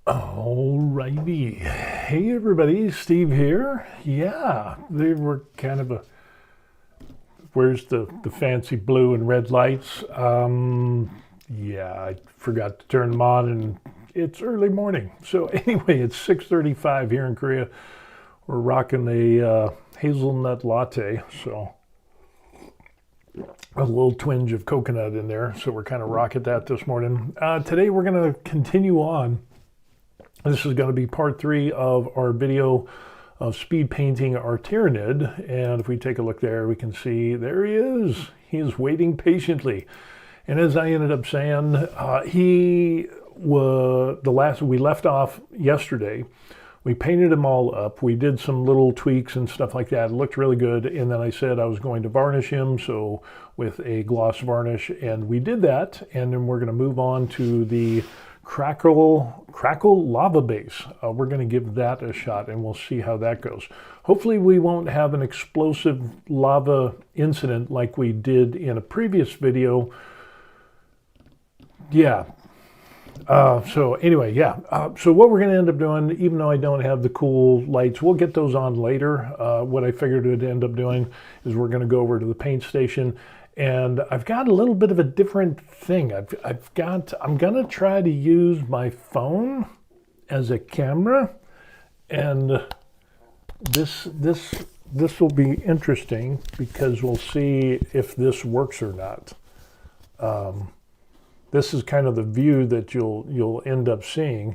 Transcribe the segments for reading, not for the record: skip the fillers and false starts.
Alrighty. Hey everybody, Steve here. Yeah, they were kind of where's the fancy blue and red lights? Yeah, I forgot to turn them on and it's early morning. So anyway, it's 6:35 here in Korea. We're rocking a hazelnut latte, so a little twinge of coconut in there. So we're kind of rocking that this morning. Today we're going to continue on. This is going to be part 3 of our video of speed painting our Tyranid. And if we take a look there, we can see there he is. He is waiting patiently. And as I ended up saying, we left off yesterday. We painted him all up. We did some little tweaks and stuff like that. It looked really good. And then I said I was going to varnish him, so with a gloss varnish. And we did that. And then we're going to move on to the Crackle lava base. We're going to give that a shot and we'll see how that goes. Hopefully we won't have an explosive lava incident like we did in a previous video. Yeah. So anyway, yeah. So what we're going to end up doing, even though I don't have the cool lights, we'll get those on later. What I figured it would end up doing is we're going to go over to the paint station. And I've got a little bit of a different thing. I'm gonna try to use my phone as a camera, and this will be interesting because we'll see if this works or not. This is kind of the view that you'll end up seeing.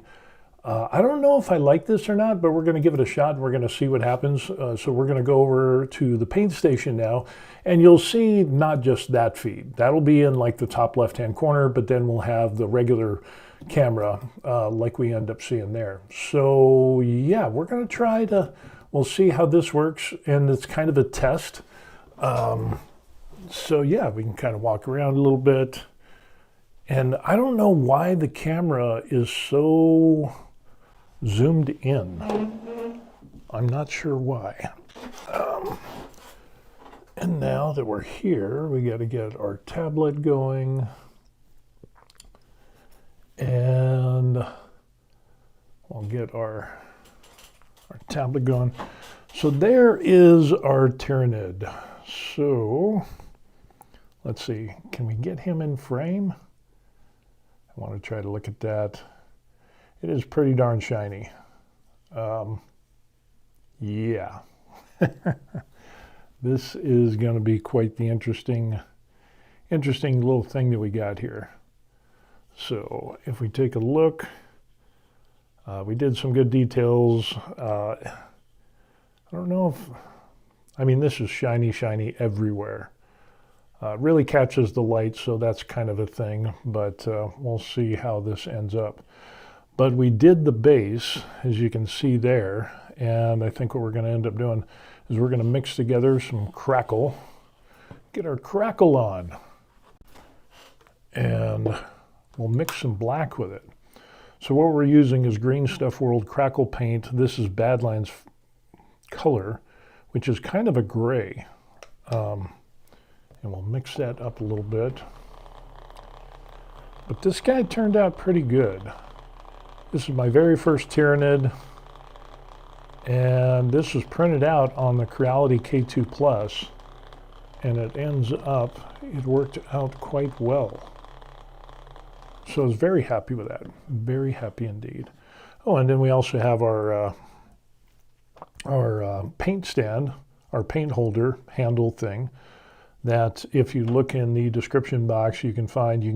I don't know if I like this or not, but we're going to give it a shot. We're going to see what happens. So we're going to go over to the paint station now, and you'll see not just that feed. That'll be in like the top left-hand corner, but then we'll have the regular camera like we end up seeing there. So yeah, we're going to we'll see how this works, and it's kind of a test. So yeah, we can kind of walk around a little bit. And I don't know why the camera is so zoomed in. I'm not sure why. And now that we're here, we got to get our tablet going. And we'll get our tablet going. So there is our Tyranid. So let's see, can we get him in frame? I want to try to look at that. It is pretty darn shiny. Yeah. This is going to be quite the interesting little thing that we got here. So if we take a look, we did some good details. I don't know this is shiny everywhere. Really catches the light, so that's kind of a thing, but we'll see how this ends up. But we did the base, as you can see there, and I think what we're going to end up doing is we're going to mix together some Crackle, get our Crackle on, and we'll mix some black with it. So what we're using is Green Stuff World Crackle paint. This is Badlands color, which is kind of a gray. And we'll mix that up a little bit. But this guy turned out pretty good. This is my very first Tyranid. And this was printed out on the Creality K2 Plus. And it worked out quite well. So I was very happy with that. Very happy indeed. Oh, and then we also have our paint stand, our paint holder handle thing, that if you look in the description box, you can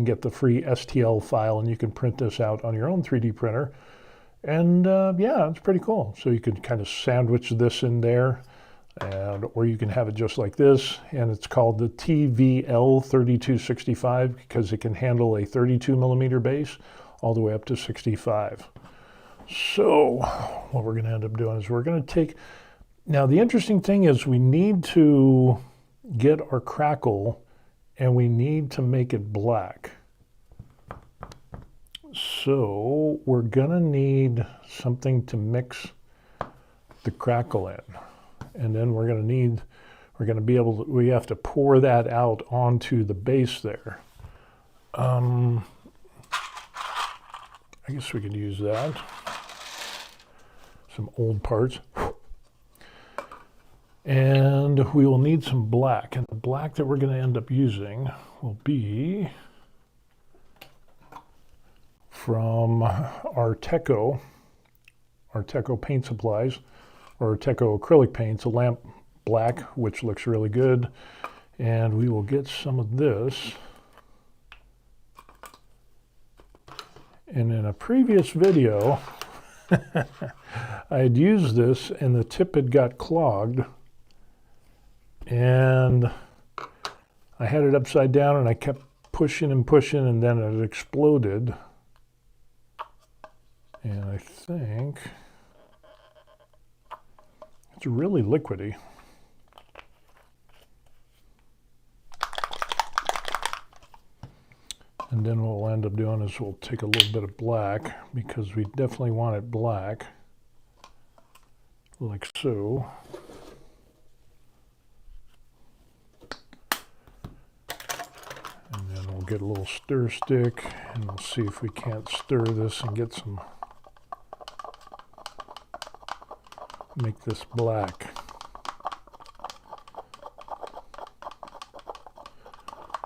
get the free STL file and you can print this out on your own 3D printer. And yeah, it's pretty cool. So you can kind of sandwich this in there, or you can have it just like this. And it's called the TVL 3265 because it can handle a 32 millimeter base all the way up to 65. So what we're going to end up doing is we're going to take, now the interesting thing is we need to get our Crackle and we need to make it black. So we're gonna need something to mix the Crackle in, and then we have to pour that out onto the base there. I guess we could use that. some old parts. And we will need some black. And the black that we're going to end up using will be from Arteco paint supplies, or Arteco acrylic paints, a lamp black, which looks really good. And we will get some of this. And in a previous video, I had used this and the tip had got clogged. And I had it upside down and I kept pushing and pushing, and then it exploded. And I think it's really liquidy. And then what we'll end up doing is we'll take a little bit of black, because we definitely want it black, like so. And then we'll get a little stir stick and we'll see if we can't stir this and get some, make this black.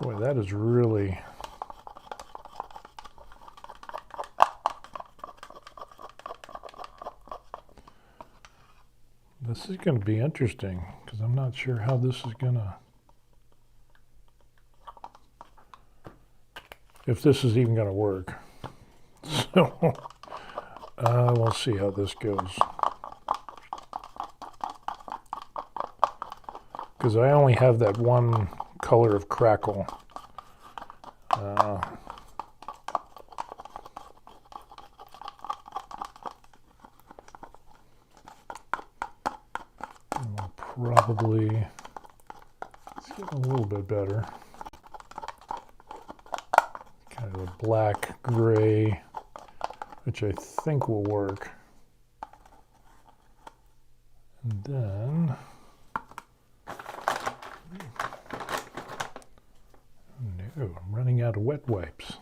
Boy, that is really, this is going to be interesting, because I'm not sure how this is going to, if this is even going to work. So we'll see how this goes. Because I only have that one color of Crackle. Probably, it's getting a little bit better. Kind of a black gray, which I think will work. And then, no, I'm running out of wet wipes.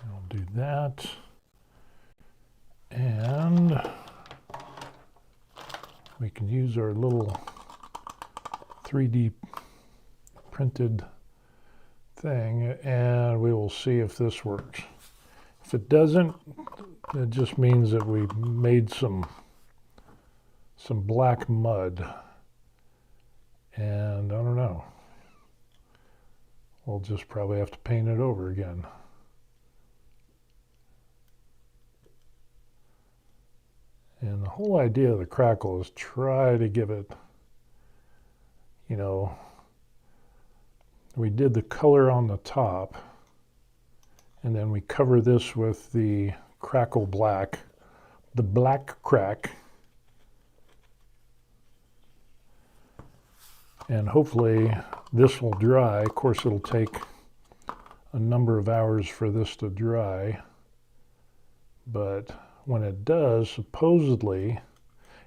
I'll do that. And we can use our little 3D printed thing, and we will see if this works. If it doesn't, it just means that we made some black mud, and I don't know. We'll just probably have to paint it over again. And the whole idea of the Crackle is try to give it, you know, we did the color on the top, and then we cover this with the Crackle black, the black crack. And hopefully this will dry. Of course, it'll take a number of hours for this to dry, but when it does, supposedly,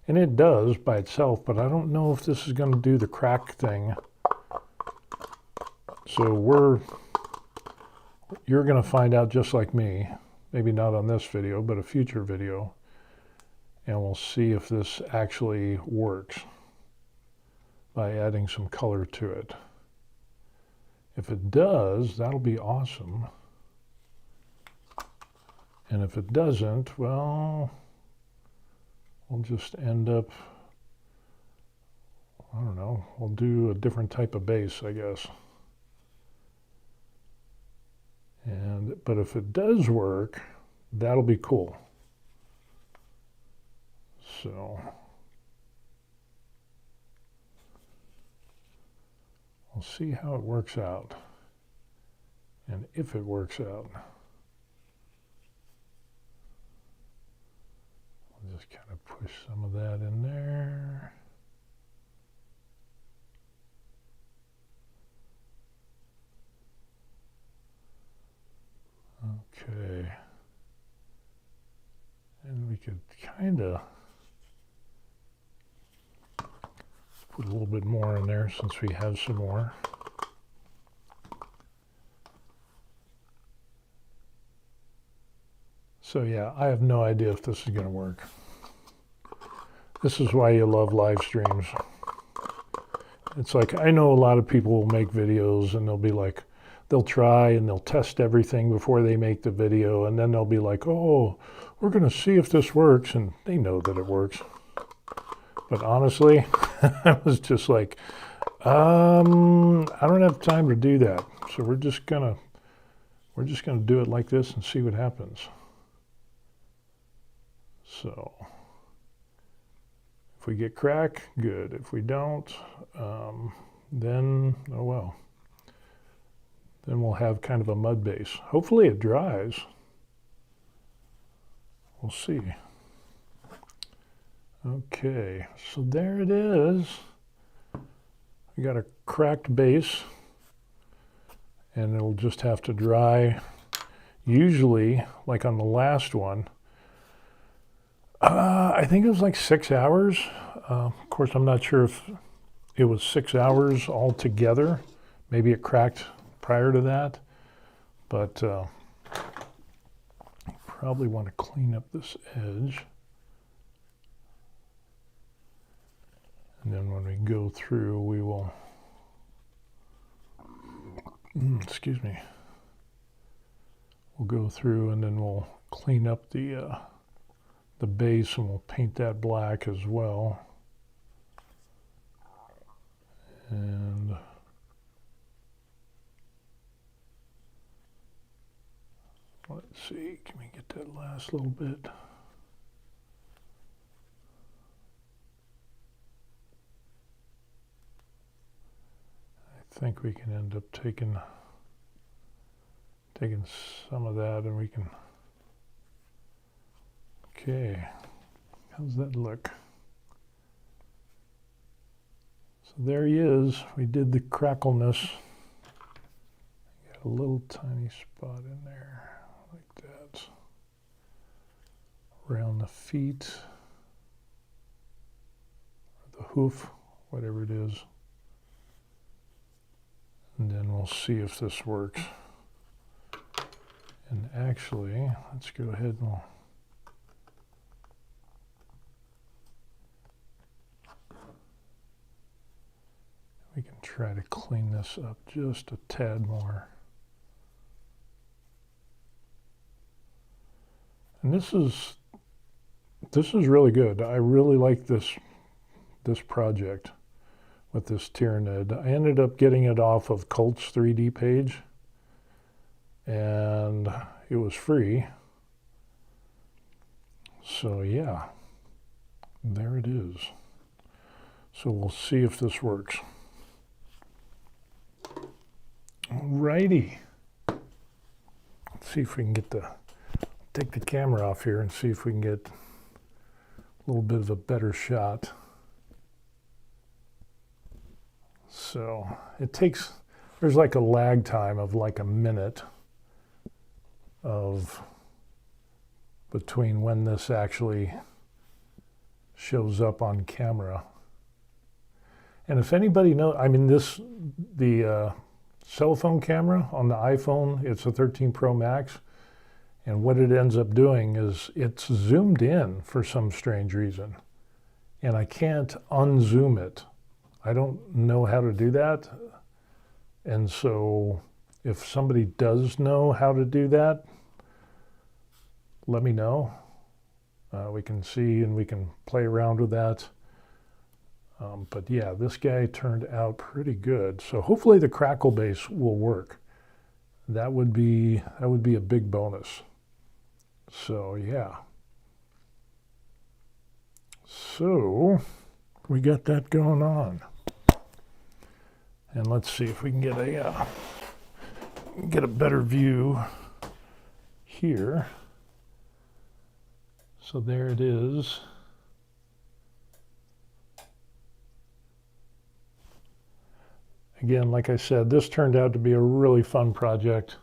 and it does by itself, but I don't know if this is going to do the crack thing. So you're going to find out just like me, maybe not on this video, but a future video, and we'll see if this actually works by adding some color to it. If it does, that'll be awesome. And if it doesn't, well, we'll just end up, I don't know, we'll do a different type of base, I guess. But if it does work, that'll be cool. So we'll see how it works out, and if it works out. Just kind of push some of that in there. Okay. And we could kind of put a little bit more in there since we have some more. So yeah, I have no idea if this is going to work. This is why you love live streams. It's like, I know a lot of people will make videos and they'll be like, they'll try and they'll test everything before they make the video, and then they'll be like, oh, we're going to see if this works, and they know that it works. But honestly, I was just like, I don't have time to do that. So we're just gonna do it like this and see what happens. So if we get crack, good. If we don't, then, oh well. Then we'll have kind of a mud base. Hopefully it dries. We'll see. Okay, so there it is. We got a cracked base, and it'll just have to dry. Usually, like on the last one, I think it was like 6 hours. Of course, I'm not sure if it was 6 hours altogether. Maybe it cracked prior to that, but probably want to clean up this edge. And then when we go through, we will, excuse me, we'll go through and then we'll clean up the base, and we'll paint that black as well. And let's see, can we get that last little bit? I think we can end up taking some of that, and we can, okay, how's that look? So there he is. We did the crackleness. Got a little tiny spot in there like that around the feet, or the hoof, whatever it is. And then we'll see if this works. And actually, let's go ahead and we can try to clean this up just a tad more. And this is really good. I really like this project with this Tyranid. I ended up getting it off of Colt's 3D page, and it was free. So yeah, there it is. So we'll see if this works. Alrighty. Let's see if we can take the camera off here and see if we can get a little bit of a better shot. So there's like a lag time of like a minute between when this actually shows up on camera. And if anybody knows, I mean, the cell phone camera on the iPhone, it's a 13 Pro Max, and what it ends up doing is it's zoomed in for some strange reason, and I can't unzoom it. I don't know how to do that. And so if somebody does know how to do that, let me know. We can see and we can play around with that. But yeah, this guy turned out pretty good. So hopefully the Crackle base will work. That would be a big bonus. So yeah. So we got that going on. And let's see if we can get a better view here. So there it is. Again, like I said, this turned out to be a really fun project,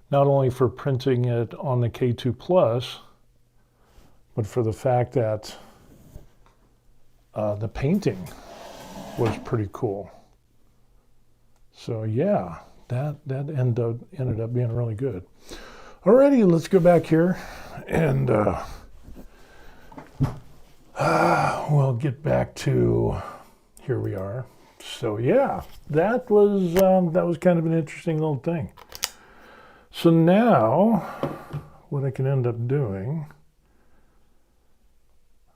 not only for printing it on the K2 Plus, but for the fact that the painting was pretty cool. So yeah, that ended up being really good. Alrighty, let's go back here and we'll get back to, here we are. So yeah, that was kind of an interesting little thing. So now, what I can end up doing,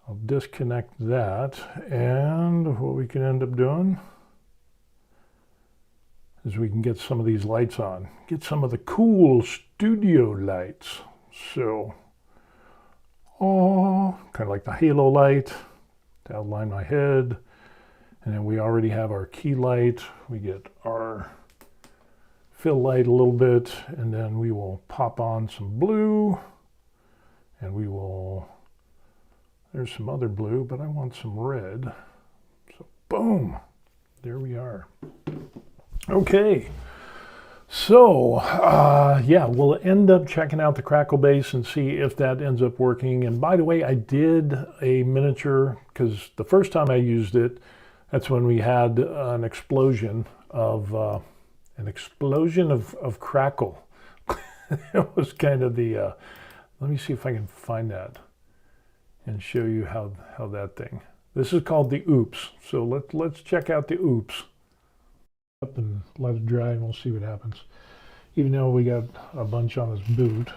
I'll disconnect that, and what we can end up doing is we can get some of these lights on, get some of the cool studio lights. So, kind of like the halo light to outline my head. And then we already have our key light. We get our fill light a little bit, and then we will pop on some blue, and we will, there's some other blue, but I want some red. So boom, there we are. Okay, so yeah, we'll end up checking out the Crackle base and see if that ends up working. And by the way, I did a miniature, because the first time I used it, that's when we had an explosion of Crackle. It was kind of the, let me see if I can find that and show you how that thing. This is called the Oops. So let's check out the Oops. Up and let it dry and we'll see what happens. Even though we got a bunch on his boot.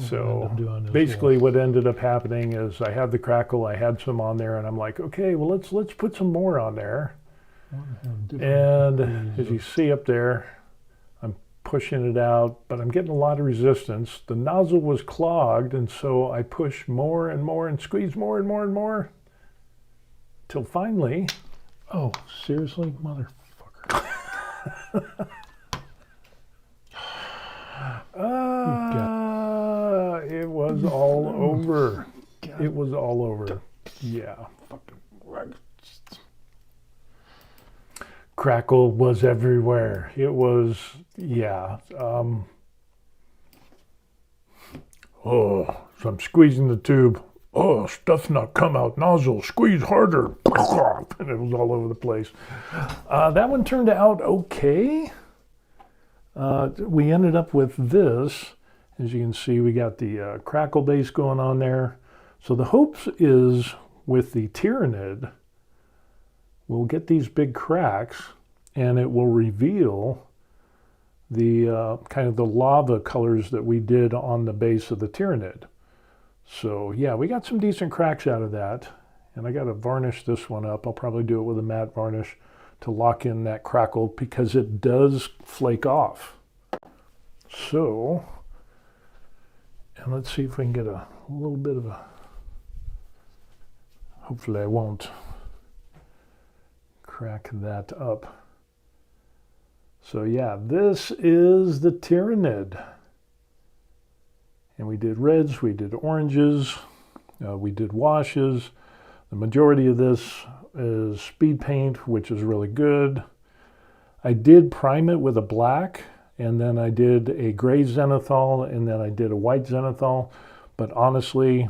So basically what ended up happening is I had the Crackle, I had some on there, and I'm like, okay, well let's put some more on there. And as you see up there, I'm pushing it out, but I'm getting a lot of resistance. The nozzle was clogged, and so I push more and more and squeeze more and more and more till finally, oh, seriously, motherfucker. It was all over. It was all over. Yeah. Crackle was everywhere. It was, yeah. Oh, so I'm squeezing the tube. Oh, stuff's not come out. Nozzle, squeeze harder. And it was all over the place. That one turned out okay. We ended up with this. As you can see, we got the Crackle base going on there. So the hopes is with the Tyranid, we'll get these big cracks and it will reveal the kind of the lava colors that we did on the base of the Tyranid. So yeah, we got some decent cracks out of that. And I got to varnish this one up. I'll probably do it with a matte varnish to lock in that Crackle because it does flake off. So, and let's see if we can get a little bit of a, hopefully I won't crack that up. So yeah, this is the Tyranid. And we did reds, we did oranges, we did washes. The majority of this is speed paint, which is really good. I did prime it with a black, and then I did a gray zenithal, and then I did a white zenithal. But honestly,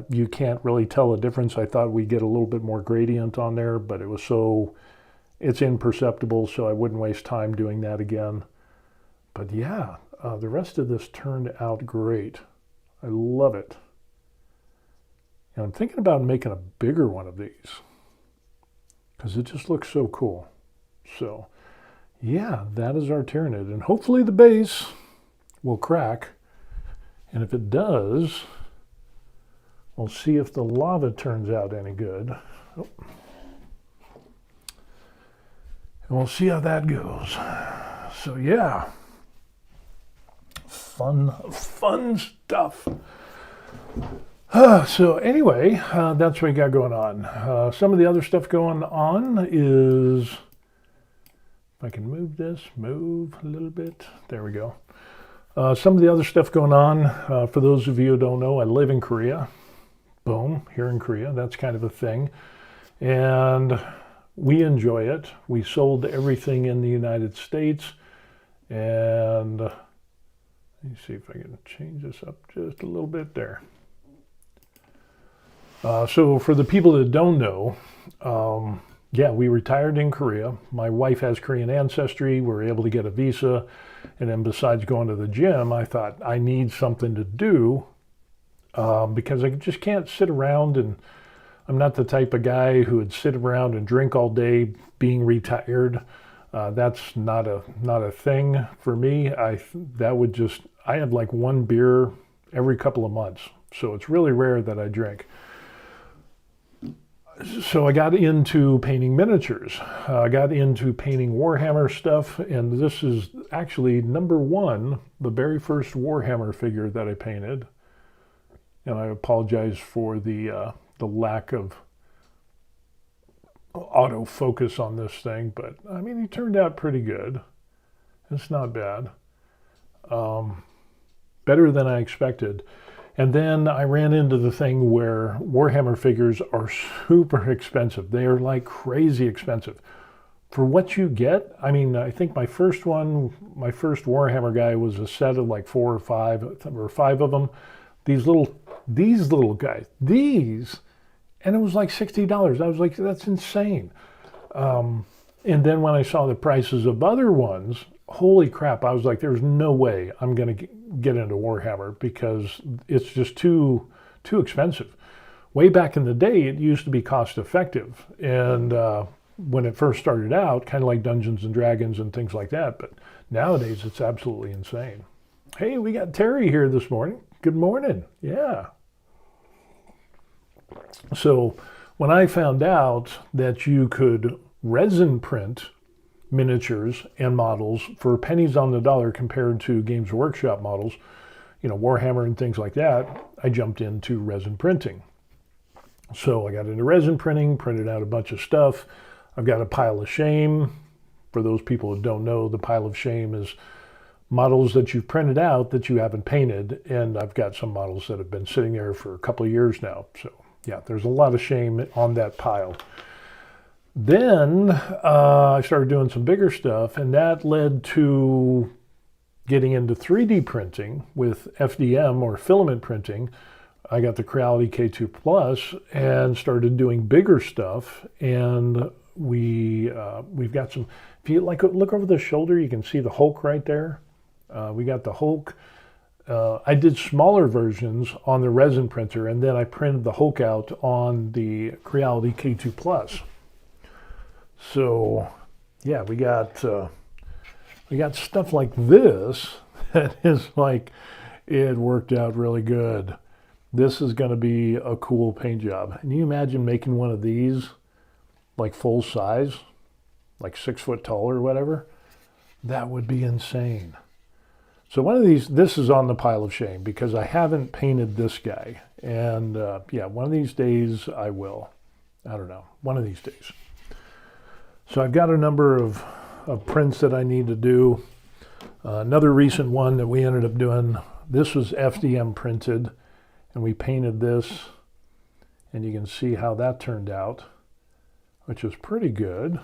you can't really tell the difference. I thought we'd get a little bit more gradient on there, but it was so, it's imperceptible, so I wouldn't waste time doing that again. But yeah, the rest of this turned out great. I love it. And I'm thinking about making a bigger one of these because it just looks so cool. So yeah, that is our Tyranid, and hopefully the base will crack. And if it does, we'll see if the lava turns out any good. Oh. And we'll see how that goes. So yeah, fun stuff. So anyway, that's what we got going on. Some of the other stuff going on is, if I can move this, move a little bit. There we go. Some of the other stuff going on, for those of you who don't know, I live in Korea. Boom, here in Korea. That's kind of a thing. And we enjoy it. We sold everything in the United States. And let me see if I can change this up just a little bit there. So for the people that don't know, yeah, we retired in Korea. My wife has Korean ancestry. We were able to get a visa. And then besides going to the gym, I thought I need something to do because I just can't sit around, and I'm not the type of guy who would sit around and drink all day being retired. That's not a thing for me. I have like one beer every couple of months. So it's really rare that I drink. So I got into painting miniatures. I got into painting Warhammer stuff, and this is actually number one, the very first Warhammer figure that I painted. And I apologize for the lack of autofocus on this thing, but I mean, he turned out pretty good. It's not bad. Better than I expected. And then I ran into the thing where Warhammer figures are super expensive. They are like crazy expensive. For what you get, I mean, I think my first Warhammer guy was a set of like 4 or 5 of them. These little guys, and it was like $60. I was like, that's insane. And then when I saw the prices of other ones, holy crap, I was like, there's no way I'm going to get into Warhammer because it's just too expensive. Way back in the day, it used to be cost effective. And when it first started out, kind of like Dungeons and Dragons and things like that. But nowadays, it's absolutely insane. Hey, we got Terry here this morning. Good morning. Yeah. So when I found out that you could resin print miniatures and models for pennies on the dollar compared to Games Workshop models, Warhammer and things like that, I jumped into resin printing. So I got into resin printing, printed out a bunch of stuff. I've got a pile of shame. For those people who don't know, the pile of shame is models that you've printed out that you haven't painted, and I've got some models that have been sitting there for a couple of years now. So yeah, there's a lot of shame on that pile. Then I started doing some bigger stuff, and that led to getting into 3D printing with FDM or filament printing. I got the Creality K2 Plus and started doing bigger stuff, and we've got some. If you look over the shoulder, you can see the Hulk right there. We got the Hulk. I did smaller versions on the resin printer, and then I printed the Hulk out on the Creality K2 Plus. So, yeah, we got stuff like this that is like, it worked out really good. This is going to be a cool paint job. Can you imagine making one of these like full size, like 6 foot tall or whatever? That would be insane. So one of these, this is on the pile of shame because I haven't painted this guy. And yeah, one of these days I will. I don't know, one of these days. So I've got a number of prints that I need to do. Another recent one that we ended up doing, this was FDM printed, and we painted this, and you can see how that turned out, which is pretty good.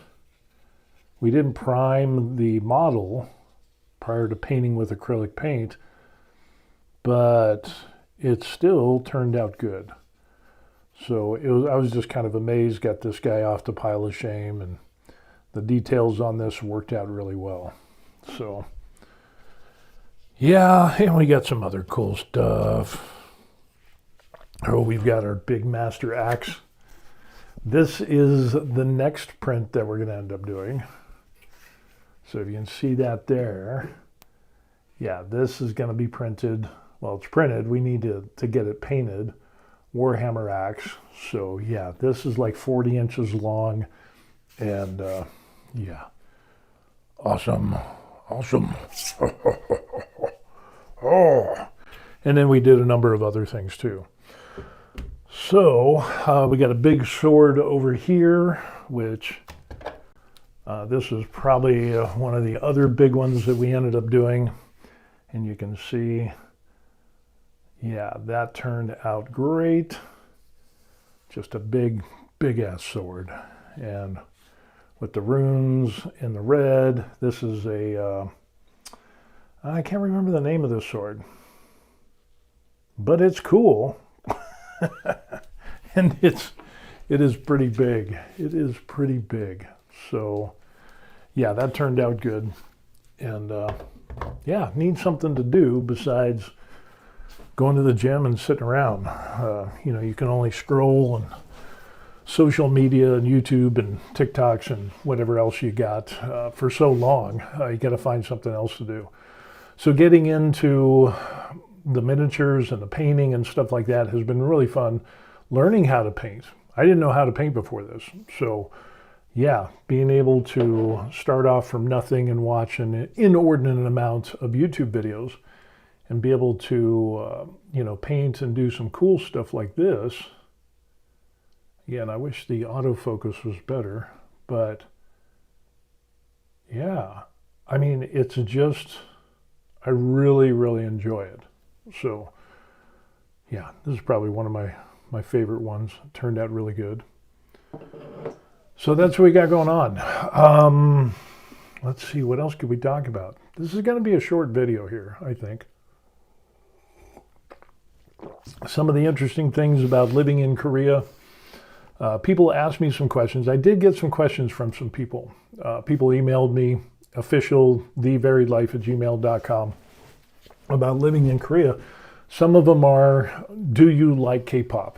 We didn't prime the model prior to painting with acrylic paint, but it still turned out good. So I was just kind of amazed, got this guy off the pile of shame, and the details on this worked out really well. So yeah, and we got some other cool stuff. Oh, we've got our big master axe. This is the next print that we're going to end up doing. So if you can see that there, yeah, this is going to be printed. Well, it's printed. We need to get it painted. Warhammer axe. So yeah, this is like 40 inches long, and yeah, awesome. Oh, and then we did a number of other things too. So we got a big sword over here, which this is probably one of the other big ones that we ended up doing. And you can see, yeah, that turned out great. Just a big ass sword. And with the runes in the red, this is a, I can't remember the name of this sword, but it's cool. And it is pretty big. It is pretty big. So yeah, that turned out good. And yeah, need something to do besides going to the gym and sitting around. You can only scroll and social media and YouTube and TikToks and whatever else you got for so long. You got to find something else to do. So getting into the miniatures and the painting and stuff like that has been really fun. Learning how to paint. I didn't know how to paint before this. So yeah, being able to start off from nothing and watch an inordinate amount of YouTube videos and be able to, paint and do some cool stuff like this. Again, I wish the autofocus was better, but yeah, I mean, it's just, I really, really enjoy it. So yeah, this is probably one of my favorite ones. It turned out really good. So that's what we got going on. Let's see, what else could we talk about? This is going to be a short video here, I think. Some of the interesting things about living in Korea. People asked me some questions. I did get some questions from some people. People emailed me, official, thevariedlife@gmail.com, about living in Korea. Some of them are, do you like K-pop?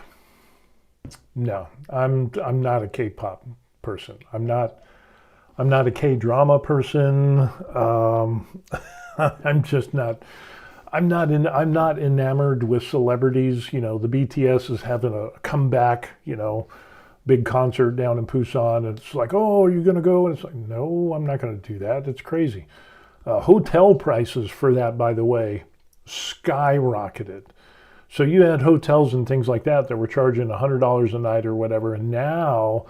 No, I'm not a K-pop person. I'm not a K-drama person. I'm just not. I'm not enamored with celebrities. The BTS is having a comeback. Big concert down in Busan. And it's like, oh, are you going to go? And it's like, no, I'm not going to do that. It's crazy. Hotel prices for that, by the way, skyrocketed. So you had hotels and things like that were charging $100 a night or whatever, and now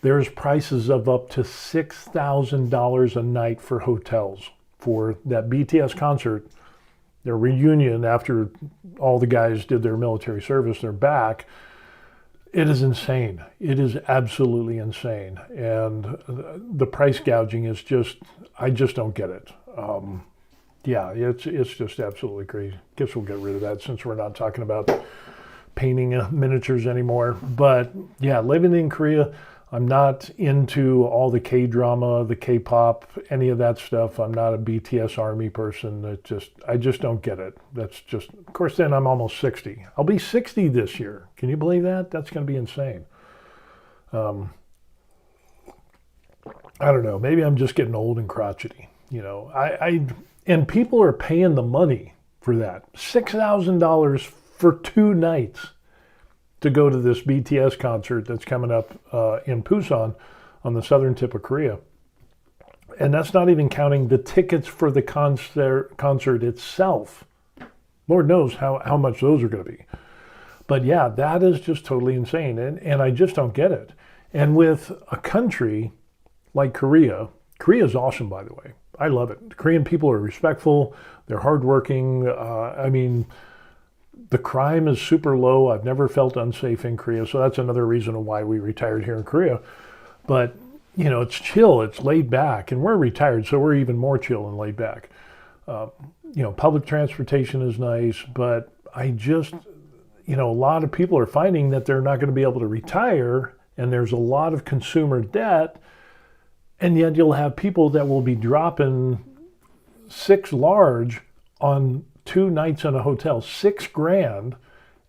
there's prices of up to $6,000 a night for hotels for that BTS concert, their reunion after all the guys did their military service. They're back. It is insane. It is absolutely insane, and the price gouging is just, I just don't get it. Yeah, it's just absolutely crazy. Guess we'll get rid of that since we're not talking about painting miniatures anymore. But yeah, living in Korea, I'm not into all the K-drama, the K-pop, any of that stuff. I'm not a BTS ARMY person. I just don't get it. That's just, of course, then I'm almost 60. I'll be 60 this year. Can you believe that? That's going to be insane. I don't know. Maybe I'm just getting old and crotchety. And people are paying the money for that. $6,000 for 2 nights to go to this BTS concert that's coming up in Busan on the southern tip of Korea. And that's not even counting the tickets for the concert itself. Lord knows how much those are going to be. But yeah, that is just totally insane. And I just don't get it. And with a country like Korea is awesome, by the way. I love it. The Korean people are respectful. They're hardworking. The crime is super low. I've never felt unsafe in Korea. So that's another reason why we retired here in Korea. But, it's chill. It's laid back. And we're retired, so we're even more chill and laid back. Public transportation is nice. But I just, a lot of people are finding that they're not going to be able to retire. And there's a lot of consumer debt. And yet you'll have people that will be dropping $6 large on 2 nights in a hotel, $6,000,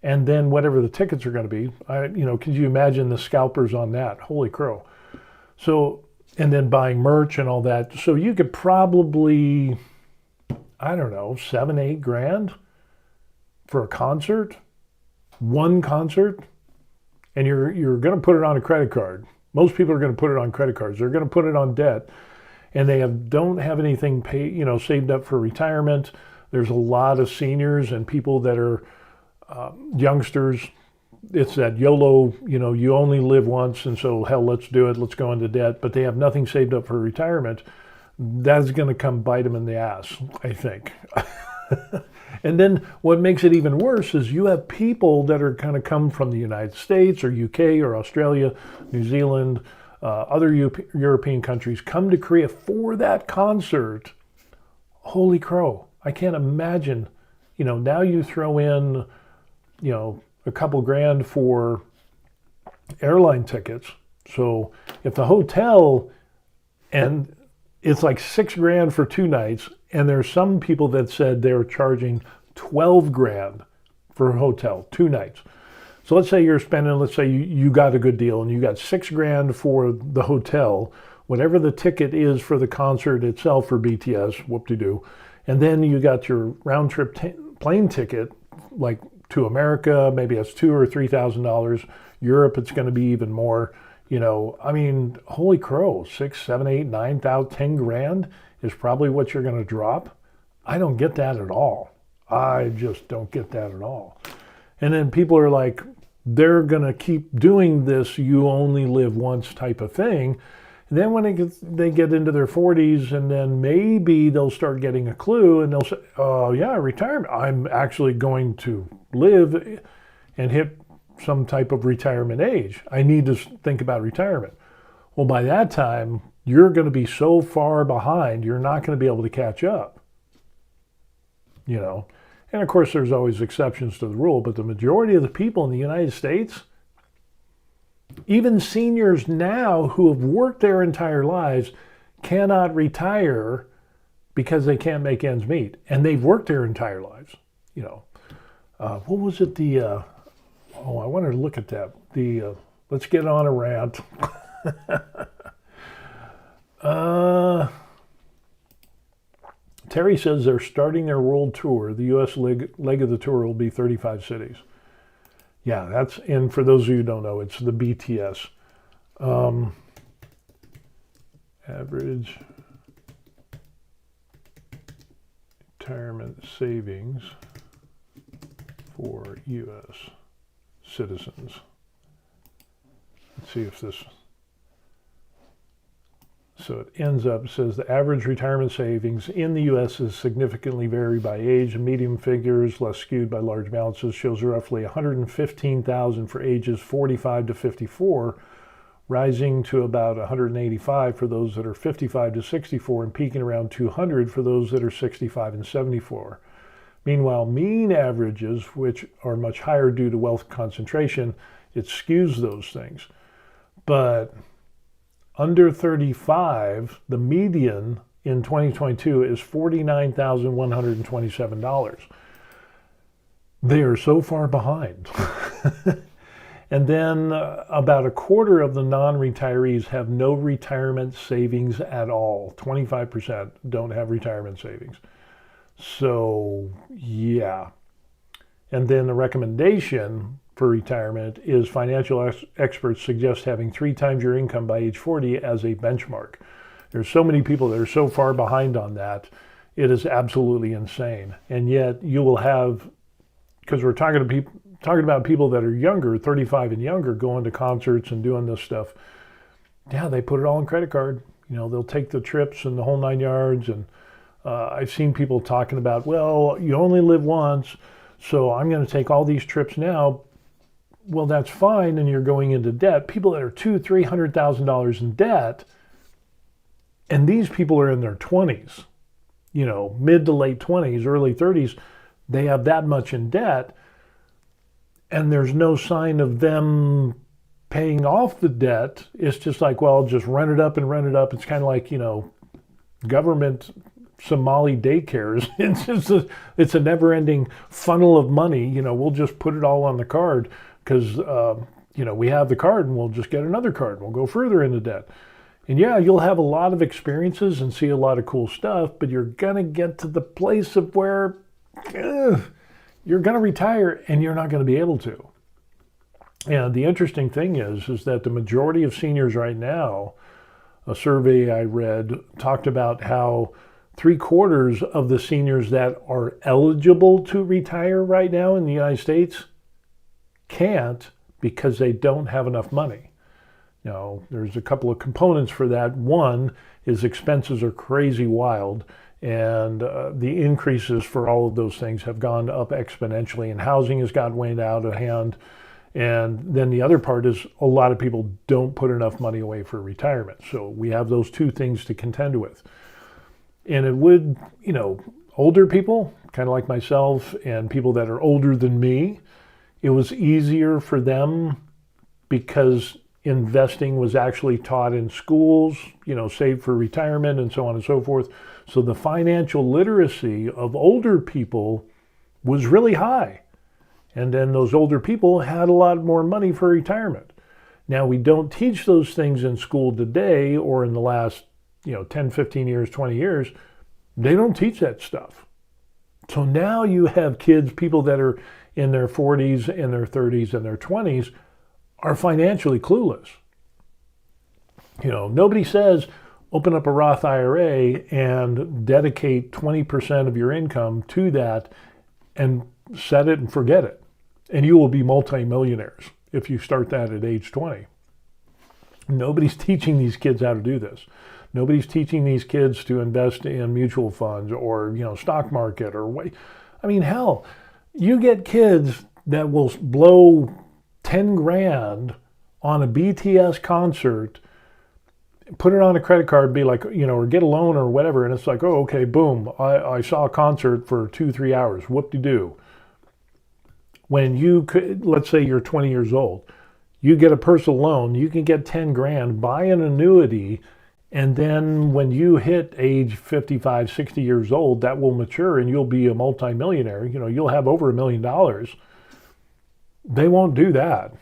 and then whatever the tickets are going to be. Could you imagine the scalpers on that? Holy crow. So, and then buying merch and all that. So you could probably, I don't know, $7, $8,000 for a concert, one concert, and you're going to put it on a credit card. Most people are going to put it on credit cards. They're going to put it on debt, and they don't have anything saved up for retirement. There's a lot of seniors and people that are youngsters. It's that YOLO, you only live once, and so hell, let's do it. Let's go into debt. But they have nothing saved up for retirement. That's going to come bite them in the ass, I think. And then what makes it even worse is you have people that are kind of come from the United States or UK or Australia, New Zealand, other European countries come to Korea for that concert. Holy crow. I can't imagine, now you throw in, a couple grand for airline tickets. So if the hotel, and it's like $6,000 for 2 nights, And there are some people that said they're charging 12 grand for a hotel, 2 nights. So let's say you're spending, let's say you got a good deal and you got 6 grand for the hotel, whatever the ticket is for the concert itself for BTS, whoop-de-doo. And then you got your round trip plane ticket, like to America, maybe that's $2,000 or $3,000. Europe, it's going to be even more. You know, I mean, holy crow, 6, 7, 8, 9,000, 10 grand is probably what you're going to drop. I don't get that at all. I just don't get that at all. And then people are like, they're going to keep doing this you only live once type of thing. And then when they get into their 40s, and then maybe they'll start getting a clue and they'll say, oh yeah, retirement. I'm actually going to live and hit some type of retirement age. I need to think about retirement. Well, by that time, you're going to be so far behind, you're not going to be able to catch up. You know, and of course, there's always exceptions to the rule, but the majority of the people in the United States, even seniors now who have worked their entire lives, cannot retire because they can't make ends meet. And they've worked their entire lives. You know, what was it? I wanted to look at that. Let's get on a rant. Terry says they're starting their world tour. The U.S. leg of the tour will be 35 cities. Yeah, and for those of you who don't know, it's the BTS. Average retirement savings for U.S. citizens. Let's see if this... So it ends up, says the average retirement savings in the U.S. is significantly varied by age. Medium figures, less skewed by large balances, shows roughly $115,000 for ages 45 to 54, rising to about $185 for those that are 55 to 64, and peaking around $200 for those that are 65 and 74. Meanwhile, mean averages, which are much higher due to wealth concentration, it skews those things. But under 35, the median in 2022 is $49,127. They are so far behind. And then about a quarter of the non-retirees have no retirement savings at all. 25% don't have retirement savings. So, yeah. And then the recommendation for retirement is financial experts suggest having 3 times your income by age 40 as a benchmark. There's so many people that are so far behind on that. It is absolutely insane. And yet you will have, because we're talking about people that are younger, 35 and younger, going to concerts and doing this stuff. Yeah, they put it all on credit card. You know, they'll take the trips and the whole 9 yards. And I've seen people talking about, well, you only live once, so I'm going to take all these trips now. Well, that's fine, and you're going into debt. People that are $200,000-$300,000 in debt, and these people are in their 20s, you know, mid to late 20s, early 30s, they have that much in debt, and there's no sign of them paying off the debt. It's just like, well, just rent it up and rent it up. It's kind of like, you know, government Somali daycares. It's a never-ending funnel of money. You know, we'll just put it all on the card because, you know, we have the card and we'll just get another card and we'll go further into debt. And yeah, you'll have a lot of experiences and see a lot of cool stuff, but you're going to get to the place of where you're going to retire and you're not going to be able to. And the interesting thing is that the majority of seniors right now, a survey I read talked about how 3/4 of the seniors that are eligible to retire right now in the United States can't because they don't have enough money. You know, there's a couple of components for that. One is expenses are crazy wild, and the increases for all of those things have gone up exponentially, and housing has got way out of hand. And then the other part is a lot of people don't put enough money away for retirement. So we have those two things to contend with. And it would, you know, older people, kind of like myself, and people that are older than me, it was easier for them because investing was actually taught in schools, save for retirement and so on and so forth. So the financial literacy of older people was really high. And then those older people had a lot more money for retirement. Now, we don't teach those things in school today or in the last, 10, 15 years, 20 years. They don't teach that stuff. So now you have kids, people that are in their 40s and their 30s and their 20s are financially clueless. Nobody says open up a Roth IRA and dedicate 20% of your income to that and set it and forget it. And you will be multimillionaires if you start that at age 20. Nobody's teaching these kids how to do this. Nobody's teaching these kids to invest in mutual funds or, stock market or, hell, you get kids that will blow 10 grand on a BTS concert, put it on a credit card, be like, or get a loan or whatever. And it's like, oh, okay, boom. I saw a concert for 2-3 hours. Whoop-de-doo. When you could, let's say you're 20 years old, you get a personal loan, you can get 10 grand, buy an annuity, and then when you hit age 55, 60 years old, that will mature and you'll be a multimillionaire. You'll have over $1 million. They won't do that.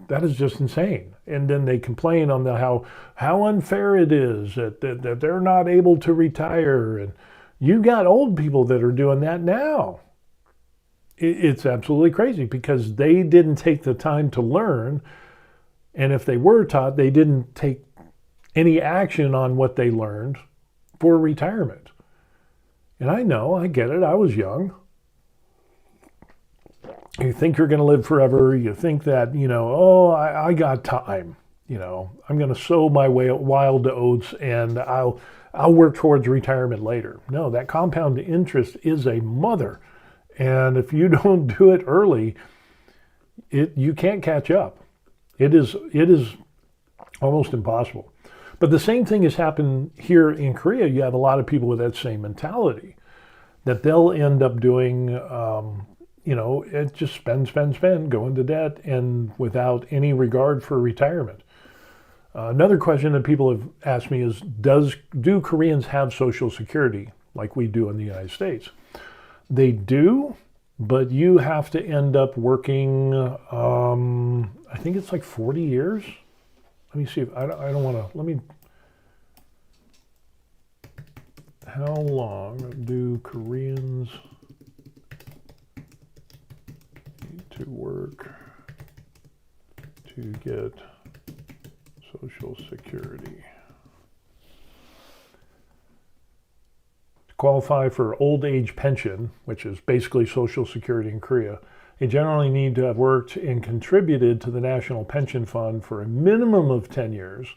That is just insane. And then they complain on how unfair it is that they're not able to retire. And you got old people that are doing that now. It's absolutely crazy because they didn't take the time to learn. And if they were taught, they didn't take any action on what they learned for retirement. And I get it. I was young. You think you're going to live forever. You think that, I got time. I'm going to sow my wild oats and I'll work towards retirement later. No, that compound interest is a mother. And if you don't do it early, you can't catch up. It is almost impossible. But the same thing has happened here in Korea. You have a lot of people with that same mentality that they'll end up doing, it just spend, go into debt and without any regard for retirement. Another question that people have asked me is, do Koreans have Social Security like we do in the United States? They do, but you have to end up working, I think it's like 40 years. Let me see if, I don't want to, how long do Koreans need to work to get Social Security? Qualify for old age pension, which is basically Social Security in Korea, you generally need to have worked and contributed to the National Pension Fund for a minimum of 10 years.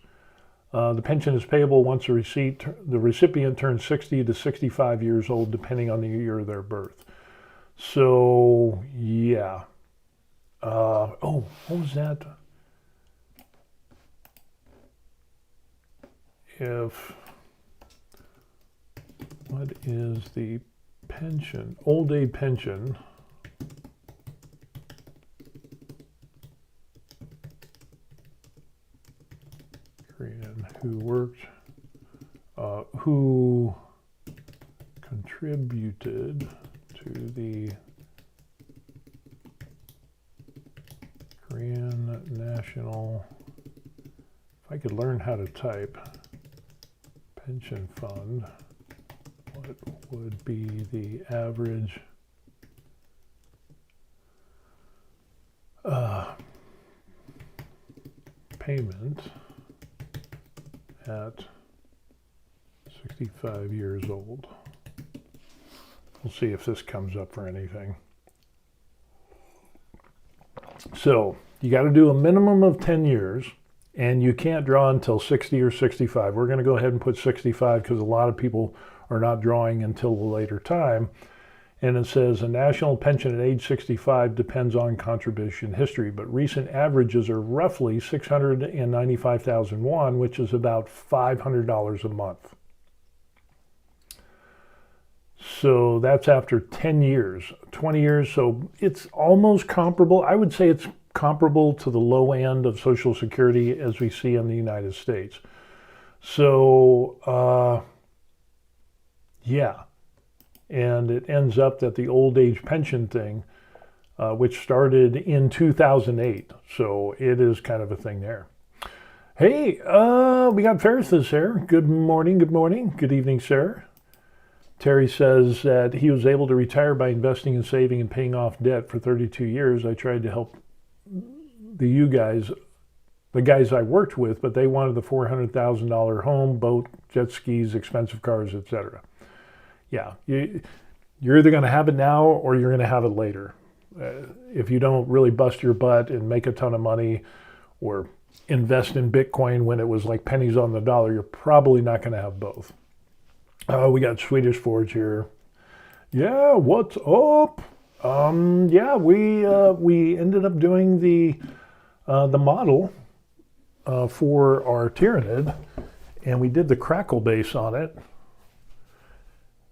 The pension is payable once the recipient turns 60 to 65 years old, depending on the year of their birth. So, yeah. What was that? What is the pension, old age pension? Korean who worked, who contributed to the Korean National, if I could learn how to type, pension fund, what would be the average payment at 65 years old? We'll see if this comes up for anything. So you got to do a minimum of 10 years, and you can't draw until 60 or 65. We're going to go ahead and put 65 because a lot of people are not drawing until a later time. And it says a national pension at age 65 depends on contribution history, but recent averages are roughly 695,000 won, which is about $500 a month. So that's after 10 years, 20 years. So it's almost comparable. I would say it's comparable to the low end of Social Security as we see in the United States. So, yeah. And it ends up that the old age pension thing, which started in 2008, so it is kind of a thing there. Hey, we got Ferris here. Good morning, good evening, sir. Terry says that he was able to retire by investing and saving and paying off debt for 32 years. I tried to help the guys I worked with, but they wanted the $400,000 home, boat, jet skis, expensive cars, etc. Yeah, you're either going to have it now or you're going to have it later. If you don't really bust your butt and make a ton of money or invest in Bitcoin when it was like pennies on the dollar, you're probably not going to have both. We got Swedish Forge here. Yeah, what's up? Yeah, we ended up doing the model for our Tyranid, and we did the Crackle base on it.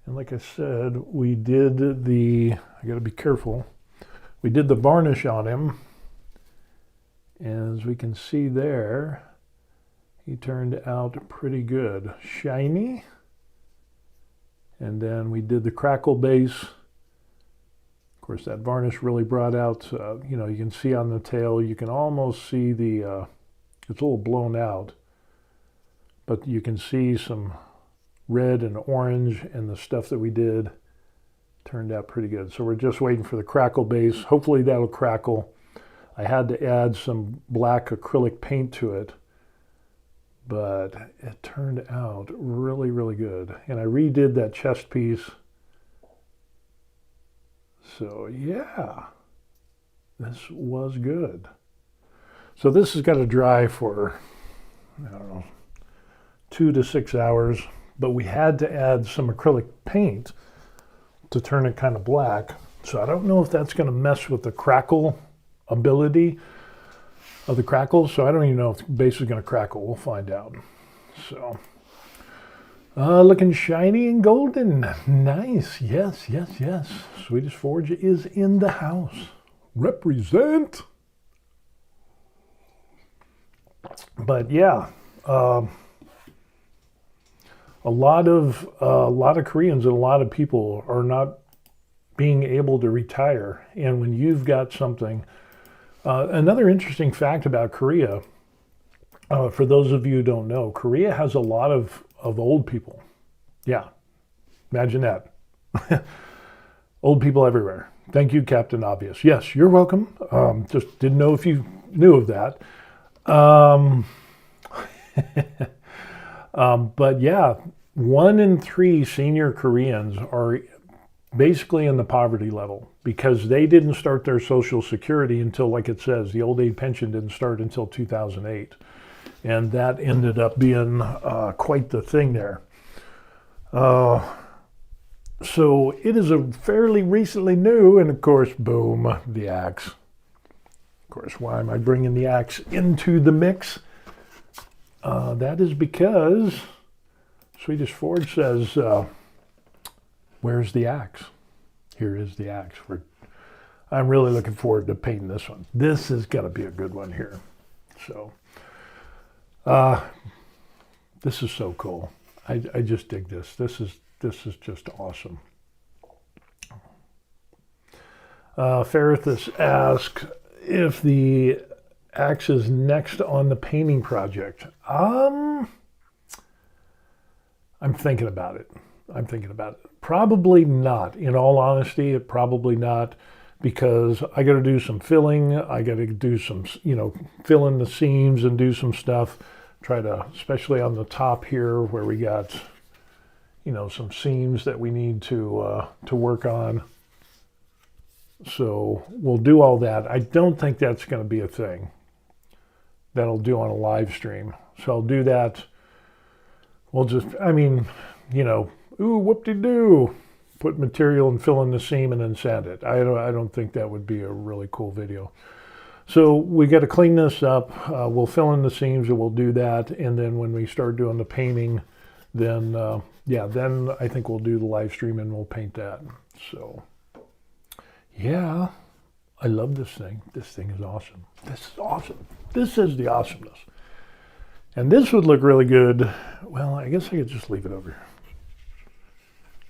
And like I said, we did I got to be careful. We did the varnish on him. As we can see there, he turned out pretty good. Shiny. And then we did the Crackle base. Of course, that varnish really brought out, you can see on the tail, you can almost see it's a little blown out, but you can see some red and orange, and the stuff that we did turned out pretty good. So we're just waiting for the Crackle base. Hopefully that'll crackle. I had to add some black acrylic paint to it, but it turned out really, really good. And I redid that chest piece. So yeah, this was good. So this has got to dry for, I don't know, 2 to 6 hours, but we had to add some acrylic paint to turn it kind of black. So I don't know if that's going to mess with the crackle ability of the Crackle. So I don't even know if the base is going to crackle. We'll find out. So looking shiny and golden. Nice. Yes, yes, yes. Swedish Forge is in the house. Represent. But yeah, a lot of Koreans and a lot of people are not being able to retire. And when you've got something, another interesting fact about Korea, for those of you who don't know, Korea has a lot of old people. Yeah, imagine that. Old people everywhere. Thank you, Captain Obvious. Yes, you're welcome. Just didn't know if you knew of that. But yeah, 1 in 3 senior Koreans are basically in the poverty level because they didn't start their Social Security until, like it says, the old age pension didn't start until 2008. And that ended up being quite the thing there. So it is a fairly recently new, and of course, boom, the axe. Of course, why am I bringing the axe into the mix? That is because Swedish Forge says, where's the axe? Here is the axe. I'm really looking forward to painting this one. This is going to be a good one here. So, this is so cool. I just dig this. This is just awesome. Ferrithus asks if the axe is next on the painting project. I'm thinking about it. Probably not. In all honesty, probably not, because I got to do some filling. I got to do some, fill in the seams and do some stuff. Try to, especially on the top here where we got, some seams that we need to work on. So we'll do all that. I don't think that's going to be a thing that I'll do on a live stream. So I'll do that. We'll just, ooh, whoop-de-doo. Put material and fill in the seam and then sand it. I don't think that would be a really cool video. So we got to clean this up. We'll fill in the seams and we'll do that. And then when we start doing the painting, then then I think we'll do the live stream and we'll paint that. So yeah, I love this thing. This thing is awesome. This is awesome. This is the awesomeness. And this would look really good. Well, I guess I could just leave it over here.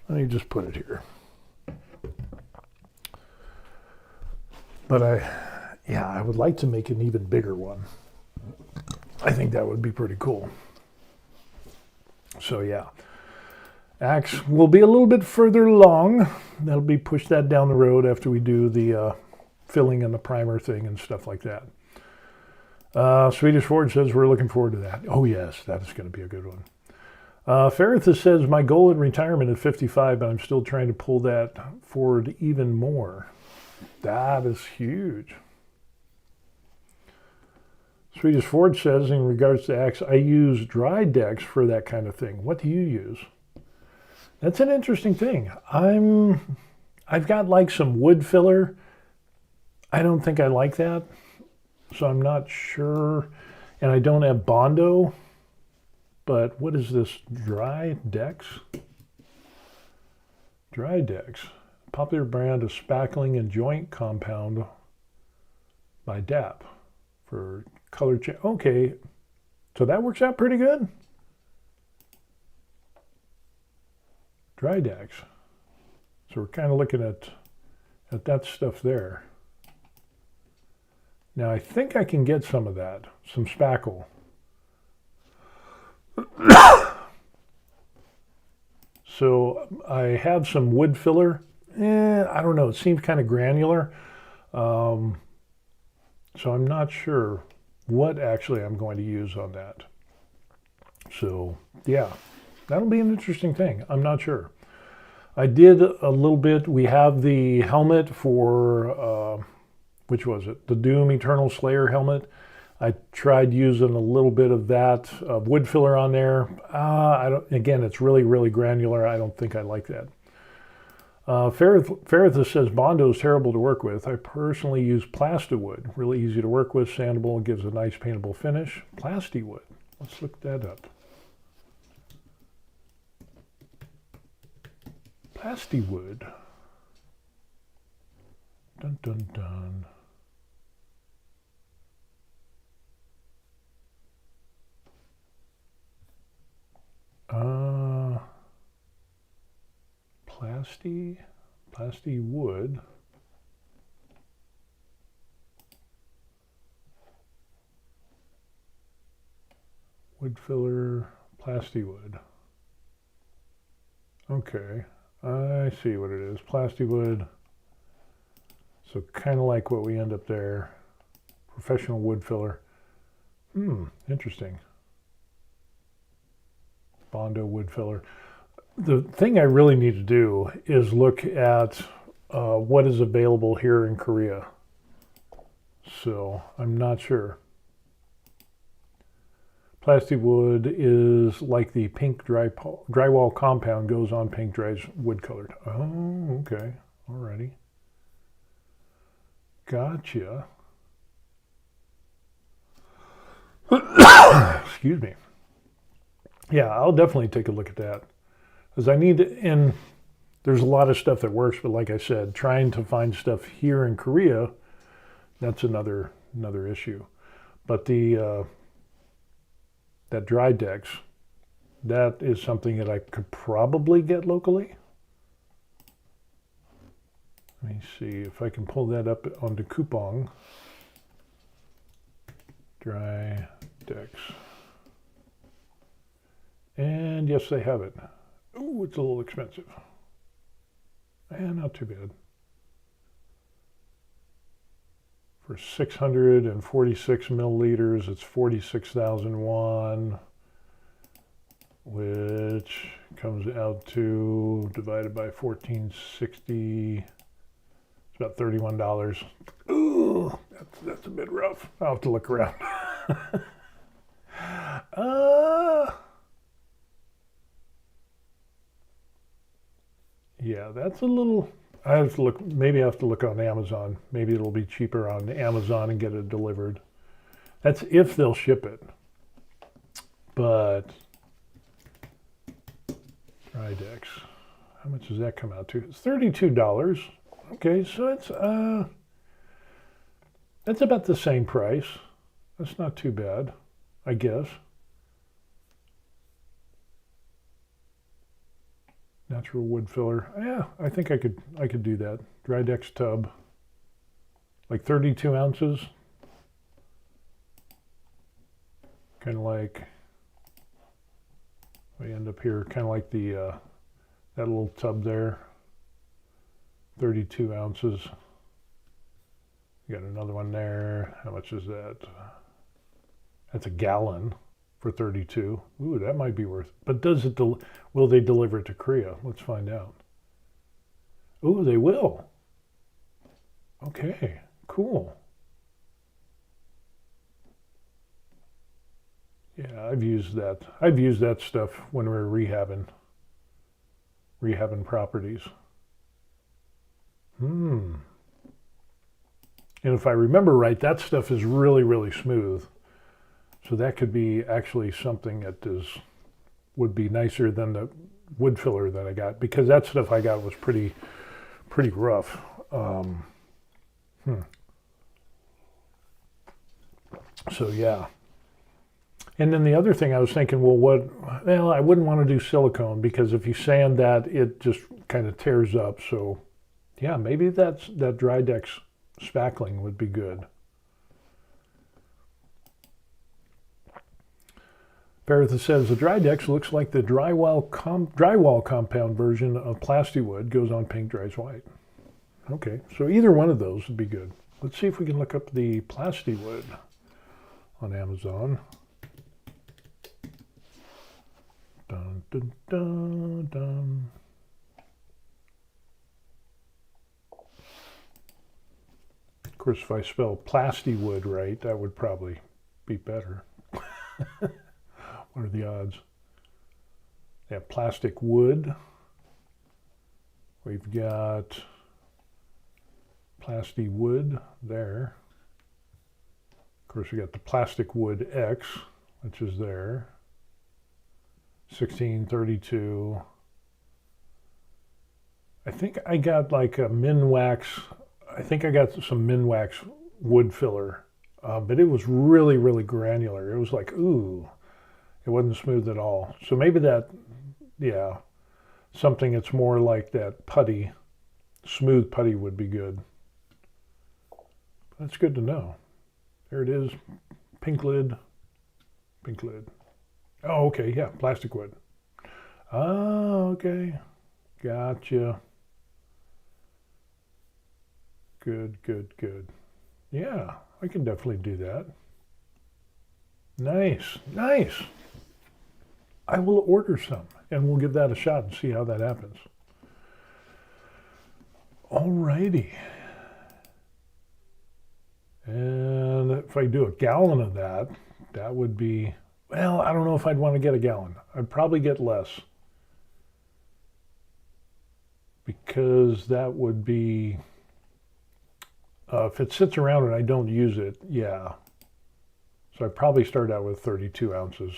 Let me just put it here. But I would like to make an even bigger one. I think that would be pretty cool. So yeah, axe will be a little bit further along. That'll be push that down the road after we do the filling and the primer thing and stuff like that. Swedish Ford says we're looking forward to that. Oh yes, that is going to be a good one. Ferrithus says my goal in retirement is 55, but I'm still trying to pull that forward even more. That is huge. Swedish Ford says, in regards to axe, I use dry decks for that kind of thing. What do you use? That's an interesting thing. I've got like some wood filler. I don't think I like that, so I'm not sure. And I don't have Bondo, but what is this? Dry decks? Dry decks. Popular brand of spackling and joint compound by DAP for color change. Okay, so that works out pretty good. Dry decks. So we're kind of looking at that stuff there. Now I think I can get some of that, some spackle. So I have some wood filler. I don't know, it seems kind of granular. So I'm not sure what actually I'm going to use on that. So yeah, that'll be an interesting thing. I'm not sure. I did a little bit. We have the helmet for, which was it? The Doom Eternal Slayer helmet. I tried using a little bit of that wood filler on there. Again, it's really, really granular. I don't think I like that. Ferrithus says Bondo is terrible to work with. I personally use Plastiwood. Really easy to work with, sandable, gives a nice paintable finish. Plastiwood. Let's look that up. Plastiwood. Dun dun dun. Plastiwood. Wood filler, Plastiwood. Okay, I see what it is. Plastiwood. So kind of like what we end up there. Professional wood filler. Interesting. Bondo wood filler. The thing I really need to do is look at what is available here in Korea. So I'm not sure. Plastiwood is like the pink drywall compound goes on paint, dries wood colored. Oh, okay. Alrighty. Gotcha. Excuse me. Yeah, I'll definitely take a look at that. Because I need to, and there's a lot of stuff that works, but like I said, trying to find stuff here in Korea, that's another issue. But the that dry decks, that is something that I could probably get locally. Let me see if I can pull that up onto Coupang. Dry decks. And yes, they have it. Ooh, it's a little expensive. Not too bad. For 646 milliliters, it's 46,001, which comes out to, divided by 1460, it's about $31. Ooh, that's a bit rough. I'll have to look around. Yeah, that's a little, I have to look, maybe I have to look on Amazon. Maybe it'll be cheaper on Amazon and get it delivered. That's if they'll ship it. But, dry decks, how much does that come out to? It's $32. Okay, so it's, That's about the same price. That's not too bad, I guess. Natural wood filler. Yeah, I think I could do that. Drydex tub. Like 32 ounces. Kind of like, we end up here, kind of like the that little tub there. 32 ounces. Got another one there. How much is that? That's a gallon for 32. Ooh, that might be worth. But does it? Will they deliver it to Korea? Let's find out. Ooh, they will. Okay, cool. Yeah, I've used that. I've used that stuff when we were rehabbing properties. And if I remember right, that stuff is really, really smooth. So that could be actually something that would be nicer than the wood filler that I got, because that stuff I got was pretty rough. So yeah. And then the other thing I was thinking, well, I wouldn't want to do silicone, because if you sand that, it just kind of tears up. So yeah, maybe that Drydex spackling would be good. Faritha says the Drydex looks like the drywall compound version of Plastiwood, goes on pink, dries white. Okay, so either one of those would be good. Let's see if we can look up the Plastiwood on Amazon. Dun, dun, dun, dun. Of course, if I spell Plastiwood right, that would probably be better. What are the odds? Yeah, plastic wood. We've got Plastiwood there. Of course, we got the Plastiwood X, which is there. 1632. I think I got like a Minwax. I think I got some Minwax wood filler, but it was really, really granular. It was like, ooh, it wasn't smooth at all. So maybe that, yeah, something that's more like that putty, smooth putty would be good. That's good to know. There it is, pink lid, pink lid. Oh, okay, yeah, plastic wood. Oh, okay, gotcha. Good, good, good. Yeah, I can definitely do that. Nice, nice. I will order some, and we'll give that a shot and see how that happens. Alrighty. And if I do a gallon of that, that would be, well, I don't know if I'd want to get a gallon. I'd probably get less, because that would be, if it sits around and I don't use it, yeah. So I'd probably start out with 32 ounces.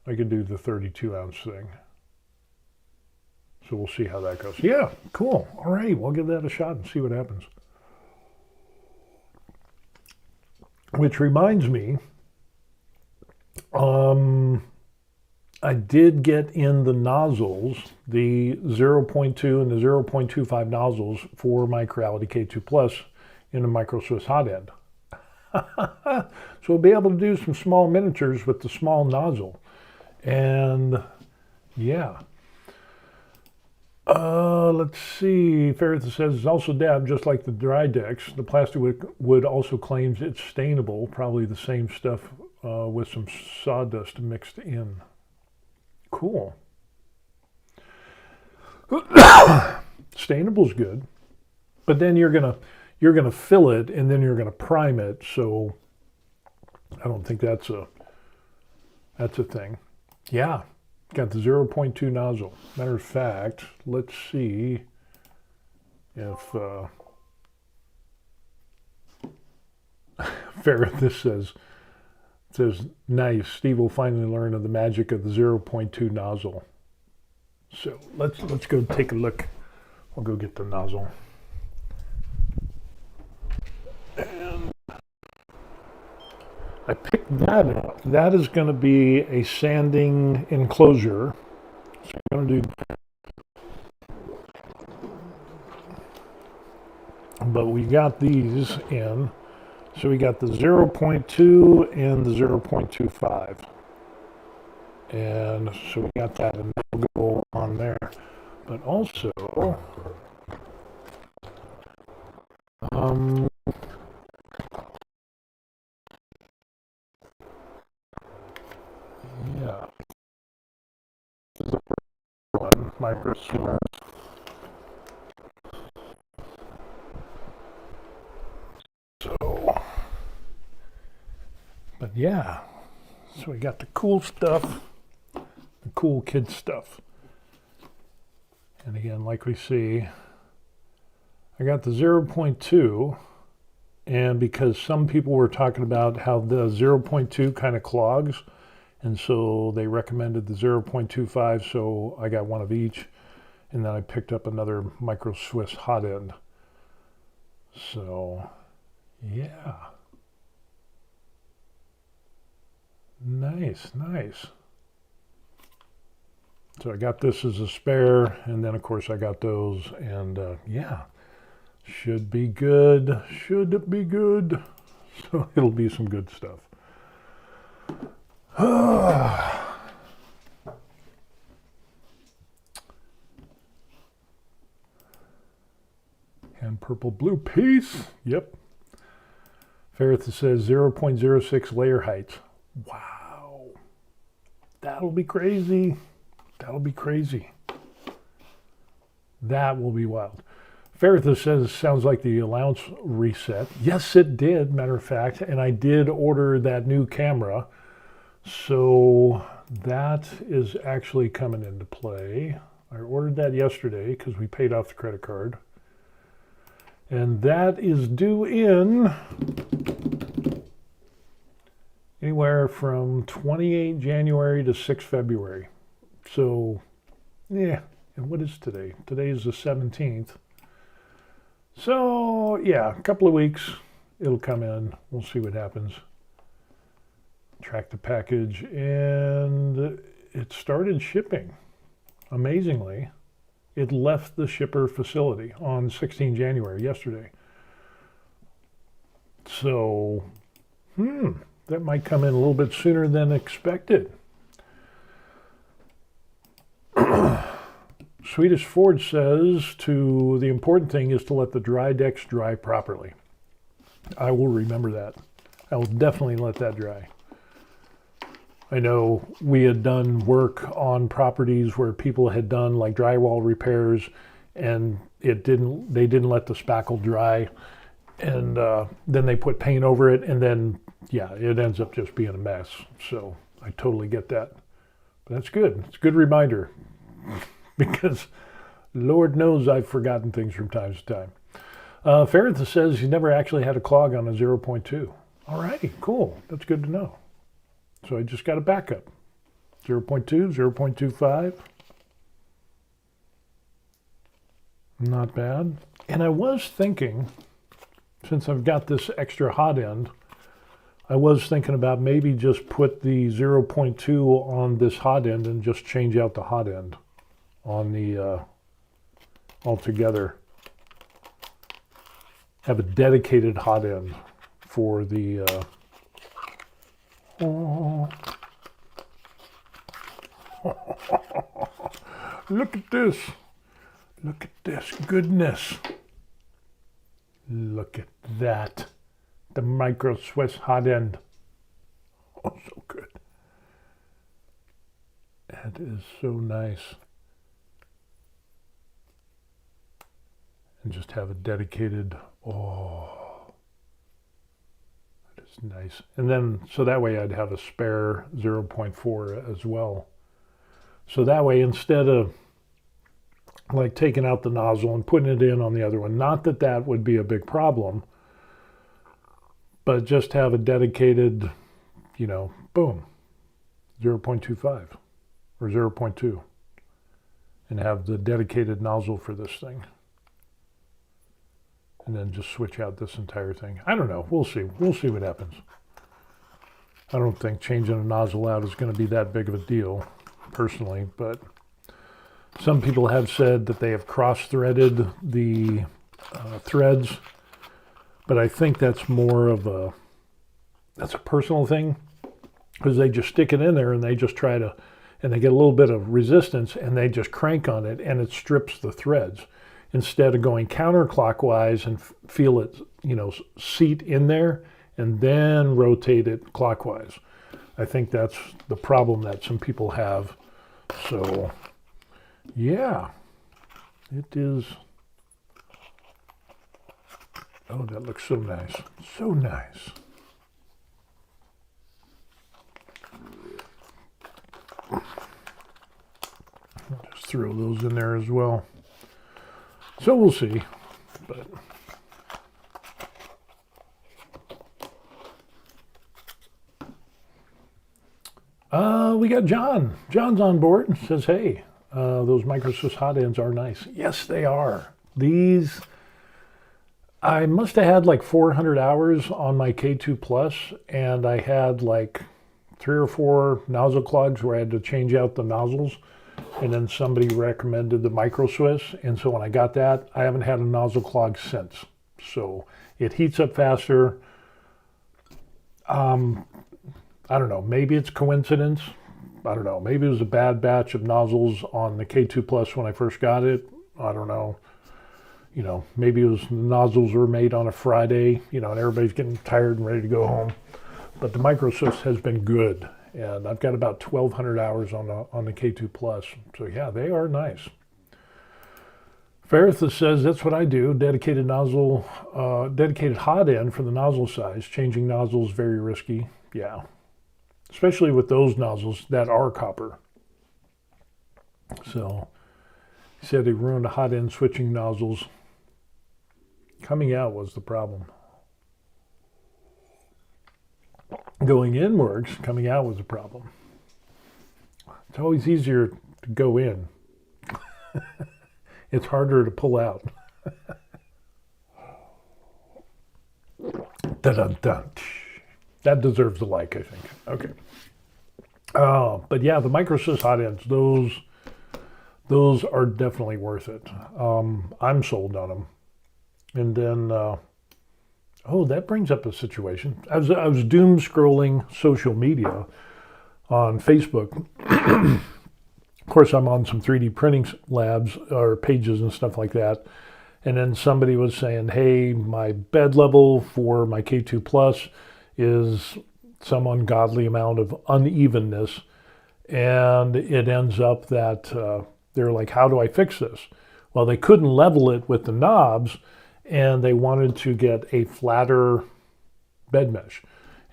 I could do the 32 ounce thing. So we'll see how that goes. Yeah, cool. All right, we'll give that a shot and see what happens. Which reminds me, I did get in the nozzles, the 0.2 and the 0.25 nozzles for my Creality K2 Plus in a Micro Swiss hot end. So we'll be able to do some small miniatures with the small nozzle. And yeah. Let's see. Faritha says it's also dabbed just like the Drydex. The Plastiwood also claims it's stainable, probably the same stuff with some sawdust mixed in. Cool. Stainable's good, but then you're gonna fill it and then you're gonna prime it. So I don't think that's a thing. Yeah. Got the 0.2 nozzle. Matter of fact, let's see if Fairith says nice. Steve will finally learn of the magic of the 0.2 nozzle. So let's go take a look. I'll go get the nozzle. I picked that up. That is going to be a sanding enclosure. So I'm going to do, but we got these in. So we got the 0.2 and the 0.25. And so we got that, and that'll go on there. But also, yeah, this is the first one, micro Swiss. So, but yeah, so we got the cool stuff, the cool kid stuff. And again, like we see, I got the 0.2, and because some people were talking about how the 0.2 kind of clogs, and so they recommended the 0.25, so I got one of each, and then I picked up another micro Swiss hot end. So, yeah. Nice, nice. So I got this as a spare, and then of course I got those, and yeah, should be good, should be good. So it'll be some good stuff. And purple blue piece, yep. Ferrith says 0.06 layer height. Wow, that'll be crazy. That'll be crazy. That will be wild. Ferrith says, sounds like the allowance reset. Yes, it did, matter of fact. And I did order that new camera. So that is actually coming into play. I ordered that yesterday because we paid off the credit card. And that is due in anywhere from 28 January to 6 February. So, yeah, and what is today? Today is the 17th. So, yeah, a couple of weeks, it'll come in. We'll see what happens. Track the package, and it started shipping. Amazingly, it left the shipper facility on 16 January, yesterday. So, that might come in a little bit sooner than expected. Swedish Forge says the important thing is to let the dry decks dry properly. I will remember that. I will definitely let that dry. I know we had done work on properties where people had done like drywall repairs, and they didn't let the spackle dry, and then they put paint over it, and then yeah, it ends up just being a mess. So I totally get that. But that's good. It's a good reminder. Because Lord knows I've forgotten things from time to time. Ferrith says he never actually had a clog on a 0.2. All righty, cool. That's good to know. So I just got a backup. 0.2, 0.25. Not bad. And I was thinking, since I've got this extra hot end, I was thinking about maybe just put the 0.2 on this hot end and just change out the hot end on the altogether. Have a dedicated hot end for the look at this. Look at this goodness. Look at that. The micro Swiss hot end. Oh, so good. That is so nice. And just have a dedicated, that is nice. And then, so that way I'd have a spare 0.4 as well. So that way, instead of like taking out the nozzle and putting it in on the other one, not that that would be a big problem, but just have a dedicated, boom, 0.25 or 0.2, and have the dedicated nozzle for this thing. And then just switch out this entire thing. I don't know. We'll see. We'll see what happens. I don't think changing a nozzle out is going to be that big of a deal, personally, but some people have said that they have cross-threaded the threads, but I think that's more of a personal thing, because they just stick it in there and they just try to, and they get a little bit of resistance and they just crank on it and it strips the threads instead of going counterclockwise and feel it, seat in there and then rotate it clockwise. I think that's the problem that some people have. So, yeah, it is. Oh, that looks so nice. So nice. I'll just throw those in there as well. So we'll see. But we got John. John's on board and says, hey, those microsys hot ends are nice. Yes, they are. These, I must have had like 400 hours on my K2 Plus, and I had like 3 or 4 nozzle clogs where I had to change out the nozzles, and then somebody recommended the micro Swiss, and so when I got that, I haven't had a nozzle clog since. So it heats up faster. I don't know, maybe it's coincidence. I don't know, maybe it was a bad batch of nozzles on the K2 Plus when I first got it. I don't know. Maybe it was the nozzles were made on a Friday, and everybody's getting tired and ready to go home. But the micro Swiss has been good, and I've got about 1,200 hours on the K2 Plus. So yeah, they are nice. Ferrithus says that's what I do. Dedicated hot end for the nozzle size. Changing nozzles very risky. Yeah, especially with those nozzles that are copper. So he said he ruined a hot end switching nozzles. Coming out was the problem. Going in works, coming out was a problem. It's always easier to go in. It's harder to pull out. Dun-dun-dun. That deserves a like, I think. Okay. But yeah, the microsys hot ends, those are definitely worth it. I'm sold on them. And then, that brings up a situation. I was doom scrolling social media on Facebook. Of course, I'm on some 3D printing labs or pages and stuff like that. And then somebody was saying, hey, my bed level for my K2 Plus is some ungodly amount of unevenness. And it ends up that they're like, how do I fix this? Well, they couldn't level it with the knobs, and they wanted to get a flatter bed mesh.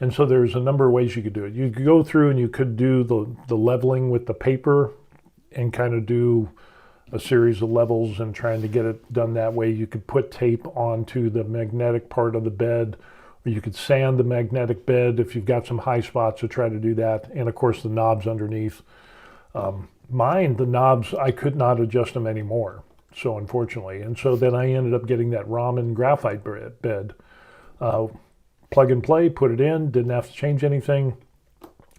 And so there's a number of ways you could do it. You could go through and you could do the leveling with the paper and kind of do a series of levels and trying to get it done that way. You could put tape onto the magnetic part of the bed, or you could sand the magnetic bed if you've got some high spots to try to do that. And of course the knobs underneath. Mine, the knobs, I could not adjust them anymore. So unfortunately, and so then I ended up getting that Ramen graphite bed. Plug and play, put it in, didn't have to change anything.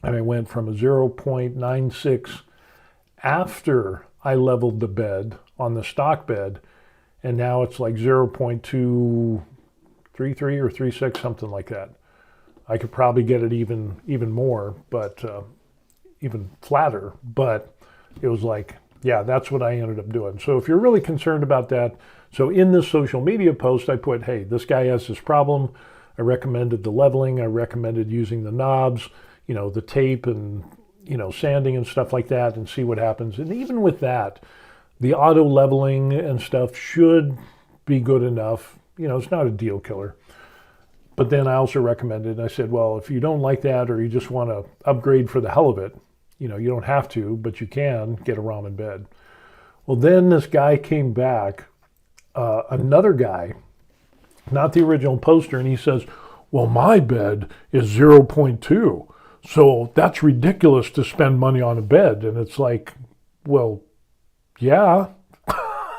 And I went from a 0.96 after I leveled the bed on the stock bed, and now it's like 0.233 or 36, something like that. I could probably get it even more, but even flatter, but it was like, yeah, that's what I ended up doing. So if you're really concerned about that, so in this social media post, I put, hey, this guy has this problem. I recommended the leveling. I recommended using the knobs, the tape and, sanding and stuff like that, and see what happens. And even with that, the auto leveling and stuff should be good enough. It's not a deal killer. But then I also recommended, I said, well, if you don't like that or you just want to upgrade for the hell of it, you don't have to, but you can get a ramen bed. Well, then this guy came back, another guy, not the original poster, and he says, well, my bed is 0.2, so that's ridiculous to spend money on a bed. And it's like, well, yeah,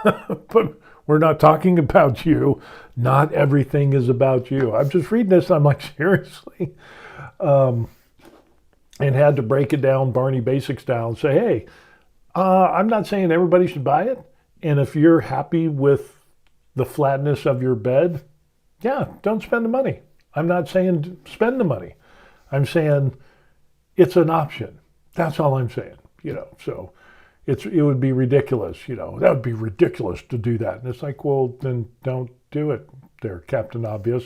but we're not talking about you. Not everything is about you. I'm just reading this, I'm like, seriously? and had to break it down, Barney Basics down, say, hey, I'm not saying everybody should buy it. And if you're happy with the flatness of your bed, yeah, don't spend the money. I'm not saying spend the money. I'm saying it's an option. That's all I'm saying, so it would be ridiculous, that would be ridiculous to do that. And it's like, well, then don't do it there, Captain Obvious.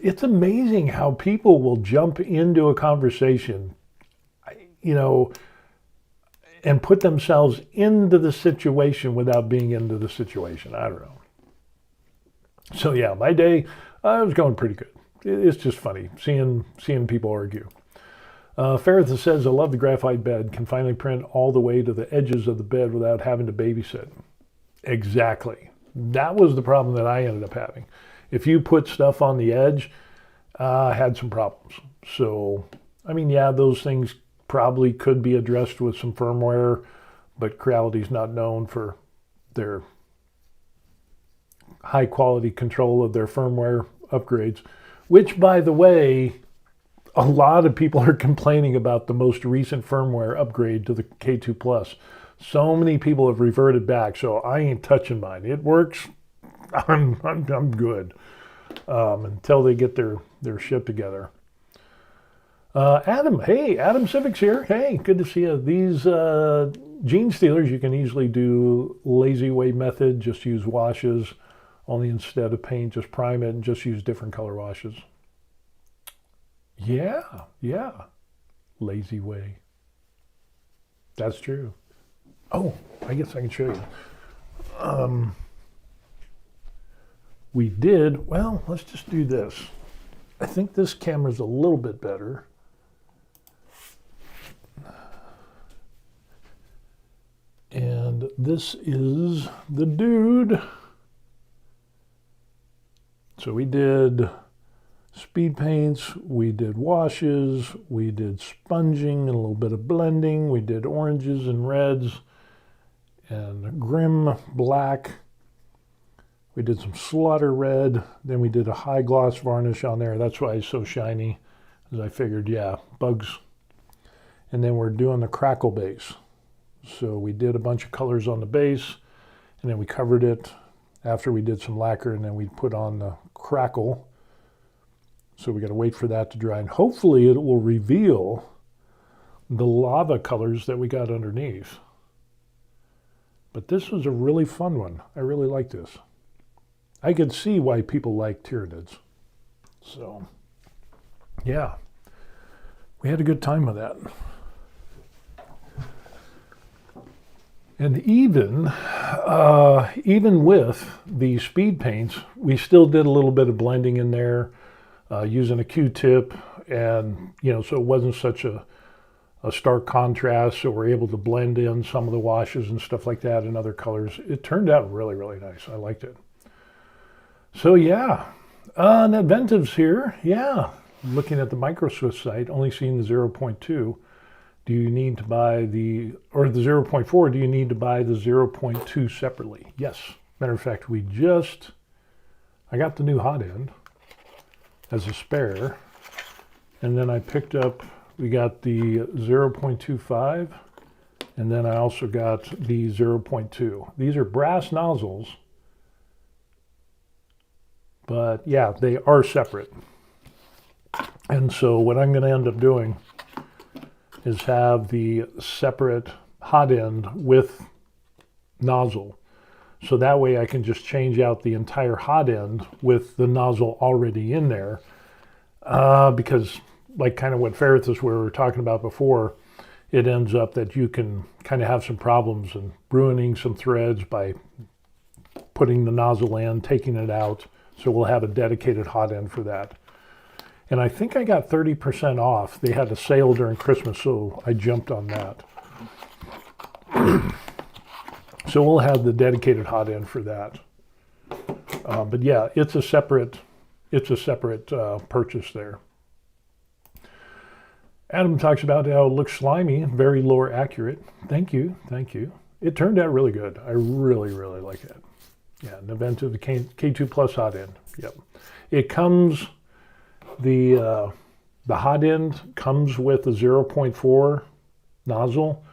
It's amazing how people will jump into a conversation, and put themselves into the situation without being into the situation. I don't know. So yeah, my day was going pretty good. It's just funny seeing people argue. Ferrith says, I love the graphite bed. Can finally print all the way to the edges of the bed without having to babysit. Exactly. That was the problem that I ended up having. If you put stuff on the edge, I had some problems. So, I mean, yeah, those things probably could be addressed with some firmware, but Creality's not known for their high quality control of their firmware upgrades, which, by the way, a lot of people are complaining about the most recent firmware upgrade to the K2 Plus. So many people have reverted back, so I ain't touching mine. It works. I'm good until they get their shit together. Adam Civic's here. Hey, good to see you. These gene stealers, you can easily do lazy way method. Just use washes, only instead of paint, just prime it and just use different color washes. Yeah, lazy way. That's true. Oh, I guess I can show you. We did, well, let's just do this. I think this camera's a little bit better. And this is the dude. So we did speed paints, we did washes, we did sponging and a little bit of blending, we did oranges and reds and grim black. We did some slaughter red, then we did a high gloss varnish on there. That's why it's so shiny, as I figured, yeah, bugs. And then we're doing the Crackle base. So we did a bunch of colors on the base, and then we covered it after we did some lacquer, and then we put on the Crackle. So we got to wait for that to dry, and hopefully it will reveal the lava colors that we got underneath. But this was a really fun one. I really like this. I could see why people like Tyranids. So, yeah, we had a good time with that. And even with the speed paints, we still did a little bit of blending in there using a Q-tip, and so it wasn't such a stark contrast. So we're able to blend in some of the washes and stuff like that in other colors. It turned out really, really nice. I liked it. So yeah, Nedventive's here. Yeah, looking at the MicroSwift site, only seeing the 0.2. Do you need to buy the 0.4, do you need to buy the 0.2 separately? Yes. Matter of fact, I got the new hot end as a spare. And then I picked up, we got the 0.25, and then I also got the 0.2. These are brass nozzles, but yeah, they are separate. And so what I'm gonna end up doing is have the separate hot end with nozzle. So that way I can just change out the entire hot end with the nozzle already in there. Because like kind of what Ferrithus we were talking about before, it ends up that you can kind of have some problems and ruining some threads by putting the nozzle in, taking it out. So we'll have a dedicated hot end for that. And I think I got 30% off. They had a sale during Christmas, so I jumped on that. So we'll have the dedicated hot end for that. But yeah, it's a separate purchase there. Adam talks about how it looks slimy, very lore accurate. Thank you. It turned out really good. I really, really like it. Yeah, an event of the K2 Plus hot end. Yep. It comes, the The hot end comes with a 0.4 nozzle,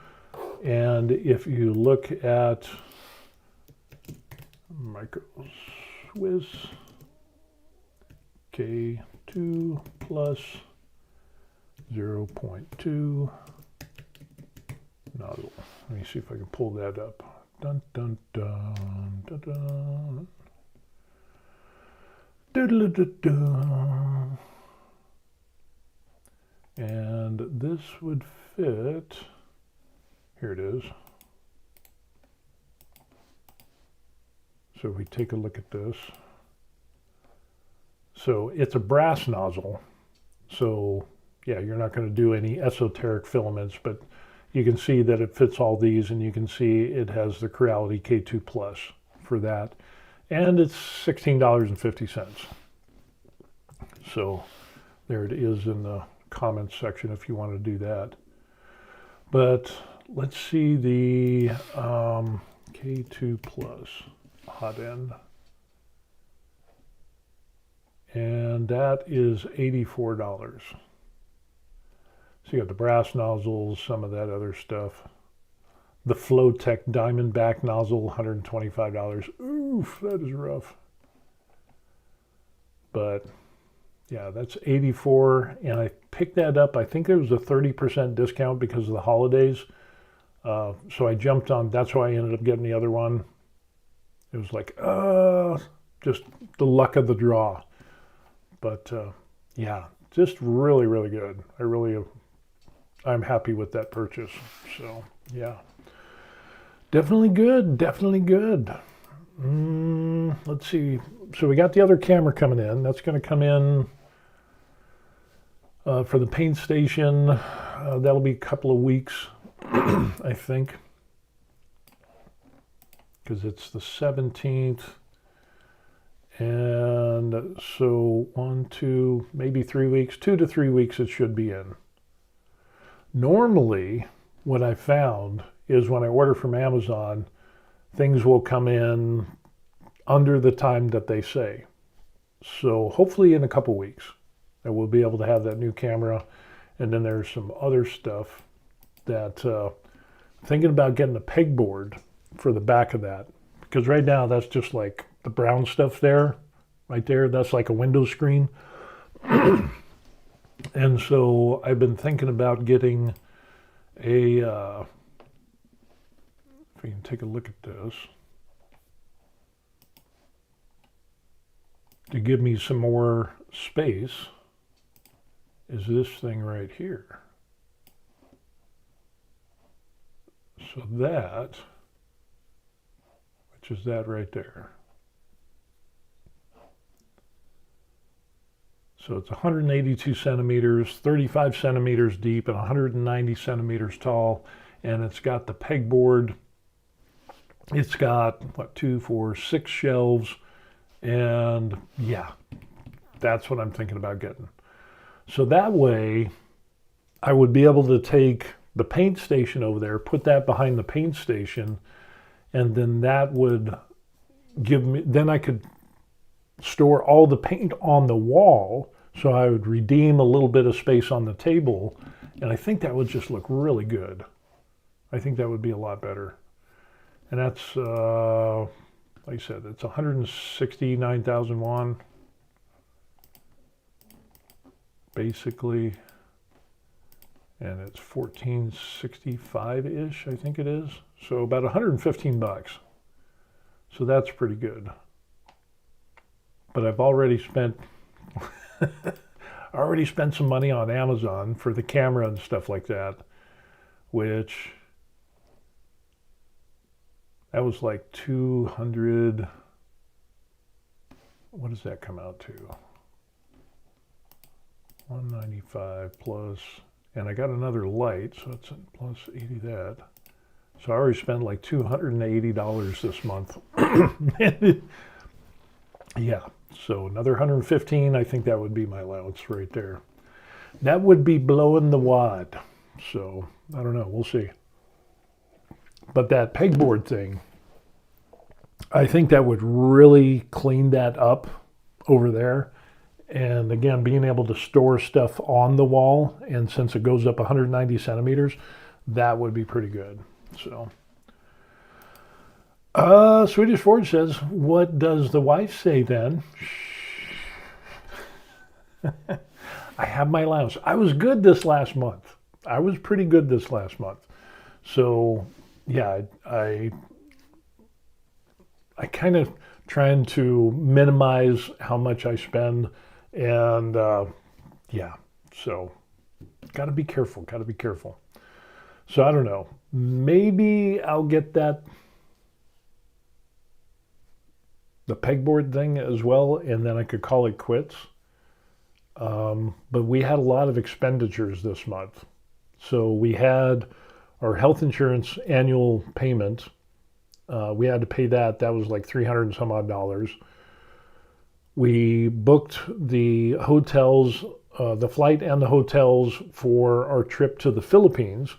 and if you look at Micro Swiss K2 plus 0.2 nozzle. Let me see if I can pull that up. Dun dun dun dun dun. Doodle-doo-doo. And this would fit. Here it is. So we take a look at this. So it's a brass nozzle. So yeah, you're not going to do any esoteric filaments, but you can see that it fits all these, and you can see it has the Creality K2 Plus for that. And it's $16.50. So there it is in the comments section if you want to do that. But let's see the K2 Plus hot end. And that is $84. So you got the brass nozzles, some of that other stuff. The Flowtech Diamondback nozzle, $125. Oof, that is rough. But yeah, that's $84, and I picked that up. I think there was a 30% discount because of the holidays. So I jumped on, that's why I ended up getting the other one. It was like, just the luck of the draw. But yeah, just really, really good. I'm happy with that purchase. So yeah, definitely good, definitely good. Let's see. So we got the other camera coming in. That's going to come in for the paint station. That'll be a couple of weeks, I think, because it's the 17th. And so 1, 2, maybe 3 weeks, 2 to 3 weeks it should be in. Normally, what I found is when I order from Amazon, things will come in under the time that they say. So hopefully in a couple weeks, I will be able to have that new camera. And then there's some other stuff that thinking about getting a pegboard for the back of that. Because right now that's just like the brown stuff there, right there. That's like a window screen. And so I've been thinking about getting a, if we can take a look at this, to give me some more space, is this thing right here. So that, which is that right there. So it's 182 centimeters, 35 centimeters deep, and 190 centimeters tall. And it's got the pegboard. It's got, what, 2, 4, 6 shelves. And yeah, that's what I'm thinking about getting. So that way, I would be able to take the paint station over there, put that behind the paint station, and then that would give me, then I could store all the paint on the wall, so I would redeem a little bit of space on the table, and I think that would just look really good. I think that would be a lot better. And that's, like I said, it's 169,000 won, basically, and it's 1465-ish, I think it is. So about 115 bucks. So that's pretty good. But I've already spent some money on Amazon for the camera and stuff like that, which that was like 200. What does that come out to? 195 plus, and I got another light, so it's plus 80 that. So I already spent like $280 this month. Yeah, so another 115, I think that would be my allowance right there. That would be blowing the wad. So I don't know, we'll see. But that pegboard thing, I think that would really clean that up over there. And again, being able to store stuff on the wall, and since it goes up 190 centimeters, that would be pretty good. So, Swedish Forge says, what does the wife say then? I have my allowance. I was good this last month. I was pretty good this last month. So, yeah, I kind of trying to minimize how much I spend. And yeah, so got to be careful, got to be careful. So I don't know, maybe I'll get the pegboard thing as well, and then I could call it quits. But we had a lot of expenditures this month. So we had our health insurance annual payment. We had to pay that. That was like $300 and some odd. We booked the hotels, the flight and the hotels for our trip to the Philippines.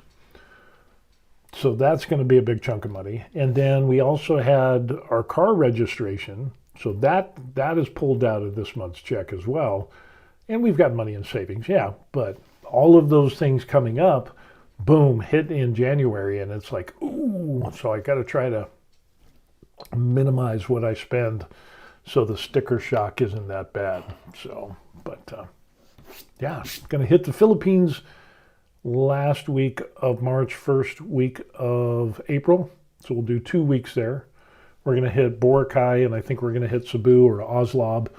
So that's going to be a big chunk of money. And then we also had our car registration. So that is pulled out of this month's check as well. And we've got money in savings, yeah. But all of those things coming up, boom, hit in January. And it's like, ooh. So I got to try to minimize what I spend so the sticker shock isn't that bad. So, but yeah, going to hit the Philippines last week of March, first week of April. So we'll do 2 weeks there. We're going to hit Boracay, and I think we're going to hit Cebu or Oslob,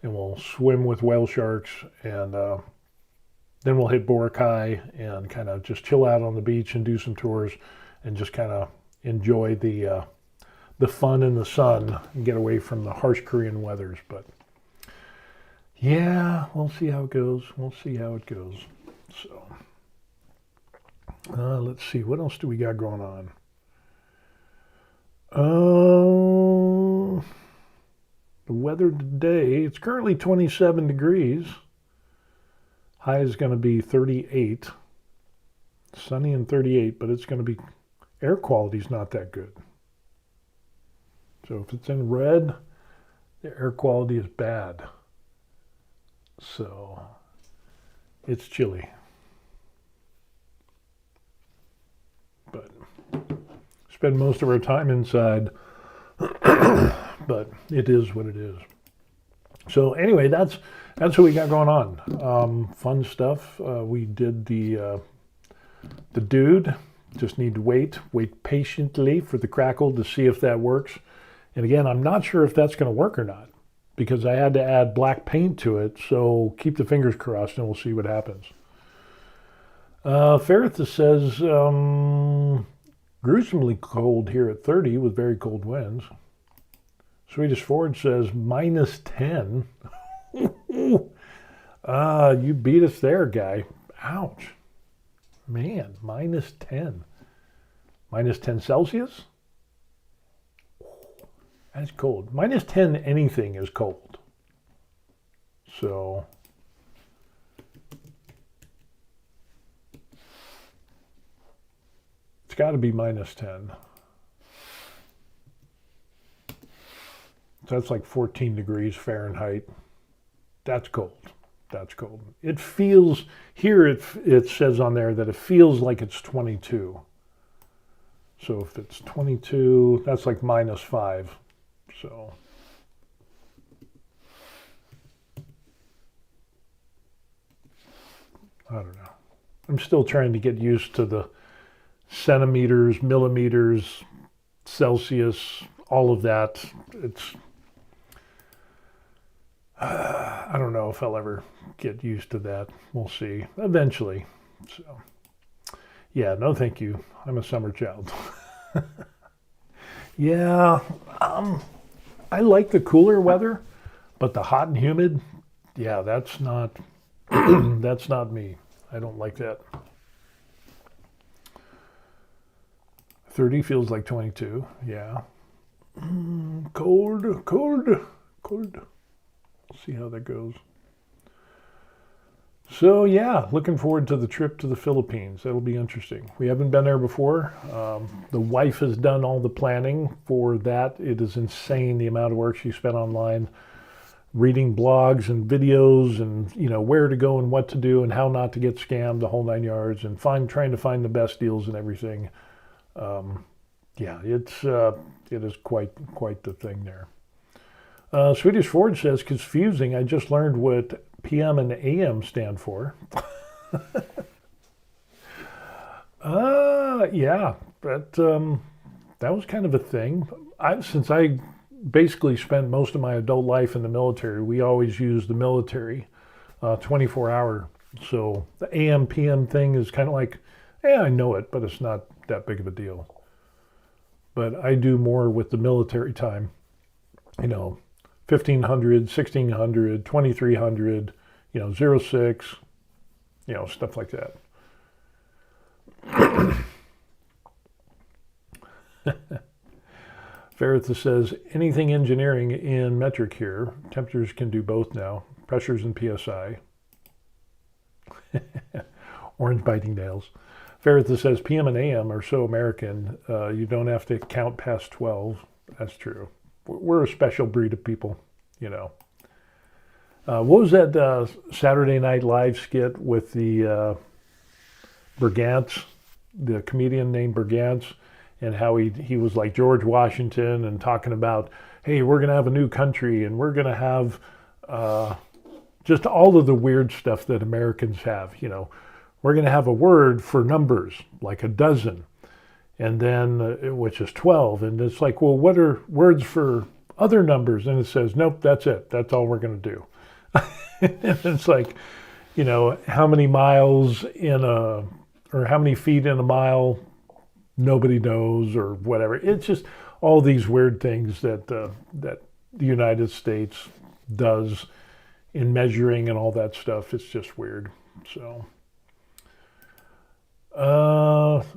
and we'll swim with whale sharks, and then we'll hit Boracay and kind of just chill out on the beach and do some tours and just kind of enjoy the fun in the sun and get away from the harsh Korean weathers. But yeah, we'll see how it goes. We'll see how it goes. So let's see, what else do we got going on? The weather today, it's currently 27 degrees. High is going to be 38. Sunny and 38, but it's going to be, air quality's not that good. So if it's in red, the air quality is bad. So it's chilly. But spend most of our time inside. But it is what it is. So anyway, that's what we got going on. Fun stuff. We did the dude. Just need to wait patiently for the Crackle to see if that works. And again, I'm not sure if that's going to work or not, because I had to add black paint to it. So keep the fingers crossed, and we'll see what happens. Ferrith says, gruesomely cold here at 30 with very cold winds. Swedish Forge says minus 10. You beat us there, guy. Ouch. Man, minus 10. Minus 10 Celsius? That's cold. Minus 10 anything is cold. So it's got to be minus 10. So that's like 14 degrees Fahrenheit. That's cold. That's cold. It feels, here it says on there that it feels like it's 22. So if it's 22, that's like minus 5. So I don't know. I'm still trying to get used to the centimeters, millimeters, Celsius, all of that. It's, I don't know if I'll ever get used to that. We'll see. Eventually. So, yeah, no thank you. I'm a summer child. Yeah, I like the cooler weather, but the hot and humid, yeah, that's not, that's not me. I don't like that. 30 feels like 22, yeah. Cold, cold, cold. See how that goes. So yeah, looking forward to the trip to the Philippines. That'll be interesting. We haven't been there before. The wife has done all the planning for that. It is insane the amount of work she spent online reading blogs and videos and, where to go and what to do and how not to get scammed, the whole 9 yards, and trying to find the best deals and everything. Yeah, it is quite the thing there. Swedish Ford says, confusing. I just learned what PM and AM stand for. Yeah, that was kind of a thing. Since I basically spent most of my adult life in the military, we always use the military 24-hour. So the AM PM thing is kind of like, I know it, but it's not that big of a deal. But I do more with the military time, 1500, 1600, 2300, 06, stuff like that. Ferrith says, anything engineering in metric here. Temperatures can do both now. Pressures and PSI. Orange biting nails. Ferrith says, PM and AM are so American, you don't have to count past 12. That's true. We're a special breed of people, What was that Saturday Night Live skit with the Bergantz, the comedian named Bergantz, and how he was like George Washington and talking about, hey, we're going to have a new country and we're going to have just all of the weird stuff that Americans have, We're going to have a word for numbers, like a dozen, and then, which is 12. And it's like, well, what are words for other numbers? And it says, nope, that's it. That's all we're going to do. And it's like, how many miles or how many feet in a mile, nobody knows, or whatever. It's just all these weird things that the United States does in measuring and all that stuff. It's just weird. So,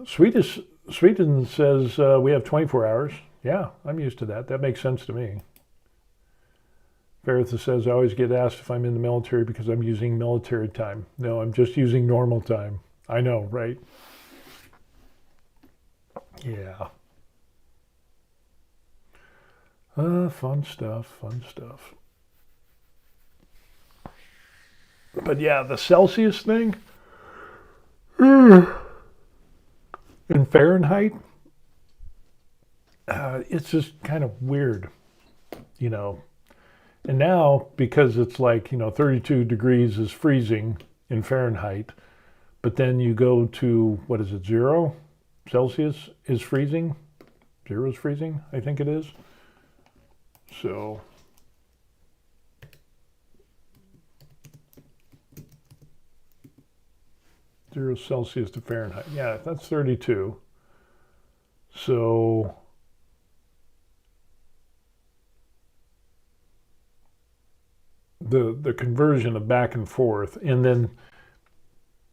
Sweden says we have 24 hours. Yeah, I'm used to that. That makes sense to me. Veritha says, I always get asked if I'm in the military because I'm using military time. No, I'm just using normal time. I know, right? Yeah. Fun stuff. But yeah, the Celsius thing, in Fahrenheit, it's just kind of weird, And now, because it's like, 32 degrees is freezing in Fahrenheit, but then you go to, 0? Celsius is freezing. 0 is freezing, I think it is. So, zero Celsius to Fahrenheit. Yeah, that's 32. So, the conversion of back and forth, and then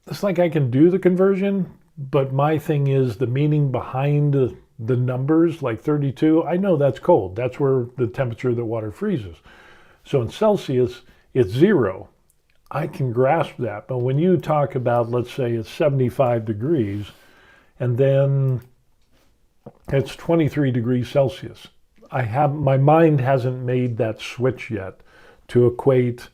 it's like I can do the conversion, but my thing is the meaning behind the numbers, like 32, I know that's cold. That's where the temperature of the water freezes. So in Celsius, it's 0. I can grasp that. But when you talk about, let's say it's 75 degrees, and then it's 23 degrees Celsius, my mind hasn't made that switch yet to equate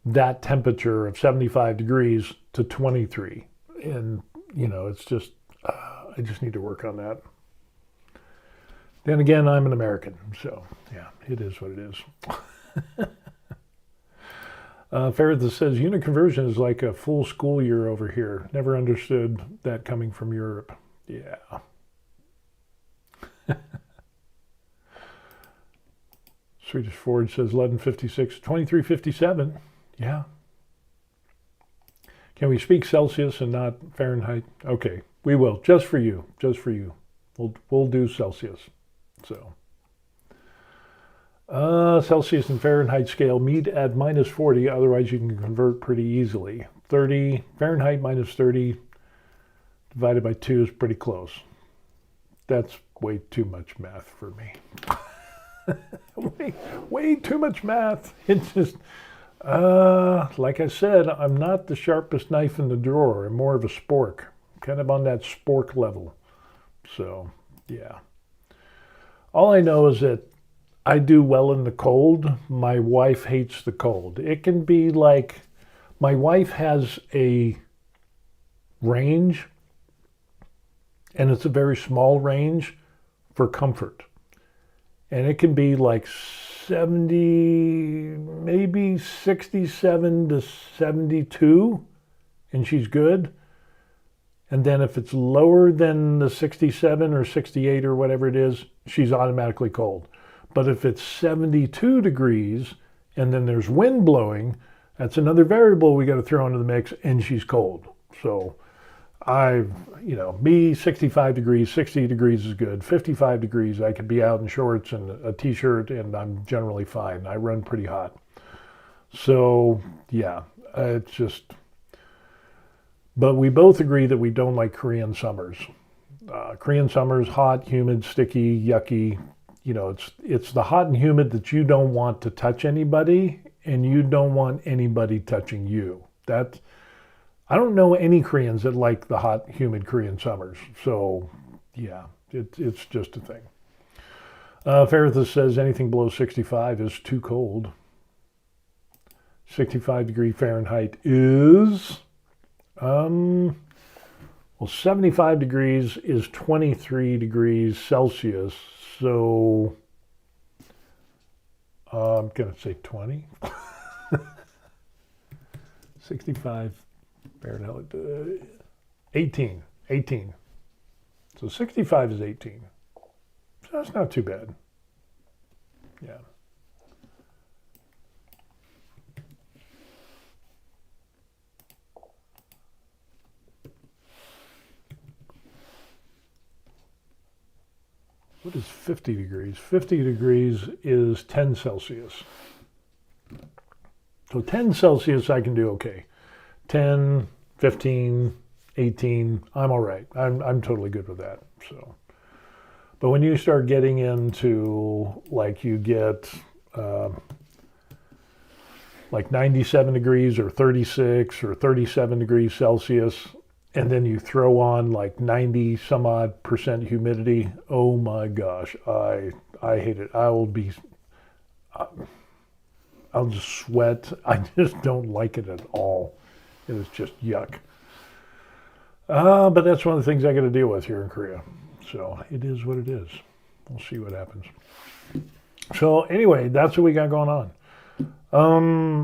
that temperature of 75 degrees to 23. And, it's just, I just need to work on that. Then again, I'm an American, so yeah, it is what it is. Farid says, unit conversion is like a full school year over here. Never understood that coming from Europe. Yeah. Swedish Ford says 1156, 2357. Yeah. Can we speak Celsius and not Fahrenheit? Okay, we will. Just for you. We'll do Celsius. So, Celsius and Fahrenheit scale meet at -40. Otherwise, you can convert pretty easily. 30 Fahrenheit minus 30 divided by 2 is pretty close. That's way too much math for me. way too much math. It's just, like I said, I'm not the sharpest knife in the drawer. I'm more of a spork, kind of on that spork level. So, yeah. All I know is that I do well in the cold. My wife hates the cold. It can be like, my wife has a range, and it's a very small range for comfort. And it can be like 70, maybe 67 to 72, and she's good. And then if it's lower than the 67 or 68 or whatever it is, she's automatically cold. But if it's 72 degrees and then there's wind blowing, that's another variable we got to throw into the mix, and she's cold. So me, 65 degrees, 60 degrees is good. 55 degrees, I could be out in shorts and a t-shirt and I'm generally fine. I run pretty hot. So yeah, it's just, but we both agree that we don't like Korean summers. Korean summers, hot, humid, sticky, yucky. It's the hot and humid that you don't want to touch anybody, and you don't want anybody touching you. I don't know any Koreans that like the hot, humid Korean summers. So yeah, it's just a thing. Ferrithus says anything below 65 is too cold. 65 degree Fahrenheit is, 75 degrees is 23 degrees Celsius. So I'm going to say 20. 65 Fahrenheit, 18. So 65 is 18. So that's not too bad. Yeah. What is 50 degrees? 50 degrees is 10 Celsius. So 10 Celsius I can do okay. 10, 15, 18, I'm all right. I'm totally good with that. So, but when you start getting into, like, you get like 97 degrees or 36 or 37 degrees Celsius, and then you throw on like 90 some odd percent humidity, oh my gosh, I hate it. I'll just sweat. I just don't like it at all. It is just yuck. But that's one of the things I got to deal with here in Korea. So it is what it is. We'll see what happens. So anyway, that's what we got going on.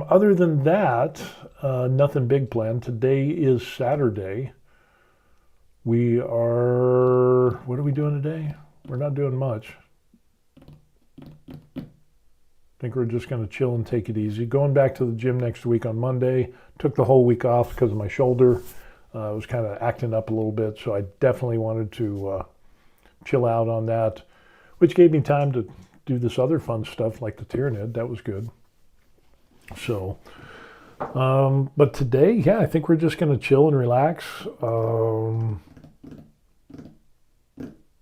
Other than that, nothing big planned. Today is Saturday. What are we doing today? We're not doing much. I think we're just going to chill and take it easy. Going back to the gym next week on Monday. Took the whole week off because of my shoulder. I was kind of acting up a little bit, so I definitely wanted to chill out on that, which gave me time to do this other fun stuff like the Tyranid. That was good. So, but today, yeah, I think we're just going to chill and relax.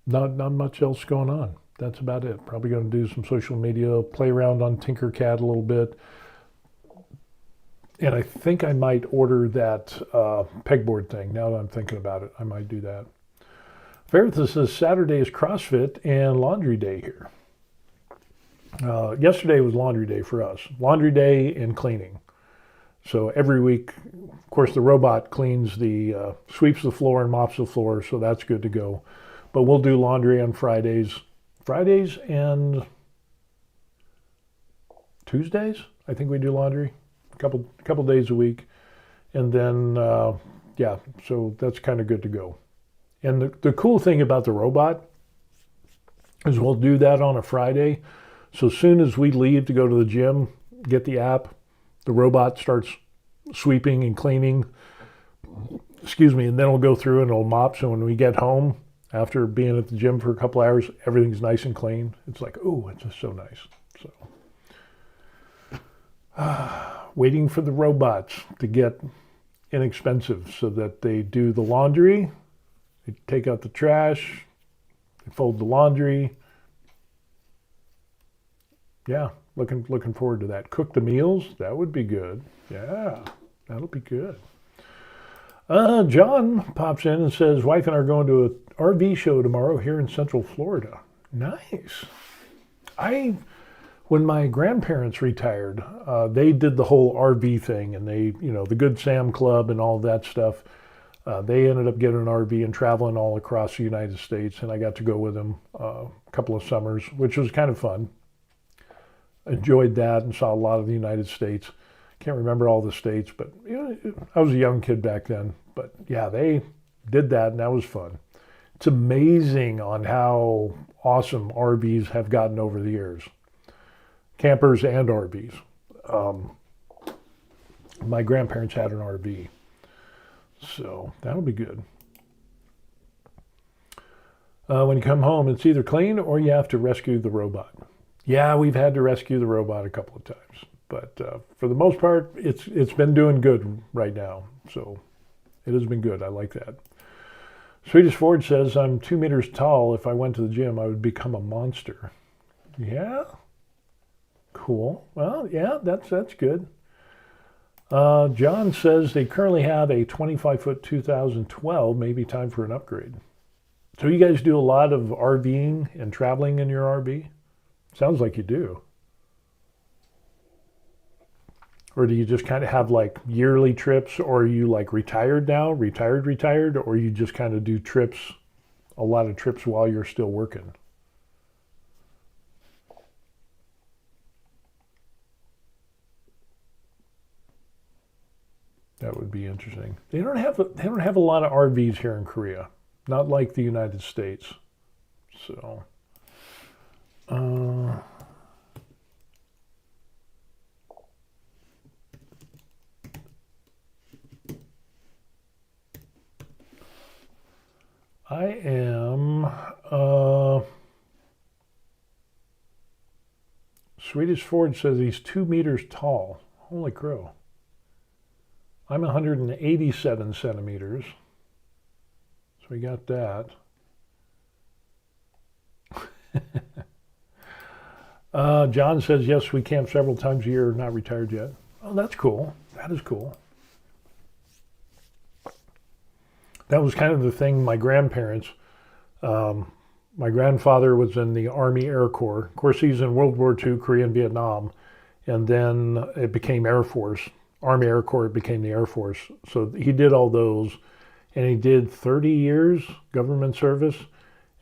Not much else going on. That's about it. Probably going to do some social media, play around on Tinkercad a little bit. And I think I might order that pegboard thing. Now that I'm thinking about it, I might do that. Verita says Saturday is CrossFit and laundry day here. Yesterday was laundry day for us. Laundry day and cleaning. So every week, of course, the robot cleans sweeps the floor and mops the floor, so that's good to go. But we'll do laundry on Fridays and Tuesdays. I think we do laundry a couple days a week, and then so that's kind of good to go. And the cool thing about the robot is we'll do that on a Friday. So as soon as we leave to go to the gym, get the app, the robot starts sweeping and cleaning. And then it'll go through and it'll mop. So when we get home, after being at the gym for a couple hours, everything's nice and clean. It's like, oh, it's just so nice. So, waiting for the robots to get inexpensive so that they do the laundry, they take out the trash, they fold the laundry. Yeah, looking forward to that. Cook the meals, that would be good. Yeah, that'll be good. John pops in and says, wife and I are going to an RV show tomorrow here in Central Florida. Nice. When my grandparents retired, they did the whole RV thing, and they, the Good Sam Club and all that stuff. They ended up getting an RV and traveling all across the United States, and I got to go with them a couple of summers, which was kind of fun. Enjoyed that and saw a lot of the United States. Can't remember all the states, but I was a young kid back then. But yeah, they did that, and that was fun. It's amazing on how awesome RVs have gotten over the years. Campers and RVs. My grandparents had an RV, so that'll be good. When you come home, it's either clean or you have to rescue the robot. Yeah, we've had to rescue the robot a couple of times, but for the most part, it's been doing good right now. So it has been good. I like that. Swedish Ford says, I'm 2 meters tall. If I went to the gym, I would become a monster. Yeah. Cool. Well, yeah, that's good. John says they currently have a 25-foot 2012, maybe time for an upgrade. So you guys do a lot of RVing and traveling in your RV? Sounds like you do. Or do you just kind of have like yearly trips, or are you like retired now, retired, or you just kind of do trips, a lot of trips while you're still working? That would be interesting. They don't have a lot of RVs here in Korea, not like the United States. So, I am Swedish Ford says he's 2 meters tall. Holy crow. I'm 187 centimeters. So we got that. John says, yes, we camp several times a year, not retired yet. Oh, that's cool. That is cool. That was kind of the thing my grandparents, my grandfather was in the Army Air Corps. Of course, he's in World War II, Korea and Vietnam. And then it became Air Force. Army Air Corps became the Air Force. So he did all those. And he did 30 years government service.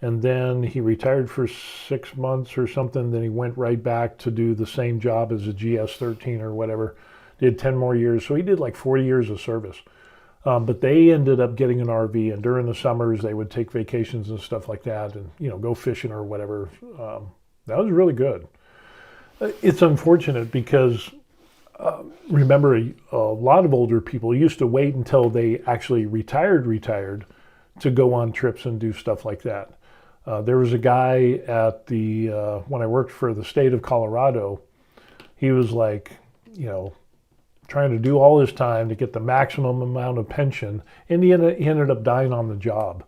And then he retired for 6 months or something. Then he went right back to do the same job as a GS-13 or whatever. Did 10 more years. So he did like 40 years of service. But they ended up getting an RV, and during the summers they would take vacations and stuff like that, and go fishing or whatever. That was really good. It's unfortunate because remember a lot of older people used to wait until they actually retired to go on trips and do stuff like that. There was a guy at the when I worked for the state of Colorado. He was like, trying to do all his time to get the maximum amount of pension, and he ended up dying on the job.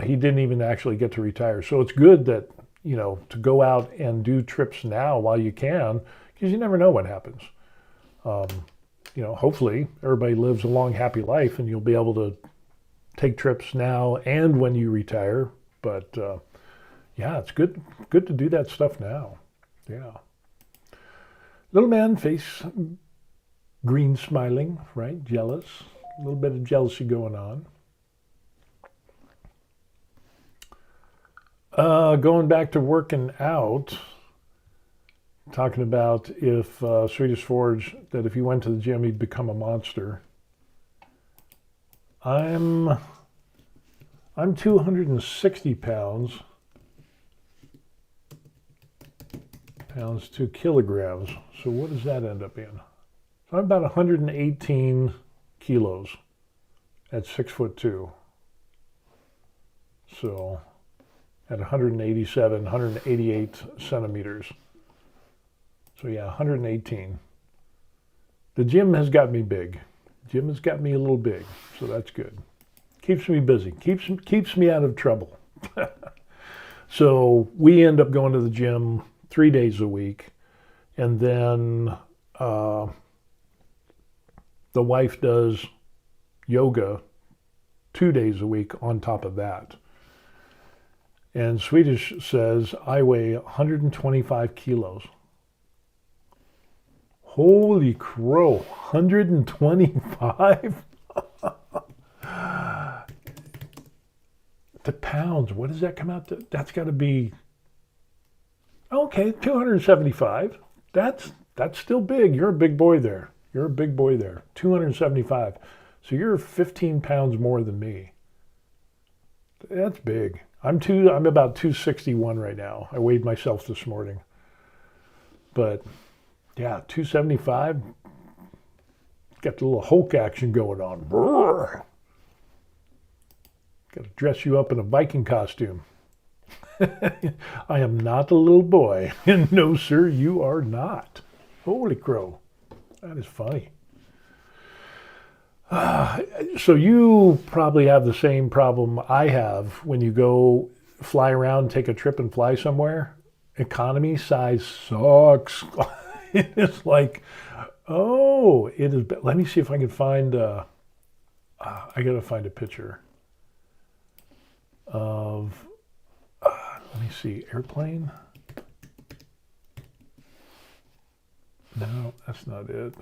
He didn't even actually get to retire. So it's good that, to go out and do trips now while you can, because you never know what happens. Hopefully everybody lives a long, happy life, and you'll be able to take trips now and when you retire. But yeah, it's good to do that stuff now. Yeah. Little man face green smiling, right? Jealous. A little bit of jealousy going on. Going back to working out, talking about if Swedish Forge, that if he went to the gym, he'd become a monster. I'm 260 pounds. 2 kilograms. So what does that end up being? So I'm about 118 kilos at 6'2". So at 187, 188 centimeters. So yeah, 118. The gym has got me big. Gym has got me a little big, so that's good. Keeps me busy. Keeps me out of trouble. So we end up going to the gym 3 days a week, and then the wife does yoga 2 days a week on top of that. And Swedish says, I weigh 125 kilos. Holy crow, 125? The pounds, what does that come out to? That's got to be, okay, 275. That's still big. You're a big boy there. You're a big boy there. 275. So you're 15 pounds more than me. That's big. I'm about 261 right now. I weighed myself this morning. But yeah, 275. Got the little Hulk action going on. Brrr. Got to dress you up in a Viking costume. I am not a little boy. And no, sir, you are not. Holy crow. That is funny. So you probably have the same problem I have when you go fly around, take a trip and fly somewhere. Economy size sucks. It is like, oh, it is. Let me see if I can find, I got to find a picture of, let me see, airplane. No, that's not it.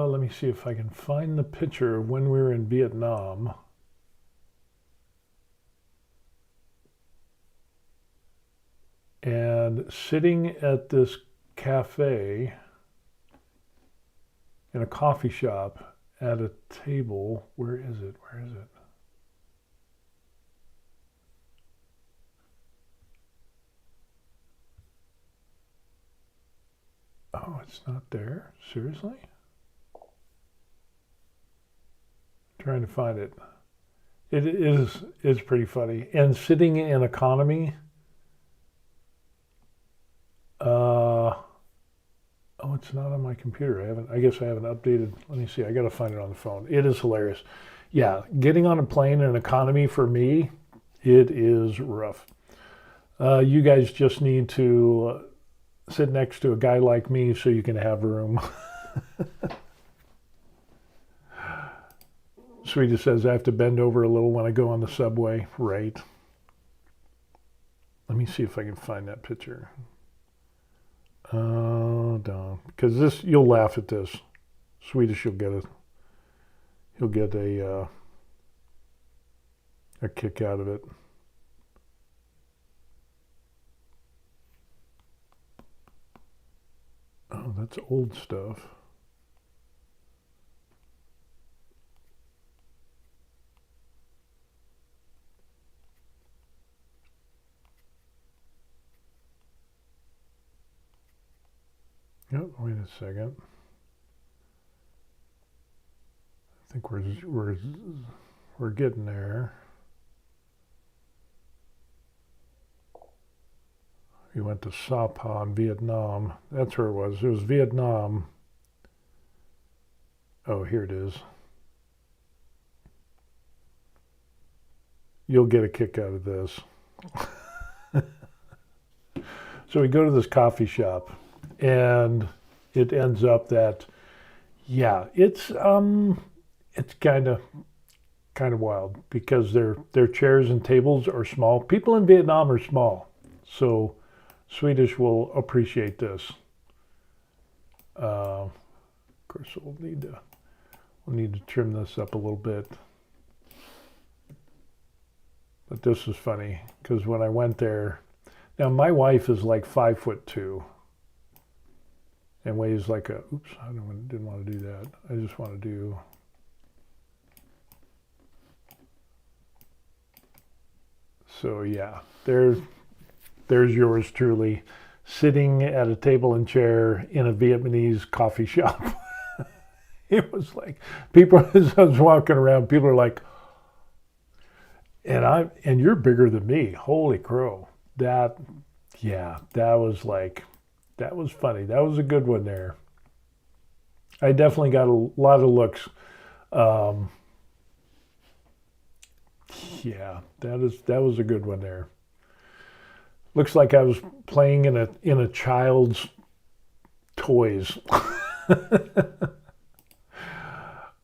Let me see if I can find the picture of when we were in Vietnam. And sitting at this cafe in a coffee shop at a table. Where is it? Where is it? Oh, it's not there? Seriously? Trying to find it. It is pretty funny. And sitting in economy, oh, it's not on my computer. I guess I haven't updated. Let me see. I got to find it on the phone. It is hilarious. Yeah, getting on a plane in economy for me, it is rough. You guys just need to sit next to a guy like me so you can have room. Sweetie says I have to bend over a little when I go on the subway. Right. Let me see if I can find that picture. Oh, no. Because this, you'll laugh at this. Swedish, he'll get a kick out of it. Oh, that's old stuff. Yep, wait a second. I think we're getting there. We went to Sapa in Vietnam. That's where it was. It was Vietnam. Oh, here it is. You'll get a kick out of this. So we go to this coffee shop, and it ends up that, yeah, it's kind of wild because their chairs and tables are small. People in Vietnam are small, so Swedish will appreciate this. Of course, we'll need to trim this up a little bit. But this is funny because when I went there, now my wife is like 5'2" and weighs like a, oops, I didn't want to do that. I just want to do, so yeah, there's yours truly sitting at a table and chair in a Vietnamese coffee shop. It was like, people, as I was walking around, people are like, and you're bigger than me. Holy crow. That was funny. That was a good one there. I definitely got a lot of looks. Yeah, that was a good one there. Looks like I was playing in a child's toys.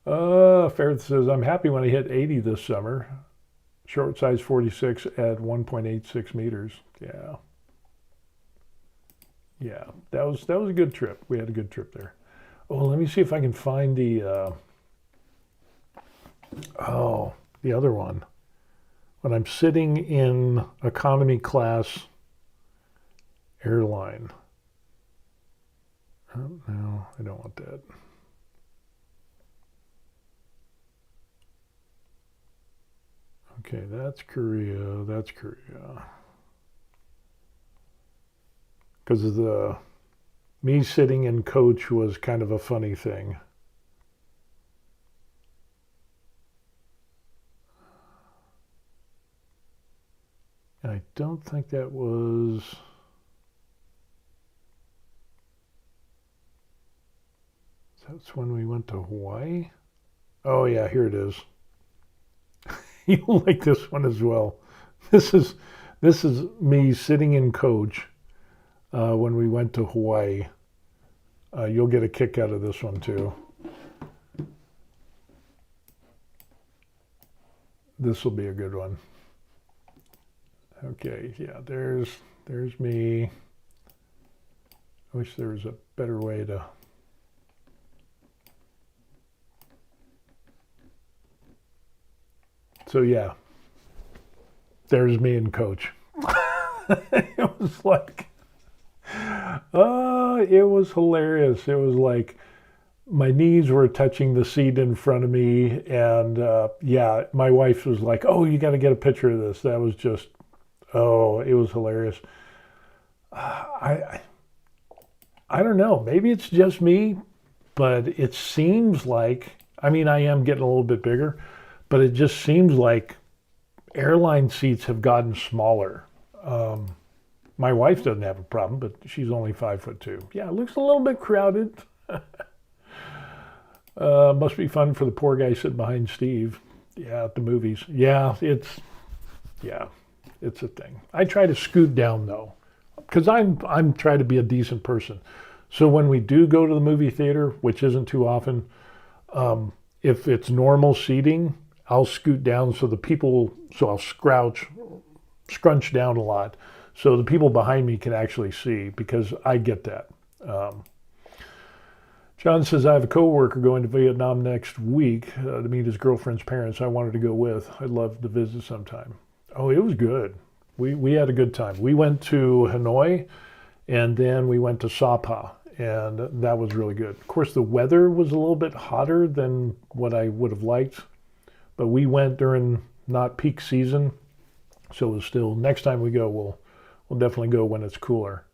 Ferret says, I'm happy when I hit 80 this summer. Short size 46 at 1.86 meters. Yeah. Yeah, that was a good trip. We had a good trip there. Oh, let me see if I can find the the other one. When I'm sitting in economy class airline. Oh, no, I don't want that. Okay, that's Korea. That's Korea. Because of the me sitting in coach was kind of a funny thing. And I don't think that was. That's when we went to Hawaii. Oh yeah, here it is. You'll like this one as well. This is me sitting in coach when we went to Hawaii. You'll get a kick out of this one too. This will be a good one. Okay, yeah, there's me. I wish there was a better way to. So yeah, there's me and coach. It was like, it was hilarious. It was like my knees were touching the seat in front of me, and yeah, my wife was like, "Oh, you got to get a picture of this." That was just, oh, it was hilarious. I don't know. Maybe it's just me, but it seems like, I mean, I am getting a little bit bigger, but it just seems like airline seats have gotten smaller. My wife doesn't have a problem, but she's only 5'2". Yeah, it looks a little bit crowded. Must be fun for the poor guy sitting behind Steve. Yeah, at the movies. Yeah, it's a thing. I try to scoot down though, because I'm trying to be a decent person. So when we do go to the movie theater, which isn't too often, if it's normal seating, I'll scoot down so I'll scrunch down a lot so the people behind me can actually see, because I get that. John says, I have a coworker going to Vietnam next week to meet his girlfriend's parents. I wanted to go with. I'd love to visit sometime. Oh, it was good. We had a good time. We went to Hanoi, and then we went to Sapa, and that was really good. Of course, the weather was a little bit hotter than what I would have liked, but we went during not peak season, so it was still, next time we go, we'll definitely go when it's cooler.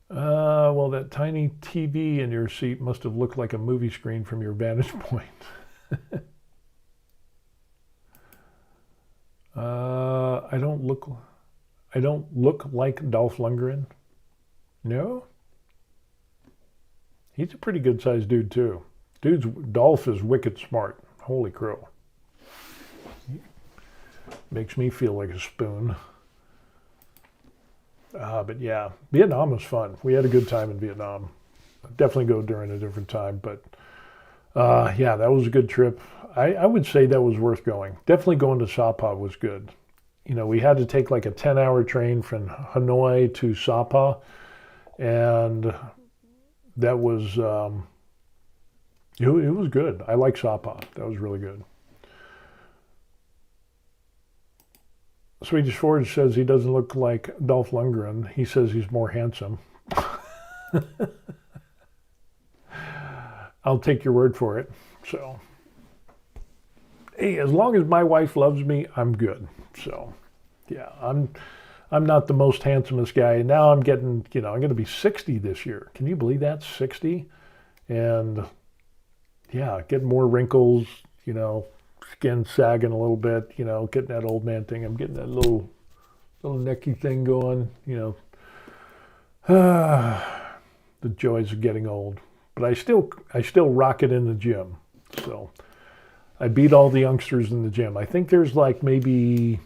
Well, that tiny TV in your seat must have looked like a movie screen from your vantage point. I don't look like Dolph Lundgren. No? He's a pretty good sized dude too. Dolph is wicked smart. Holy crow. Makes me feel like a spoon. But yeah, Vietnam was fun. We had a good time in Vietnam. Definitely go during a different time, but yeah, that was a good trip. I would say that was worth going. Definitely going to Sapa was good. You know, we had to take like a 10-hour train from Hanoi to Sapa, and that was, it was good. I like Sapa. That was really good. Swedish Forge says he doesn't look like Dolph Lundgren. He says he's more handsome. I'll take your word for it. So, hey, as long as my wife loves me, I'm good. So, yeah, I'm not the most handsomest guy. Now I'm getting, I'm going to be 60 this year. Can you believe that? 60? And yeah, getting more wrinkles, skin sagging a little bit, getting that old man thing. I'm getting that little necky thing going, the joys of getting old. But I still rock it in the gym. So I beat all the youngsters in the gym. I think there's like maybe,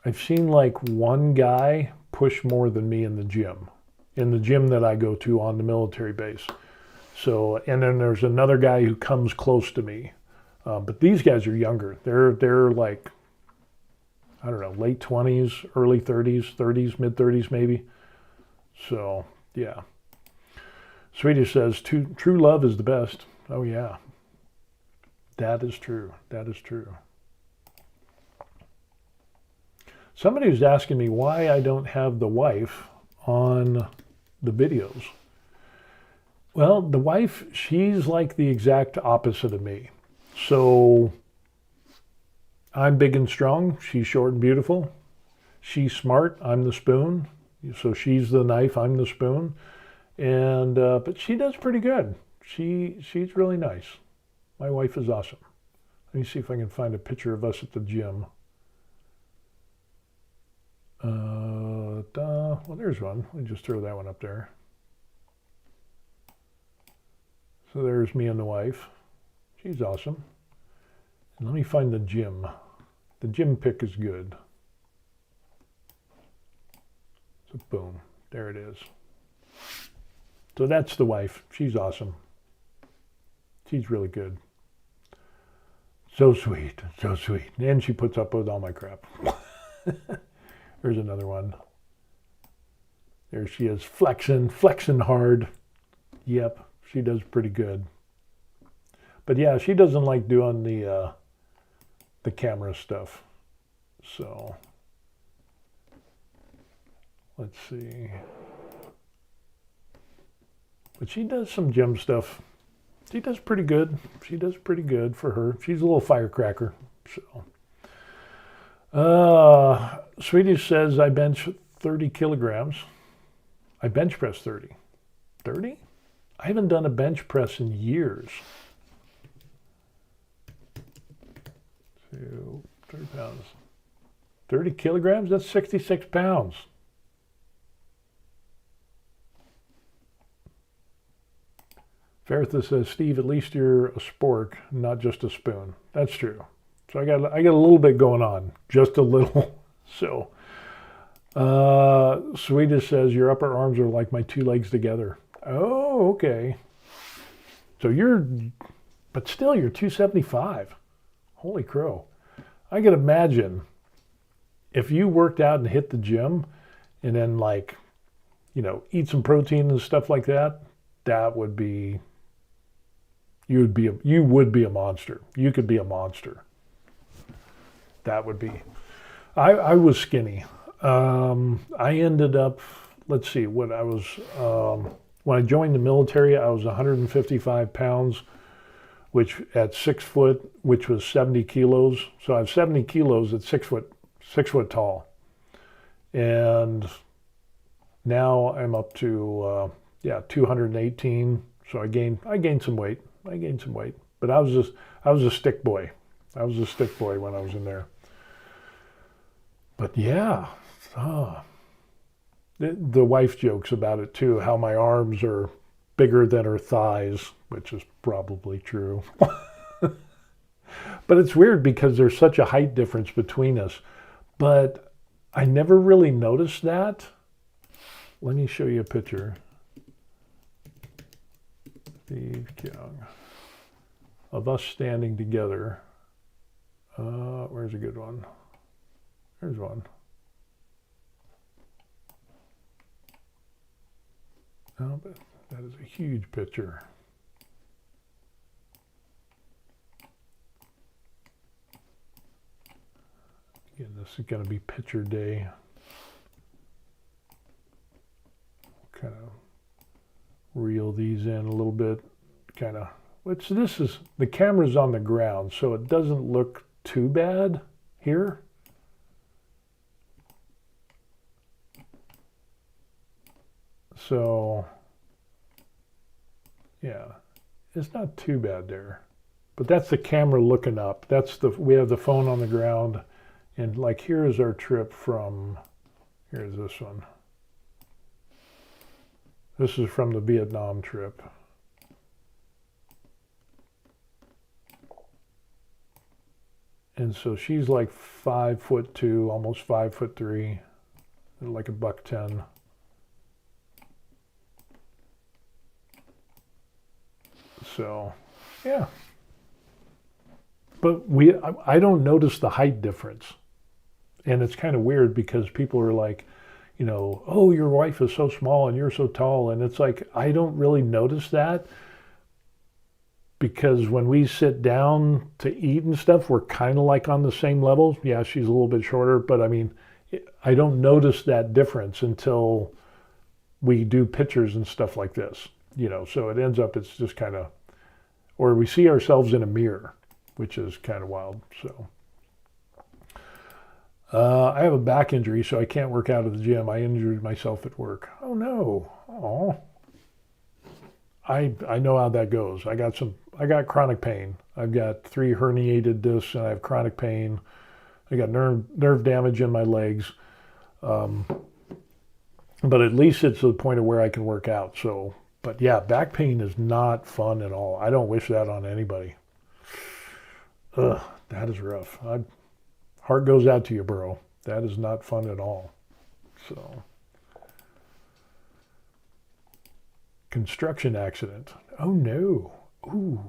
I've seen like one guy push more than me in the gym that I go to on the military base. So, and then there's another guy who comes close to me. But these guys are younger. They're like, I don't know, late 20s, early 30s, mid 30s maybe. So, yeah. Swedish says, true love is the best. Oh, yeah. That is true. That is true. Somebody was asking me why I don't have the wife on the videos. Well, the wife, she's like the exact opposite of me. So I'm big and strong. She's short and beautiful. She's smart. I'm the spoon. So she's the knife. I'm the spoon. And but she does pretty good. She's really nice. My wife is awesome. Let me see if I can find a picture of us at the gym. Well, there's one. Let me just throw that one up there. So there's me and the wife. She's awesome. And let me find the gym. The gym pic is good. So boom, there it is. So that's the wife. She's awesome. She's really good. So sweet, so sweet. And she puts up with all my crap. There's another one. There she is, flexing hard. Yep, she does pretty good. But yeah, she doesn't like doing the camera stuff. So let's see. But she does some gym stuff. She does pretty good. She does pretty good for her. She's a little firecracker. So, Swedish says I bench 30 kilograms. I bench press 30. 30? I haven't done a bench press in years. 30 pounds. 30 kilograms? That's 66 pounds. Fairtha says, Steve, at least you're a spork, not just a spoon. That's true. So I got a little bit going on, just a little. So, Swedish says, your upper arms are like my two legs together. Oh, okay. So but still you're 275. Holy crow. I could imagine if you worked out and hit the gym and then eat some protein and stuff like that, that would be, you would be a monster. You could be a monster. That would be. I was skinny. I ended up, let's see, when I joined the military, I was 155 pounds, which at 6 foot, which was 70 kilos. So I have 70 kilos at 6 foot tall. And now I'm up to, 218. So I gained some weight. But I was a stick boy. I was a stick boy when I was in there. But yeah, the wife jokes about it too, how my arms are bigger than her thighs, which is probably true. But it's weird because there's such a height difference between us. But I never really noticed that. Let me show you a picture. Steve Young. Of us standing together. Where's a good one? There's one. Oh, but that is a huge picture. Again, this is going to be picture day. Kind of reel these in a little bit. Kind of. This is, the camera's on the ground, so it doesn't look too bad here. So, yeah, it's not too bad there. But that's the camera looking up. We have the phone on the ground. And like, here's our trip from, here's this one. This is from the Vietnam trip. And so she's like 5'2", almost 5'3", like a $110. So, yeah. But I don't notice the height difference. And it's kind of weird because people are like, you know, oh, your wife is so small and you're so tall. And it's like, I don't really notice that because when we sit down to eat and stuff, we're kind of like on the same level. Yeah, she's a little bit shorter, but I mean, I don't notice that difference until we do pictures and stuff like this, you know, so it ends up, it's just kind of, or we see ourselves in a mirror, which is kind of wild. So I have a back injury, so I can't work out at the gym. I injured myself at work. Oh no. Oh, I know how that goes. I got chronic pain. I've got 3 herniated discs and I have chronic pain. I got nerve damage in my legs. But at least it's to the point of where I can work out. So, but yeah, back pain is not fun at all. I don't wish that on anybody. Ugh, that is rough. Heart goes out to you, bro. That is not fun at all. So, construction accident. Oh no. Ooh.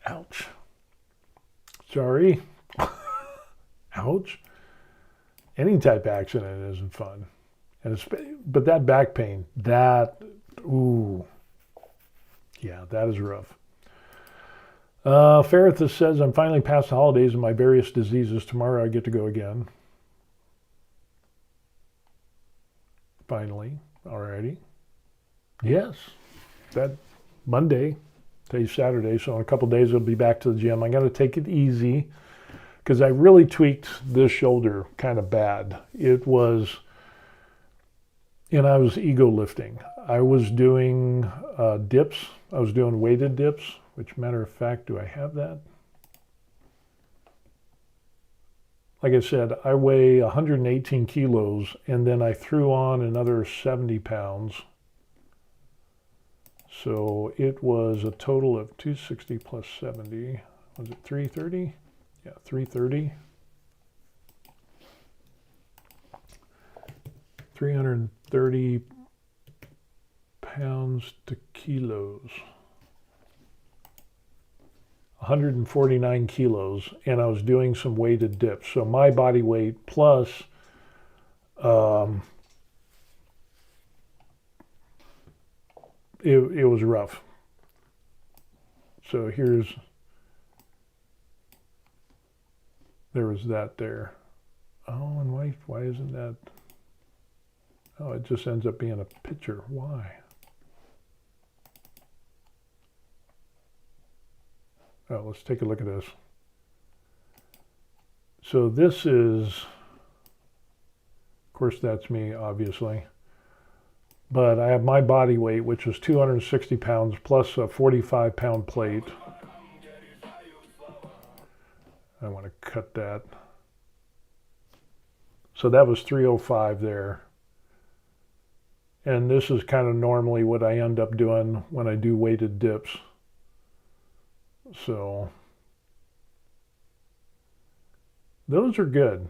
Ouch. Sorry. Ouch. Any type of accident isn't fun. But that back pain, ooh. Yeah, that is rough. Ferrithus says, I'm finally past the holidays and my various diseases. Tomorrow I get to go again. Finally. Alrighty. Yes. That Monday, today's Saturday, so in a couple days I'll be back to the gym. I got to take it easy because I really tweaked this shoulder kind of bad. It was, and I was ego lifting. I was doing dips. I was doing weighted dips, which matter of fact, do I have that? Like I said, I weigh 118 kilos and then I threw on another 70 pounds. So it was a total of 260 plus 70. Was it 330? Yeah, 330. 330 pounds to kilos. 149 kilos, and I was doing some weighted dips. So my body weight plus it was rough. So there was that there. Oh, and why isn't that? Oh, it just ends up being a picture. Why? Oh, let's take a look at this. So this is, of course, that's me, obviously. But I have my body weight, which was 260 pounds plus a 45-pound plate. I want to cut that. So that was 305 there. And this is kind of normally what I end up doing when I do weighted dips. So those are good.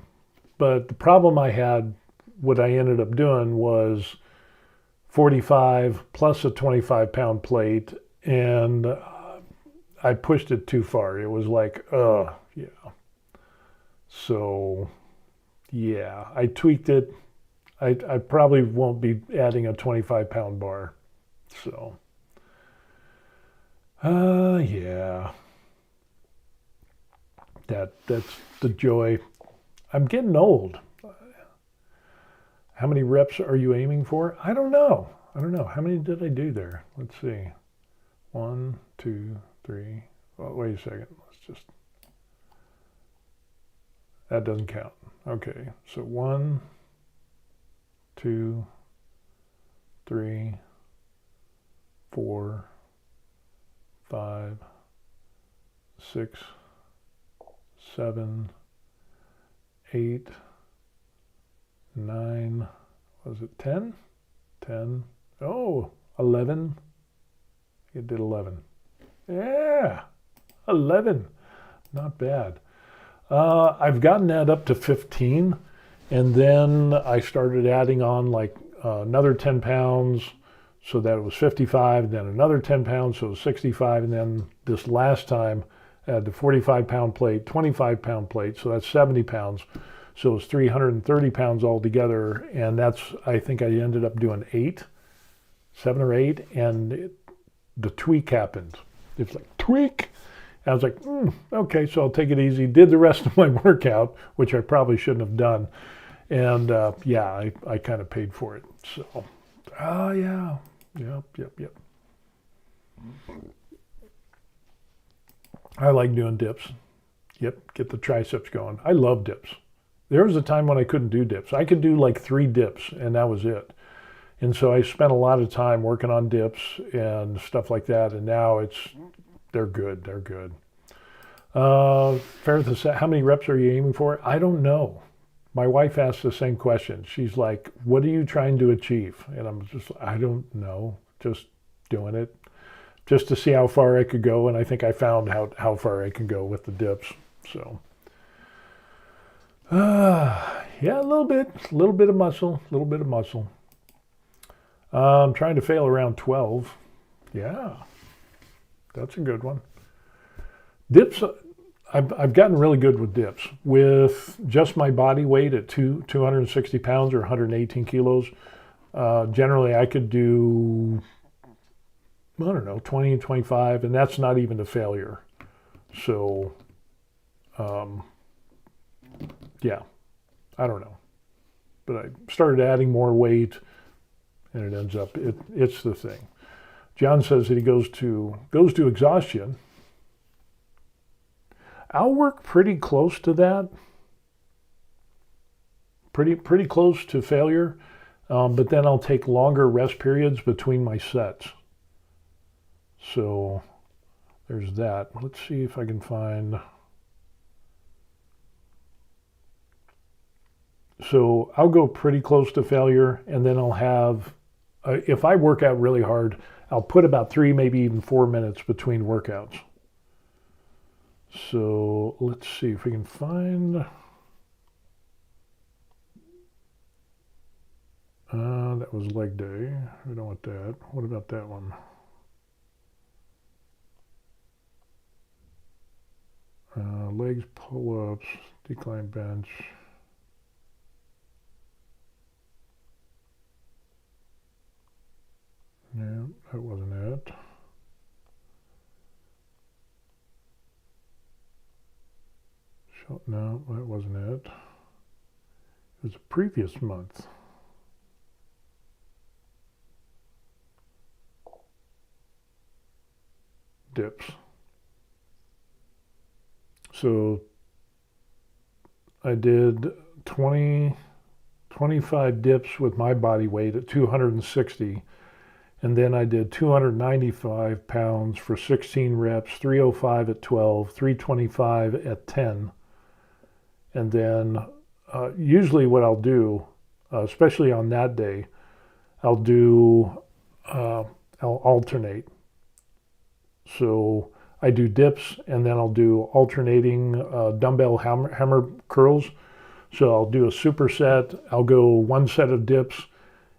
But the problem I had, what I ended up doing was 45 plus a 25-pound plate, and I pushed it too far. It was like, yeah. So, yeah, I tweaked it. I probably won't be adding a 25-pound bar. So, yeah. That's the joy. I'm getting old. How many reps are you aiming for? I don't know. How many did I do there? Let's see. 1, 2, 3. Oh, wait a second. Let's just. That doesn't count. Okay. So 1, 2, 3, 4, 5, 6, 7, 8, 9, was it 10? 10. Oh, 11. It did 11. Yeah, 11. Not bad. I've gotten that up to 15, and then I started adding on like another 10 pounds, so that it was 55, and then another 10 pounds, so it was 65, and then this last time I had the 45-pound plate, 25-pound plate, so that's 70 pounds. So it was 330 pounds altogether. And that's, I think I ended up doing 7 or 8. And the tweak happened. It's like, tweak. I was like, okay, so I'll take it easy. Did the rest of my workout, which I probably shouldn't have done. And yeah, I kind of paid for it. So, yeah. Yep. I like doing dips. Yep, get the triceps going. I love dips. There was a time when I couldn't do dips. I could do like 3 dips, and that was it. And so I spent a lot of time working on dips and stuff like that, and now they're good. They're good. Fairtha, how many reps are you aiming for? I don't know. My wife asked the same question. She's like, what are you trying to achieve? And I'm just, I don't know. Just doing it. Just to see how far I could go. And I think I found how far I can go with the dips. So, yeah, a little bit of muscle. I'm trying to fail around 12. Yeah, that's a good one. Dips, I've gotten really good with dips. With just my body weight at 260 pounds or 118 kilos, generally I could do, I don't know, 20 and 25, and that's not even a failure. So, yeah, I don't know. But I started adding more weight, and it ends up, it's the thing. John says that he goes to exhaustion. I'll work pretty close to that. Pretty close to failure, but then I'll take longer rest periods between my sets. So there's that. Let's see if I can find. So I'll go pretty close to failure, and then I'll have, if I work out really hard, I'll put about 3, maybe even 4 minutes between workouts. So let's see if we can find. That was leg day. We don't want that. What about that one? Legs, pull-ups, decline bench. No, that wasn't it. No, that wasn't it. It was a previous month. Dips. So I did 25 dips with my body weight at 260. And then I did 295 pounds for 16 reps, 305 at 12, 325 at 10. And then usually what I'll do, especially on that day, I'll alternate. So I do dips, and then I'll do alternating dumbbell hammer curls. So I'll do a superset, I'll go 1 set of dips,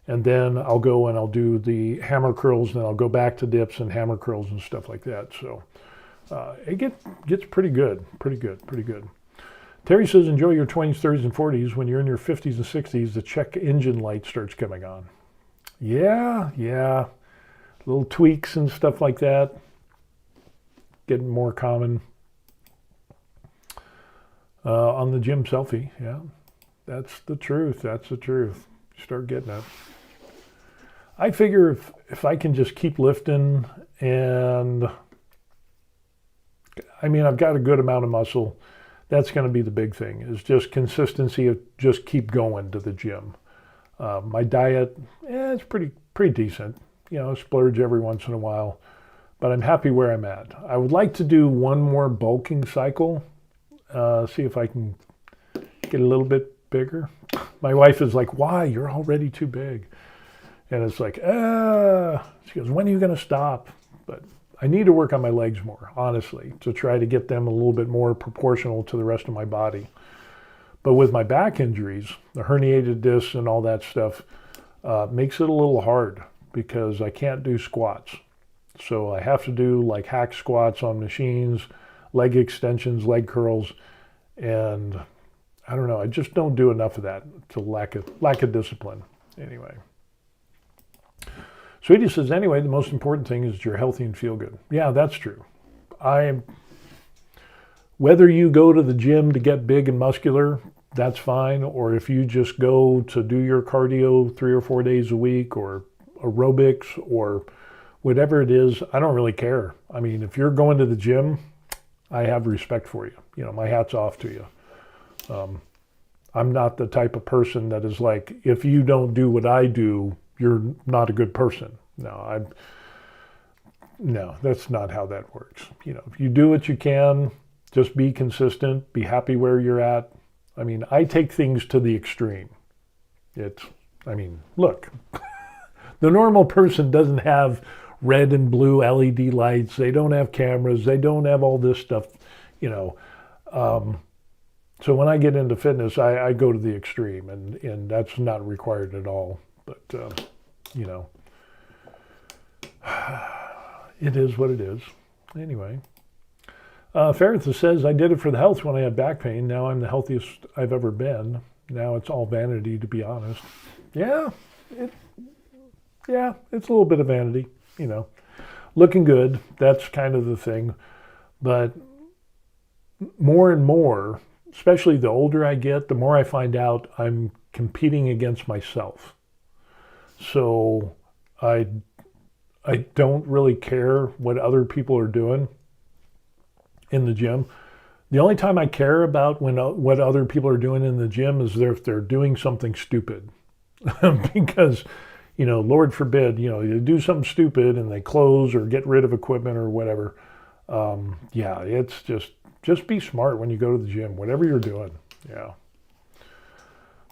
and then I'll go and I'll do the hammer curls, and then I'll go back to dips and hammer curls and stuff like that. So it gets pretty good. Terry says, enjoy your 20s, 30s, and 40s. When you're in your 50s and 60s, the check engine light starts coming on. Yeah. Little tweaks and stuff like that. Getting more common. On the gym selfie, yeah. That's the truth. You start getting it. I figure if I can just keep lifting, and I mean, I've got a good amount of muscle. That's going to be the big thing, is just consistency of just keep going to the gym. My diet, it's pretty decent. You know, splurge every once in a while, but I'm happy where I'm at. I would like to do one more bulking cycle, see if I can get a little bit bigger. My wife is like, why? You're already too big. And it's like, she goes, when are you going to stop? But I need to work on my legs more, honestly, to try to get them a little bit more proportional to the rest of my body. But with my back injuries, the herniated discs and all that stuff, makes it a little hard because I can't do squats. So I have to do like hack squats on machines, leg extensions, leg curls, and I don't know. I just don't do enough of that. It's a lack of discipline. Anyway. Sweetie says, anyway, the most important thing is you're healthy and feel good. Yeah, that's true. Whether you go to the gym to get big and muscular, that's fine. Or if you just go to do your cardio 3 or 4 days a week, or aerobics, or whatever it is, I don't really care. I mean, if you're going to the gym, I have respect for you. You know, my hat's off to you. I'm not the type of person that is like, if you don't do what I do, you're not a good person. No, that's not how that works. You know, if you do what you can, just be consistent, be happy where you're at. I mean, I take things to the extreme. Look, the normal person doesn't have red and blue LED lights. They don't have cameras. They don't have all this stuff, you know. So when I get into fitness, I go to the extreme, and that's not required at all. But, you know, it is what it is. Anyway. Ferris says, I did it for the health when I had back pain. Now I'm the healthiest I've ever been. Now it's all vanity, to be honest. Yeah, it's a little bit of vanity, you know. Looking good, that's kind of the thing. But more and more, especially the older I get, the more I find out I'm competing against myself. So I don't really care what other people are doing in the gym. The only time I care about what other people are doing in the gym is if they're doing something stupid. Because, you know, Lord forbid, you know, you do something stupid and they close or get rid of equipment or whatever. It's just be smart when you go to the gym, whatever you're doing. Yeah.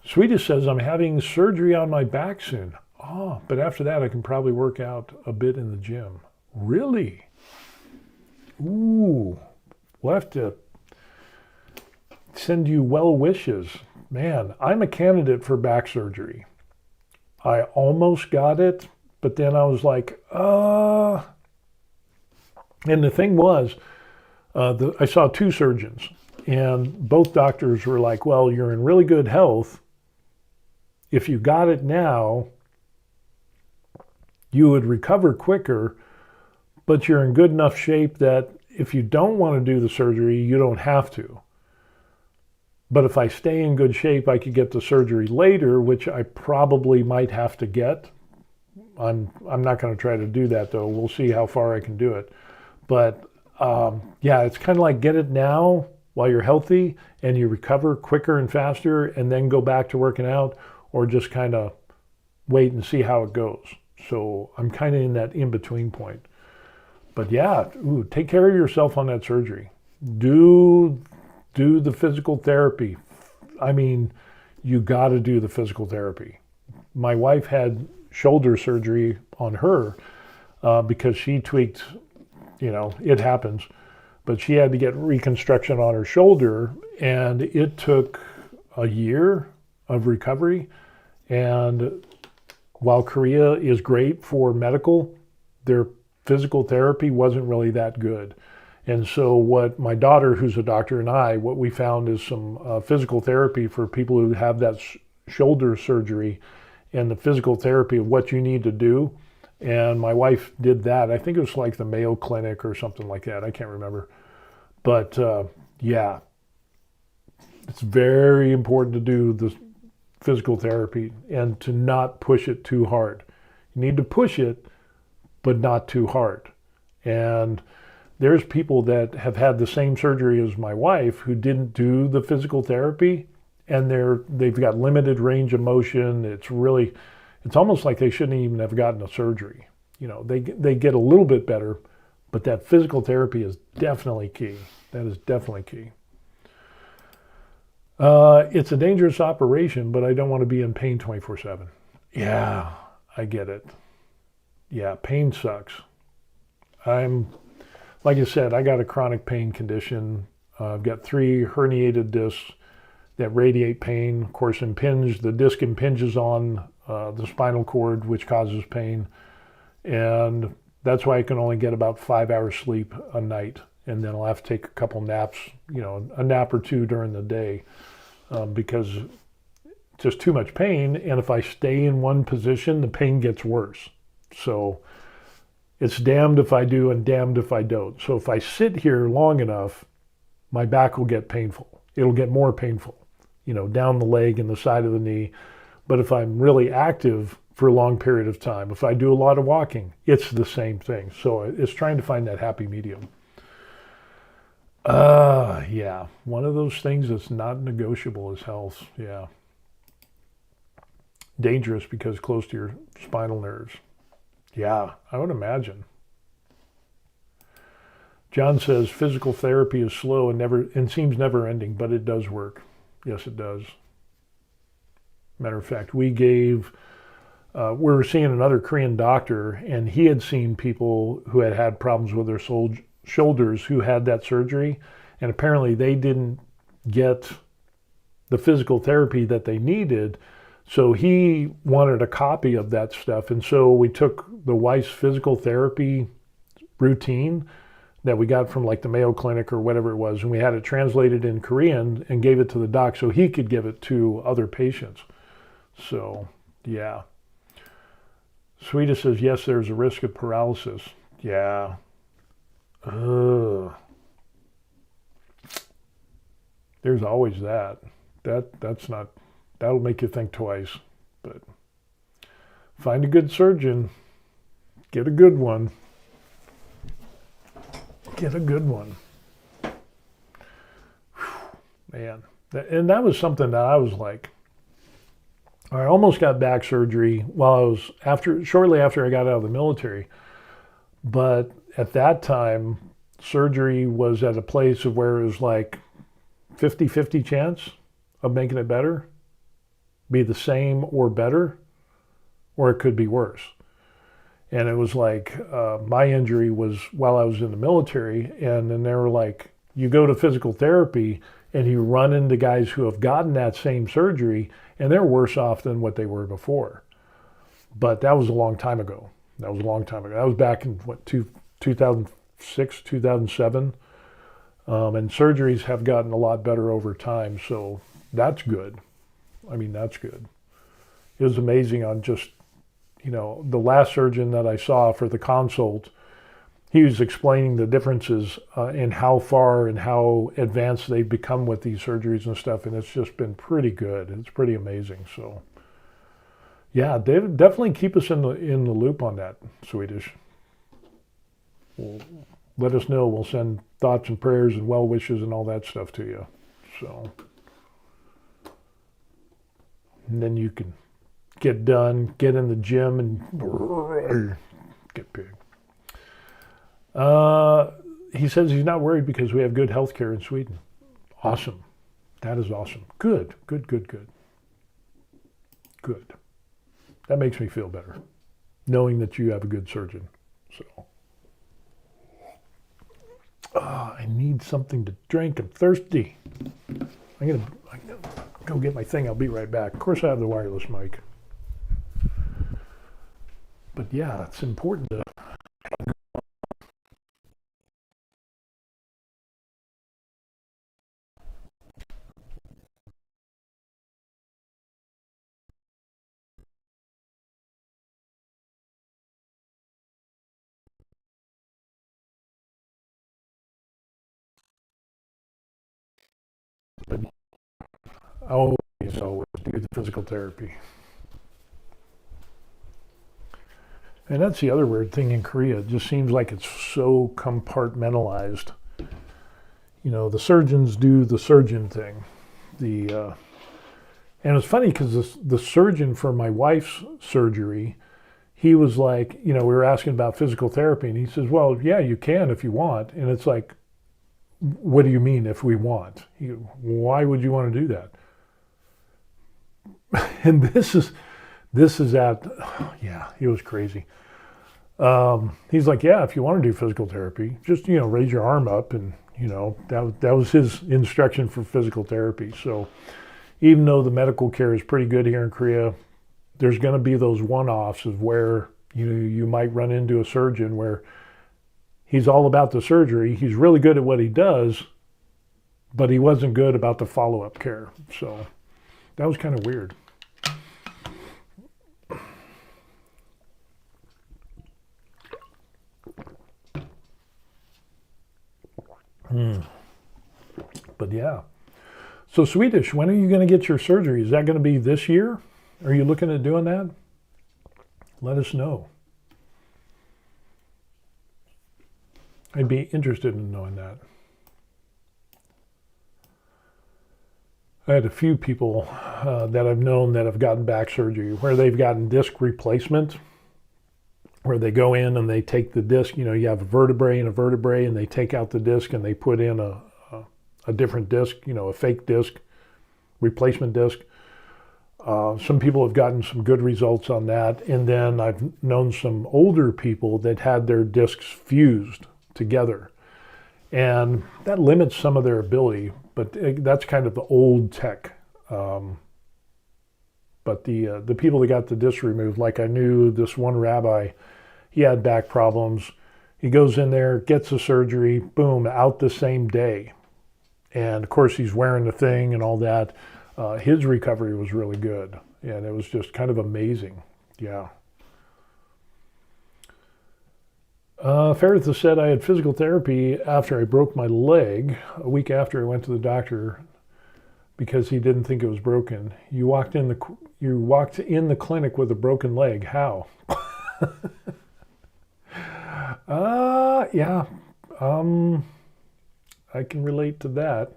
Sweetest says, I'm having surgery on my back soon. Oh, but after that, I can probably work out a bit in the gym. Really? Ooh. We'll have to send you well wishes. Man, I'm a candidate for back surgery. I almost got it, but then I was like, And the thing was, I saw 2 surgeons, and both doctors were like, well, you're in really good health. If you got it now, you would recover quicker, but you're in good enough shape that if you don't want to do the surgery, you don't have to. But if I stay in good shape, I could get the surgery later, which I probably might have to get. I'm not going to try to do that, though. We'll see how far I can do it. But it's kind of like get it now while you're healthy and you recover quicker and faster and then go back to working out, or just kind of wait and see how it goes. So I'm kind of in that in-between point. But take care of yourself on that surgery. Do the physical therapy. I mean, you got to do the physical therapy. My wife had shoulder surgery on her because she tweaked, you know, it happens. But she had to get reconstruction on her shoulder, and it took a year of recovery. And while Korea is great for medical, their physical therapy wasn't really that good. And so what my daughter, who's a doctor, and what we found is some physical therapy for people who have that shoulder surgery, and the physical therapy of what you need to do. And my wife did that. I think it was like the Mayo Clinic or something like that. I can't remember. But it's very important to do the physical therapy and to not push it too hard. You need to push it, but not too hard. And there's people that have had the same surgery as my wife who didn't do the physical therapy, and they've got limited range of motion. It's almost like they shouldn't even have gotten a surgery. You know, they get a little bit better, but that physical therapy is definitely key. That is definitely key. It's a dangerous operation, but I don't want to be in pain 24/7. Yeah, I get it. Yeah, pain sucks. Like I said, I got a chronic pain condition. I've got 3 herniated discs that radiate pain. Of course, the disc impinges on the spinal cord, which causes pain. And that's why I can only get about 5 hours sleep a night. And then I'll have to take a couple naps, you know, a nap or 2 during the day. because just too much pain. And if I stay in one position, the pain gets worse. So it's damned if I do and damned if I don't. So if I sit here long enough, my back will get painful. It'll get more painful, down the leg and the side of the knee. But if I'm really active for a long period of time, if I do a lot of walking, it's the same thing. So it's trying to find that happy medium. Yeah, one of those things that's not negotiable is health. Yeah. Dangerous because close to your spinal nerves. Yeah, I would imagine. John says physical therapy is slow and seems never ending, but it does work. Yes, it does. Matter of fact, we were seeing another Korean doctor, and he had seen people who had problems with their shoulders who had that surgery, and apparently they didn't get the physical therapy that they needed. So he wanted a copy of that stuff. And so we took the wife's physical therapy routine that we got from like the Mayo Clinic or whatever it was, and we had it translated in Korean and gave it to the doc so he could give it to other patients. So, yeah. Sweetest says, yes, there's a risk of paralysis. Yeah. Ugh. There's always that. That'll make you think twice. But find a good surgeon. Get a good one. Get a good one. Whew, man. And that was something that I was like, I almost got back surgery shortly after I got out of the military. But at that time, surgery was at a place of where it was like 50-50 chance of making it better, be the same or better, or it could be worse. And it was like my injury was while I was in the military, and then they were like, you go to physical therapy and you run into guys who have gotten that same surgery and they're worse off than what they were before. But that was a long time ago. That was back in 2006, 2007. And surgeries have gotten a lot better over time. So that's good. That's good. It was amazing on just, the last surgeon that I saw for the consult, he was explaining the differences in how far and how advanced they've become with these surgeries and stuff. And it's just been pretty good. It's pretty amazing. So yeah, definitely keep us in the loop on that, Swedish. Let us know. We'll send thoughts and prayers and well wishes and all that stuff to you. So, and then you can get done, get in the gym, and get big. He says he's not worried because we have good health care in Sweden. Awesome. That is awesome. Good. That makes me feel better, knowing that you have a good surgeon. So, I need something to drink. I'm thirsty. I'm gonna go get my thing. I'll be right back. Of course, I have the wireless mic. But yeah, it's important to. But I always do the physical therapy. And that's the other weird thing in Korea. It just seems like it's so compartmentalized. The surgeons do the surgeon thing. And it's funny because the surgeon for my wife's surgery, he was like, we were asking about physical therapy, and he says, well, yeah, you can if you want. And it's like, what do you mean if we want? Why would you want to do that? And this is yeah, he was crazy. He's like, yeah, if you want to do physical therapy, just, raise your arm up. And, that was his instruction for physical therapy. So even though the medical care is pretty good here in Korea, there's going to be those one-offs of where, you might run into a surgeon where he's all about the surgery. He's really good at what he does, but he wasn't good about the follow-up care. So that was kind of weird. But yeah. So Swedish, when are you going to get your surgery? Is that going to be this year? Are you looking at doing that? Let us know. I'd be interested in knowing that. I had a few people that I've known that have gotten back surgery where they've gotten disc replacement, where they go in and they take the disc, you have a vertebrae and they take out the disc and they put in a different disc, a fake disc, replacement disc. Some people have gotten some good results on that. And then I've known some older people that had their discs fused together. And that limits some of their ability, but that's kind of the old tech. But the people that got the disc removed, like I knew this one rabbi, he had back problems. He goes in there, gets the surgery, boom, out the same day. And of course he's wearing the thing and all that. His recovery was really good. And it was just kind of amazing. Yeah. Faritha said I had physical therapy after I broke my leg. A week after I went to the doctor because he didn't think it was broken. You walked in the clinic with a broken leg. How? Yeah. I can relate to that.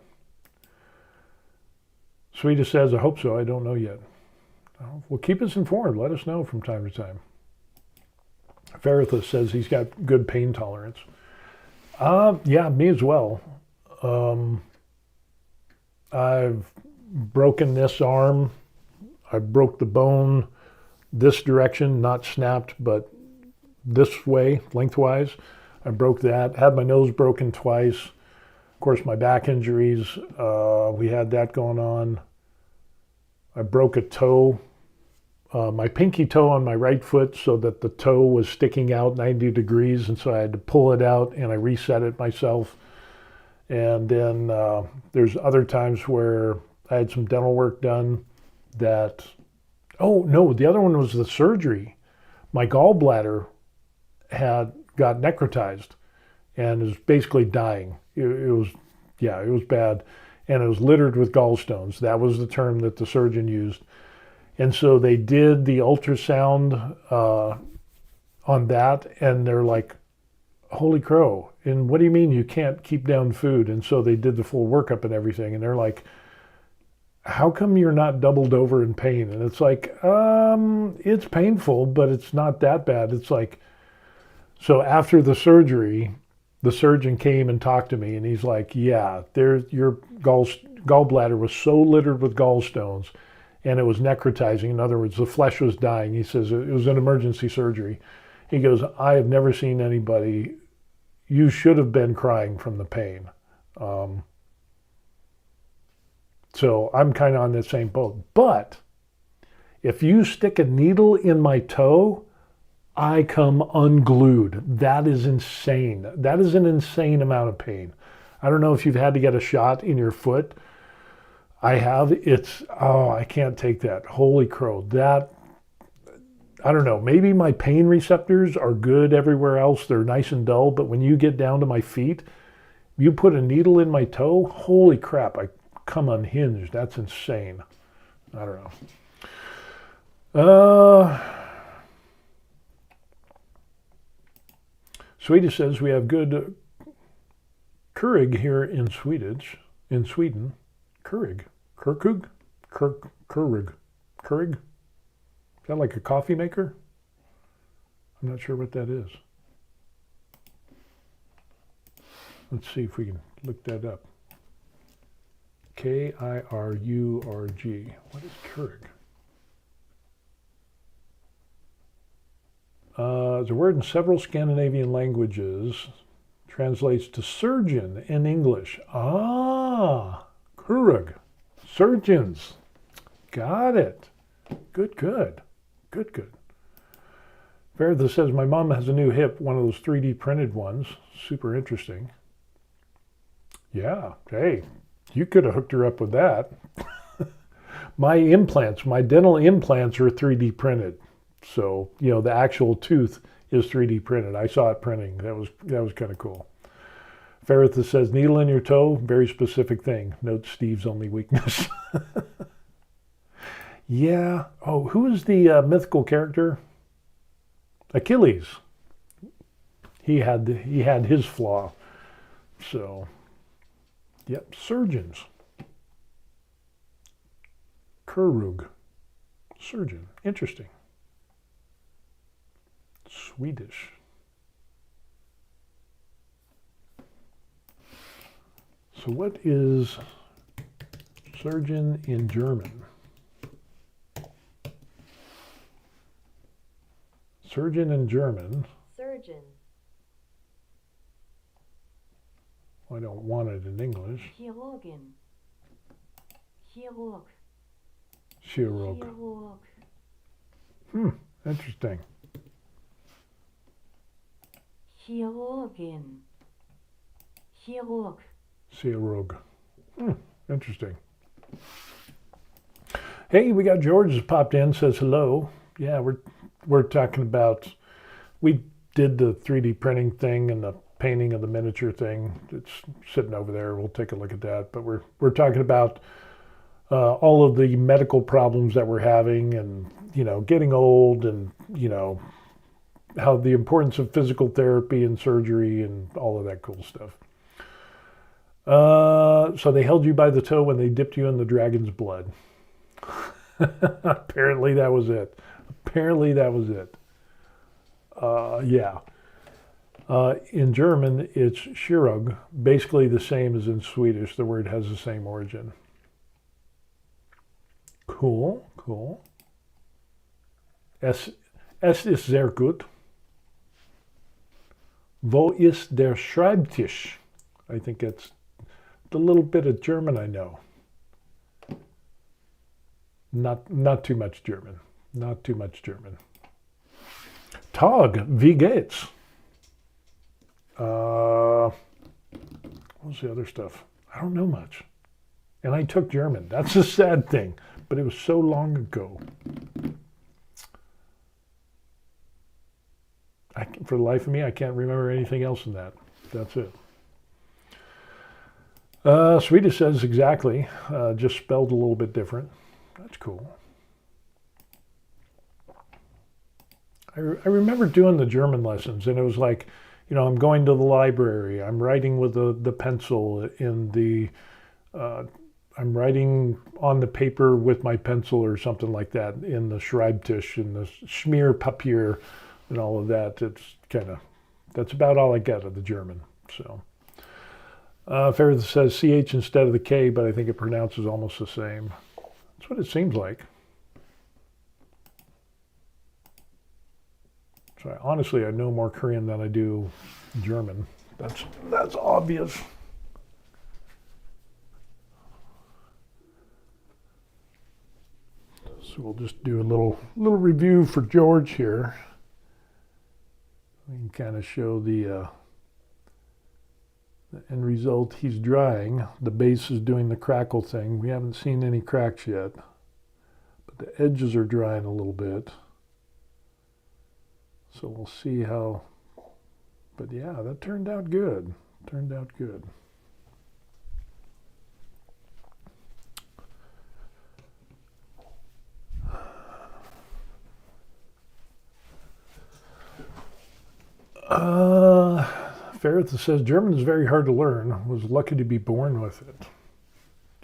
Swedish says, I hope so. I don't know yet. Well, keep us informed. Let us know from time to time. Faritha says he's got good pain tolerance. Yeah, me as well. I've broken this arm. I broke the bone this direction, not snapped, but this way, lengthwise. I broke that. Had my nose broken twice. Of course, my back injuries, we had that going on. I broke a toe. My pinky toe on my right foot so that the toe was sticking out 90 degrees, and so I had to pull it out and I reset it myself. And then there's other times where I had some dental work done that, oh no, the other one was the surgery. My gallbladder got necrotized and is basically dying. It was bad. And it was littered with gallstones. That was the term that the surgeon used. And so they did the ultrasound on that, and they're like, holy crow. And what do you mean you can't keep down food? And so they did the full workup and everything. And they're like, how come you're not doubled over in pain? And it's like, it's painful, but it's not that bad. It's like, so after the surgery, the surgeon came and talked to me, and he's like, yeah, your gallbladder was so littered with gallstones, and it was necrotizing. In other words, the flesh was dying. He says it was an emergency surgery. He goes, I have never seen anybody, you should have been crying from the pain. So I'm kind of on the same boat. But if you stick a needle in my toe, I come unglued. That is insane. That is an insane amount of pain. I don't know if you've had to get a shot in your foot. I have. I can't take that. Holy crow. That, I don't know. Maybe my pain receptors are good everywhere else. They're nice and dull. But when you get down to my feet, you put a needle in my toe, holy crap, I come unhinged. That's insane. I don't know. Swedish says we have good Keurig here in Sweden. Keurig. Keurig? Keurig? Is that like a coffee maker? I'm not sure what that is. Let's see if we can look that up. K-I-R-U-R-G. What is Keurig? It's a word in several Scandinavian languages. Translates to surgeon in English. Ah, Keurig. Surgeons. Got it. Good. Fairtha says, my mom has a new hip, one of those 3D printed ones. Super interesting. Yeah, hey, You could have hooked her up with that. My implants, my dental implants are 3D printed. So, you know, the actual tooth is 3D printed. I saw it printing. That was kind of cool. Ferrith says, needle in your toe, very specific thing. Note Steve's only weakness. Yeah. Oh, who is the mythical character? Achilles. He had his flaw. So, yep, surgeons. Kurug. Surgeon. Interesting. Swedish. So what is surgeon in German? Surgeon in German. Surgeon. I don't want it in English. Chirurgin. Chirurg. Chirurg. Chirurg. Interesting. Chirurgin. Chirurg. Chirurg. Interesting. Hey, we got George has popped in, says hello. Yeah, we're talking about, we did the 3D printing thing and the painting of the miniature thing. It's sitting over there. We'll take a look at that. But we're talking about all of the medical problems that we're having, and you know, getting old, and you know, how the importance of physical therapy and surgery and all of that cool stuff. So they held you by the toe when they dipped you in the dragon's blood. Apparently that was it. Apparently that was it. Yeah. In German, it's Chirurg, basically the same as in Swedish. The word has the same origin. Cool, cool. Es ist sehr gut. Wo ist der Schreibtisch? I think it's the little bit of German I know. Not too much German. Not too much German. Tag, wie geht's? What was the other stuff? I don't know much. And I took German. That's a sad thing. But it was so long ago. For the life of me, I can't remember anything else in that. That's it. Swedish says exactly. Just spelled a little bit different. That's cool. I remember doing the German lessons, and it was like, you know, I'm going to the library. I'm writing with the pencil in the, I'm writing on the paper with my pencil or something like that in the Schreibtisch and the Schmierpapier and all of that. It's kind of, that's about all I get of the German. So, Ferris says CH instead of the K, but I think it pronounces almost the same. That's what it seems like. So honestly, I know more Korean than I do German. That's obvious. So we'll just do a little review for George here. We can kind of show the end result. He's drying. The base is doing the crackle thing. We haven't seen any cracks yet, but the edges are drying a little bit. So we'll see how, but yeah, that turned out good. Turned out good. Ferret says German is very hard to learn. Was lucky to be born with it.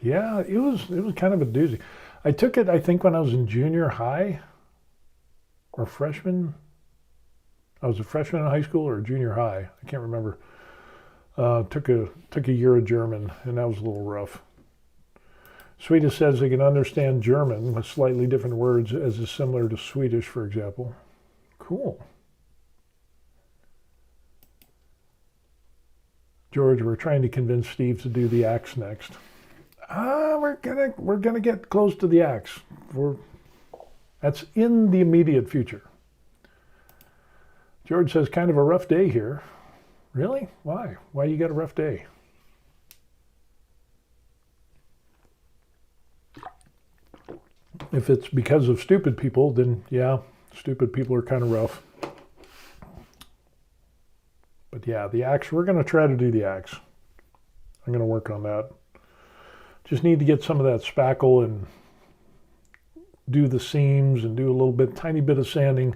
Yeah, it was kind of a doozy. I took it, I think, when I was in junior high or freshman. I was a freshman in high school or junior high. I can't remember. Took a year of German, and that was a little rough. Swedish says they can understand German with slightly different words as is similar to Swedish, for example. Cool. George, we're trying to convince Steve to do the axe next. We're gonna get close to the axe. That's in the immediate future. George says, kind of a rough day here. Really? Why? Why you got a rough day? If it's because of stupid people, then yeah, stupid people are kind of rough. But yeah, the axe, we're going to try to do the axe. I'm going to work on that. Just need to get some of that spackle and do the seams and do a little bit, tiny bit of sanding,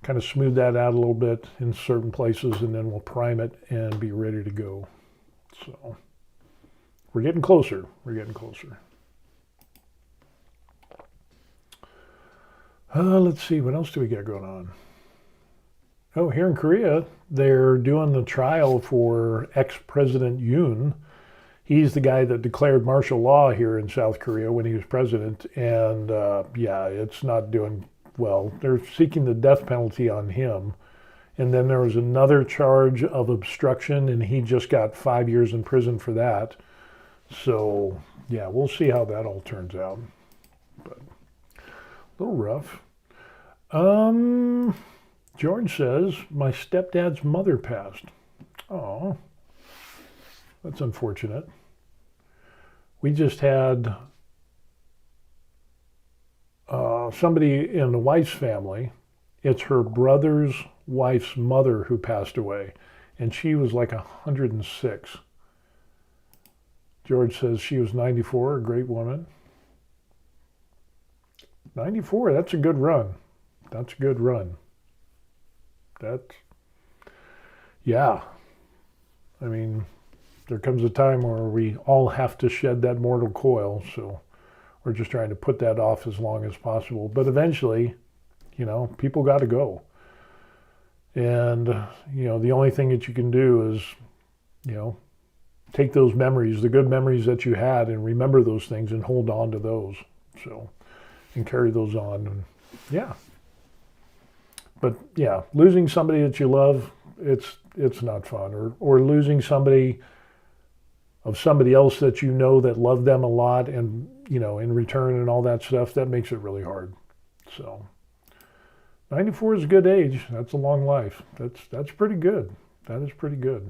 kind of smooth that out a little bit in certain places, and then we'll prime it and be ready to go. So we're getting closer. We're getting closer. Let's see, what else do we got going on? Oh, here in Korea, they're doing the trial for ex-President Yoon. He's the guy that declared martial law here in South Korea when he was president. And yeah, it's not doing well. They're seeking the death penalty on him. And then there was another charge of obstruction, and he just got 5 years in prison for that. So yeah, we'll see how that all turns out. But a little rough. George says, my stepdad's mother passed. Oh, that's unfortunate. We just had somebody in the wife's family. It's her brother's wife's mother who passed away, and she was like 106. George says she was 94, a great woman. 94, that's a good run. That's a good run. That's, yeah. I mean, there comes a time where we all have to shed that mortal coil, so we're just trying to put that off as long as possible. But eventually, you know, people got to go. And, you know, the only thing that you can do is, you know, take those memories, the good memories that you had, and remember those things and hold on to those. So, and carry those on. And yeah. But yeah, losing somebody that you love, it's not fun. Or losing somebody of somebody else that you know that loved them a lot, and you know, in return and all that stuff, that makes it really hard. So 94 is a good age. That's a long life. That's pretty good. That is pretty good.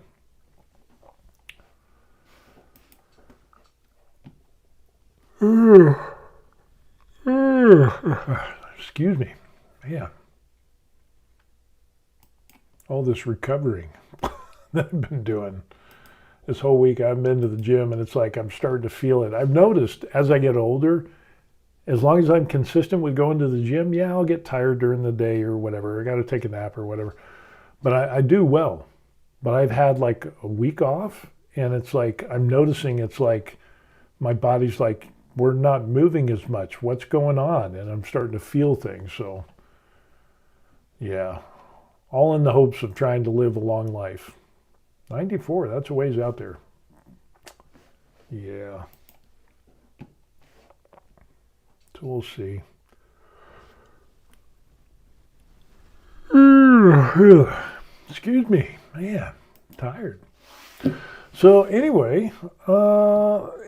Excuse me. Man. All this recovering that I've been doing. This whole week I've been to the gym, and it's like I'm starting to feel it. I've noticed as I get older, as long as I'm consistent with going to the gym, yeah, I'll get tired during the day or whatever. I got to take a nap or whatever. But I do well. But I've had like a week off, and it's like I'm noticing it's like my body's like, we're not moving as much. What's going on? And I'm starting to feel things. So, yeah. All in the hopes of trying to live a long life. 94, that's a ways out there. Yeah. So we'll see. Excuse me. Man, tired. So anyway,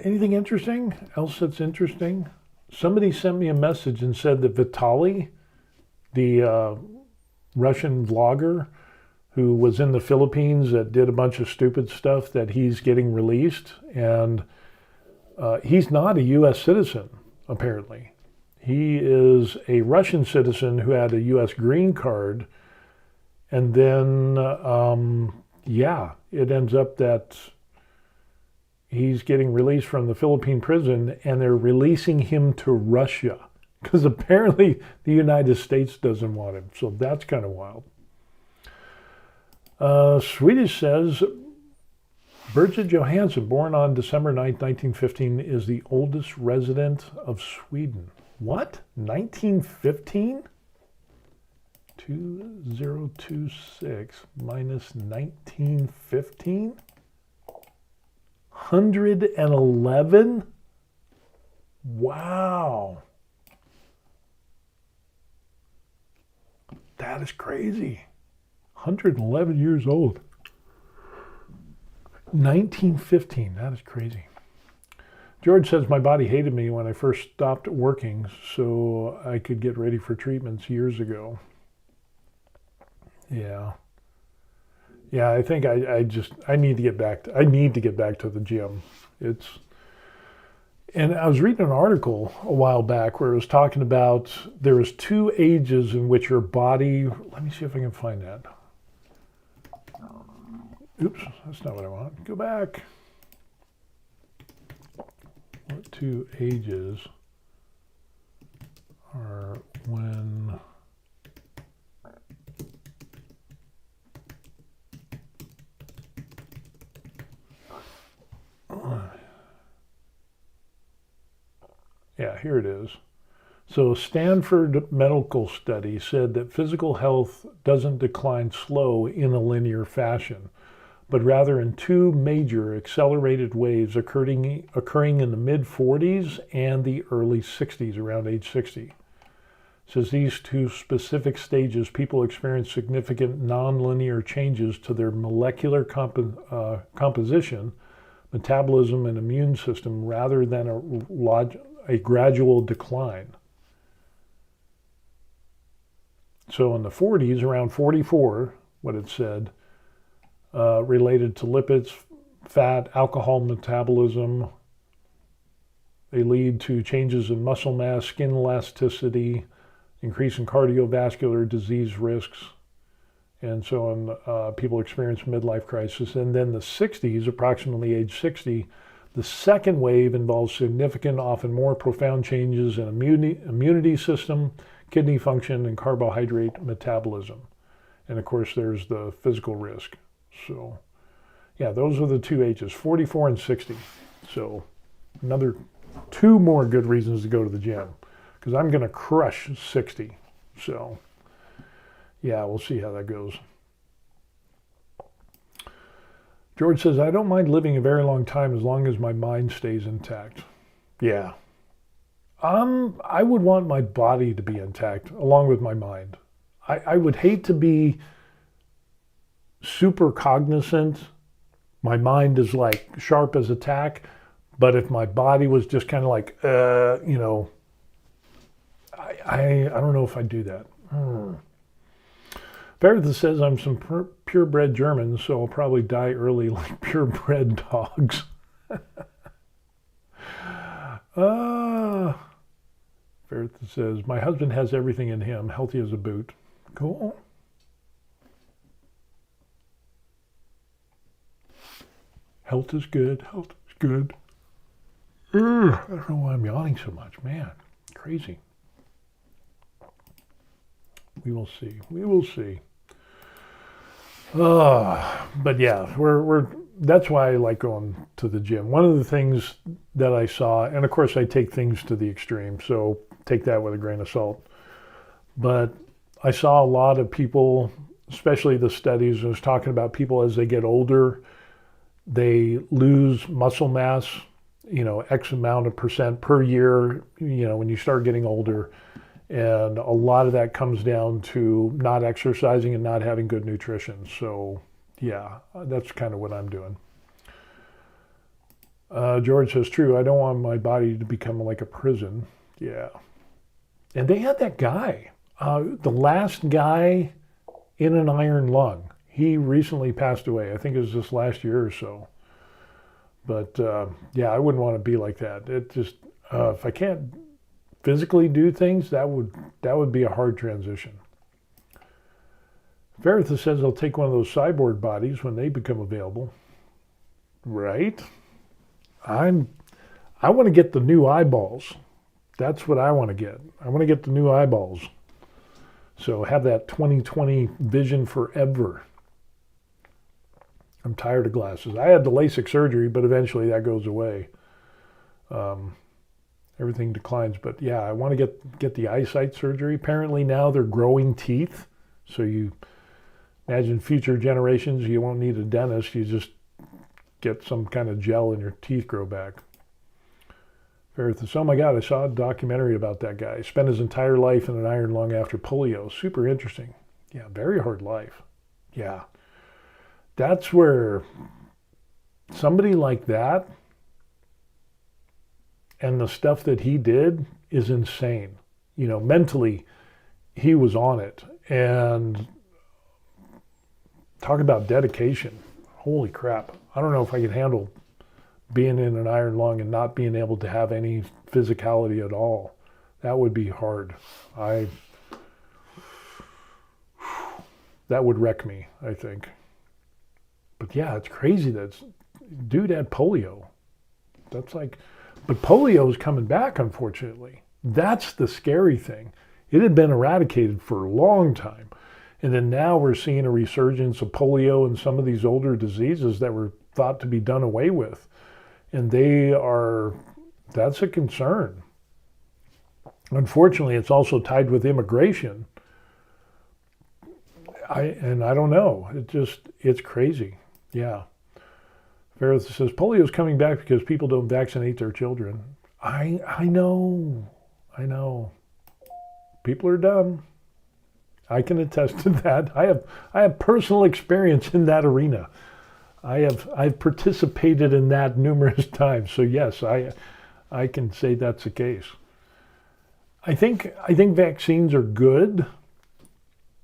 anything interesting? Else that's interesting? Somebody sent me a message and said that Vitaly, the Russian vlogger who was in the Philippines that did a bunch of stupid stuff, that he's getting released. And he's not a U.S. citizen, apparently. He is a Russian citizen who had a U.S. green card. And then, yeah, it ends up that he's getting released from the Philippine prison, and they're releasing him to Russia because apparently the United States doesn't want him. So that's kind of wild. Swedish says, Birgit Johansson, born on December 9th, 1915, is the oldest resident of Sweden. What? 1915? 2026 minus 1915? 111? Wow. That is crazy. 111 years old. 1915, that is crazy. George says, my body hated me when I first stopped working so I could get ready for treatments years ago. Yeah. Yeah, I think I need to get back to the gym. And I was reading an article a while back where it was talking about there was 2 ages in which your body, let me see if I can find that. Oops, that's not what I want. Go back. What 2 ages are when yeah, here it is. So, a Stanford medical study said that physical health doesn't decline slow in a linear fashion, but rather in 2 major accelerated waves occurring in the mid-40s and the early 60s, around age 60. It says these 2 specific stages, people experience significant nonlinear changes to their molecular composition, metabolism, and immune system rather than a gradual decline. So in the 40s, around 44, what it said, related to lipids, fat, alcohol metabolism, they lead to changes in muscle mass, skin elasticity, increase in cardiovascular disease risks, and so on. People experience midlife crisis. And then the 60s, approximately age 60, the second wave involves significant, often more profound changes in immunity system, kidney function, and carbohydrate metabolism. And of course, there's the physical risk. So, yeah, those are the 2 ages, 44 and 60. So, another 2 more good reasons to go to the gym, because I'm going to crush 60. So, yeah, we'll see how that goes. George says, I don't mind living a very long time as long as my mind stays intact. Yeah. I would want my body to be intact along with my mind. I would hate to be super cognizant. My mind is like sharp as a tack, but if my body was just kind of like, I don't know if I'd do that. Meredith says I'm some purebred German, so I'll probably die early like purebred dogs. Meredith says, my husband has everything in him, healthy as a boot. Cool. Health is good. Health is good. I don't know why I'm yawning so much. Man, crazy. We will see. We will see. But yeah, that's why I like going to the gym. One of the things that I saw, and of course I take things to the extreme, so take that with a grain of salt. But I saw a lot of people, especially the studies, was talking about people as they get older, they lose muscle mass, X amount of percent per year, when you start getting older. And a lot of that comes down to not exercising and not having good nutrition. So, yeah, that's kind of what I'm doing. George says, true, I don't want my body to become like a prison. Yeah. And they had that guy, the last guy in an iron lung. He recently passed away. I think it was this last year or so. But, yeah, I wouldn't want to be like that. It just, if I can't physically do things, that would be a hard transition. Veritha says I'll take one of those cyborg bodies when they become available. Right? I want to get the new eyeballs. That's what I want to get. I want to get the new eyeballs. So have that 20/20 vision forever. I'm tired of glasses. I had the LASIK surgery, but eventually that goes away. Everything declines, but yeah, I want to get the eyesight surgery. Apparently now they're growing teeth, so you imagine future generations, you won't need a dentist, you just get some kind of gel and your teeth grow back. Oh my God, I saw a documentary about that guy. He spent his entire life in an iron lung after polio. Super interesting. Yeah, very hard life. Yeah. That's where somebody like that and the stuff that he did is insane. Mentally, he was on it. And talk about dedication. Holy crap. I don't know if I could handle being in an iron lung and not being able to have any physicality at all. That would be hard. That would wreck me, I think. But yeah, it's crazy that dude had polio. That's like, but polio is coming back, unfortunately. That's the scary thing. It had been eradicated for a long time. And then now we're seeing a resurgence of polio and some of these older diseases that were thought to be done away with. And that's a concern. Unfortunately, it's also tied with immigration. I don't know. It's crazy. Yeah. Ferris says, polio is coming back because people don't vaccinate their children. I know. People are dumb. I can attest to that. I have personal experience in that arena. I've participated in that numerous times. So yes, I can say that's the case. I think vaccines are good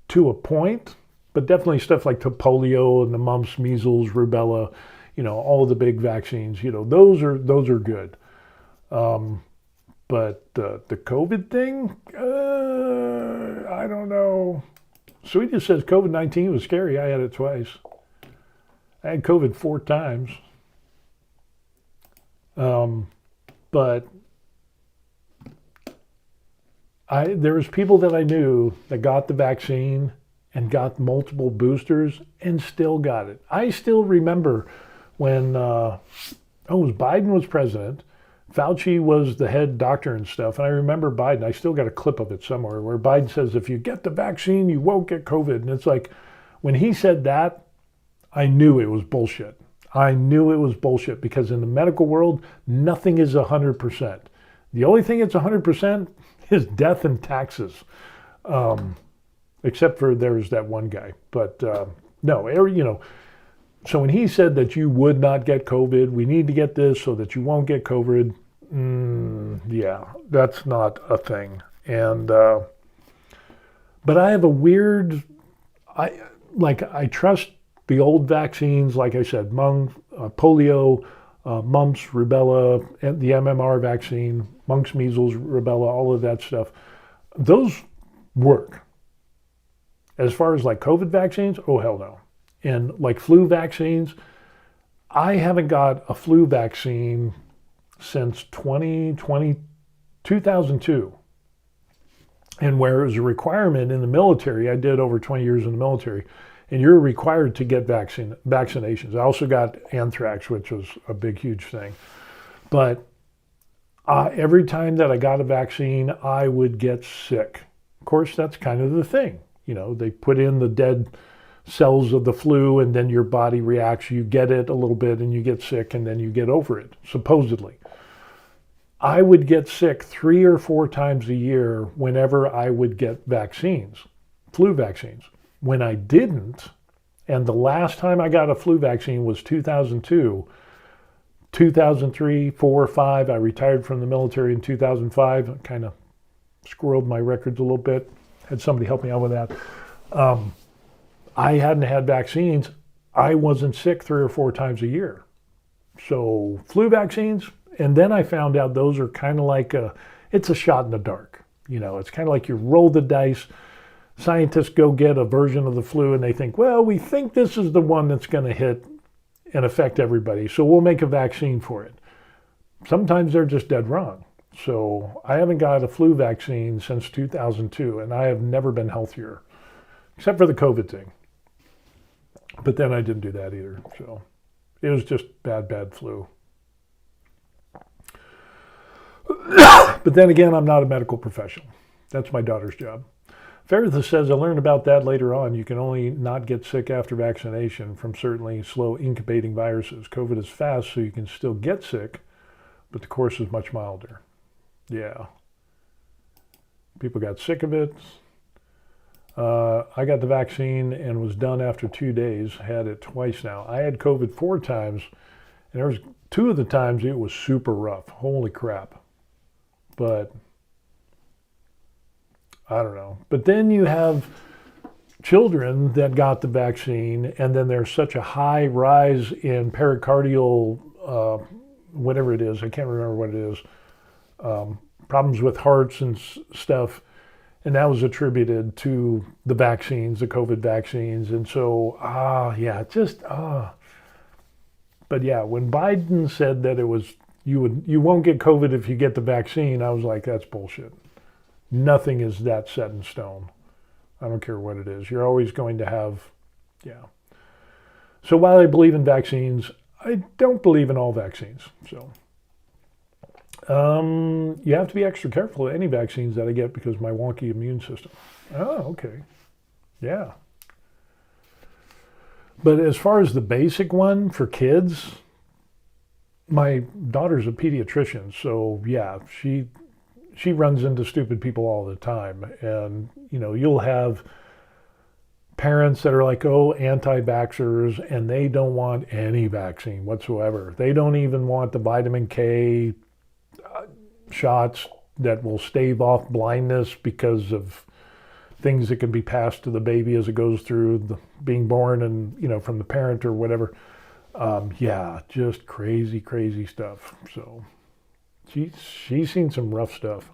to a point, but definitely stuff like the polio and the mumps, measles, rubella, all the big vaccines, those are good. But the COVID thing, I don't know. Sweetie says COVID-19 was scary. I had it twice. I had COVID 4 times. But there was people that I knew that got the vaccine and got multiple boosters and still got it. I still remember when Biden was president. Fauci was the head doctor and stuff. And I remember Biden, I still got a clip of it somewhere, where Biden says, if you get the vaccine, you won't get COVID. And it's like, when he said that, I knew it was bullshit. I knew it was bullshit because in the medical world, nothing is 100%. The only thing that's 100% is death and taxes. Except for there's that one guy. But no, so when he said that you would not get COVID, we need to get this so that you won't get COVID, yeah, that's not a thing. And, but I have a weird, I trust the old vaccines, like I said, polio, mumps, rubella, and the MMR vaccine, mumps, measles, rubella, all of that stuff. Those work. As far as like COVID vaccines, oh hell no. And like flu vaccines, I haven't got a flu vaccine since 2002. And where it was a requirement in the military, I did over 20 years in the military, and you're required to get vaccinations. I also got anthrax, which was a big, huge thing. But every time that I got a vaccine, I would get sick. Of course, that's kind of the thing. They put in the dead cells of the flu and then your body reacts. You get it a little bit and you get sick and then you get over it, supposedly. I would get sick 3 or 4 times a year whenever I would get vaccines, flu vaccines. When I didn't, and the last time I got a flu vaccine was 2002, 2003, 4, 5, I retired from the military in 2005. I kind of squirreled my records a little bit. Had somebody help me out with that. I hadn't had vaccines. I wasn't sick 3 or 4 times a year. So flu vaccines, and then I found out those are kind of like it's a shot in the dark. It's kind of like you roll the dice. Scientists go get a version of the flu and they think, well, we think this is the one that's going to hit and affect everybody, so we'll make a vaccine for it. Sometimes they're just dead wrong. So I haven't got a flu vaccine since 2002, and I have never been healthier, except for the COVID thing. But then I didn't do that either. So it was just bad flu. But then again, I'm not a medical professional. That's my daughter's job. Ferris says, I learned about that later on. You can only not get sick after vaccination from certainly slow incubating viruses. COVID is fast, so you can still get sick, but the course is much milder. Yeah. People got sick of it. I got the vaccine and was done after 2 days. Had it twice now. I had COVID 4 times, and there was 2 of the times it was super rough. Holy crap. But I don't know. But then you have children that got the vaccine, and then there's such a high rise in pericardial whatever it is. I can't remember what it is. Problems with hearts and stuff. And that was attributed to the vaccines, the COVID vaccines. And so, But yeah, when Biden said that it was, you won't get COVID if you get the vaccine, I was like, that's bullshit. Nothing is that set in stone. I don't care what it is. You're always going to have, yeah. So while I believe in vaccines, I don't believe in all vaccines. So you have to be extra careful with any vaccines that I get because of my wonky immune system. Oh, okay. Yeah. But as far as the basic one for kids, my daughter's a pediatrician. So yeah, she runs into stupid people all the time. And, you'll have parents that are like, oh, anti-vaxxers, and they don't want any vaccine whatsoever. They don't even want the vitamin K shots that will stave off blindness because of things that can be passed to the baby as it goes through being born and, from the parent or whatever. Just crazy, crazy stuff. So she's seen some rough stuff.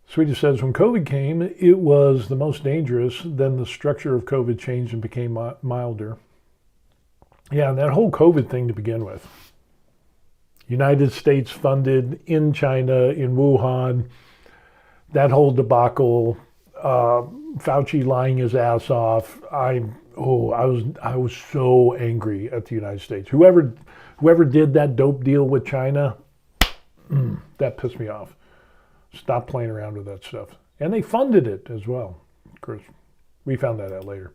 Swedish says, when COVID came, it was the most dangerous. Then the structure of COVID changed and became milder. Yeah, and that whole COVID thing to begin with. United States funded in China, in Wuhan, that whole debacle, Fauci lying his ass off. I was so angry at the United States. Whoever did that dope deal with China, that pissed me off. Stop playing around with that stuff. And they funded it as well. Of course, we found that out later.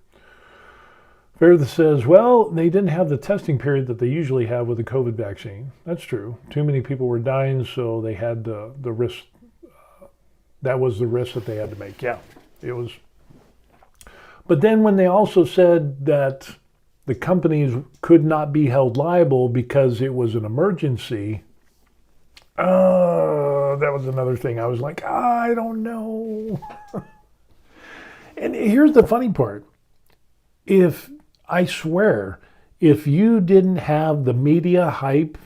Fairtha says, well, they didn't have the testing period that they usually have with the COVID vaccine. That's true. Too many people were dying, so they had the risk. That was the risk that they had to make. Yeah, it was. But then when they also said that the companies could not be held liable because it was an emergency, that was another thing. I was like, I don't know. And here's the funny part. I swear, if you didn't have the media hype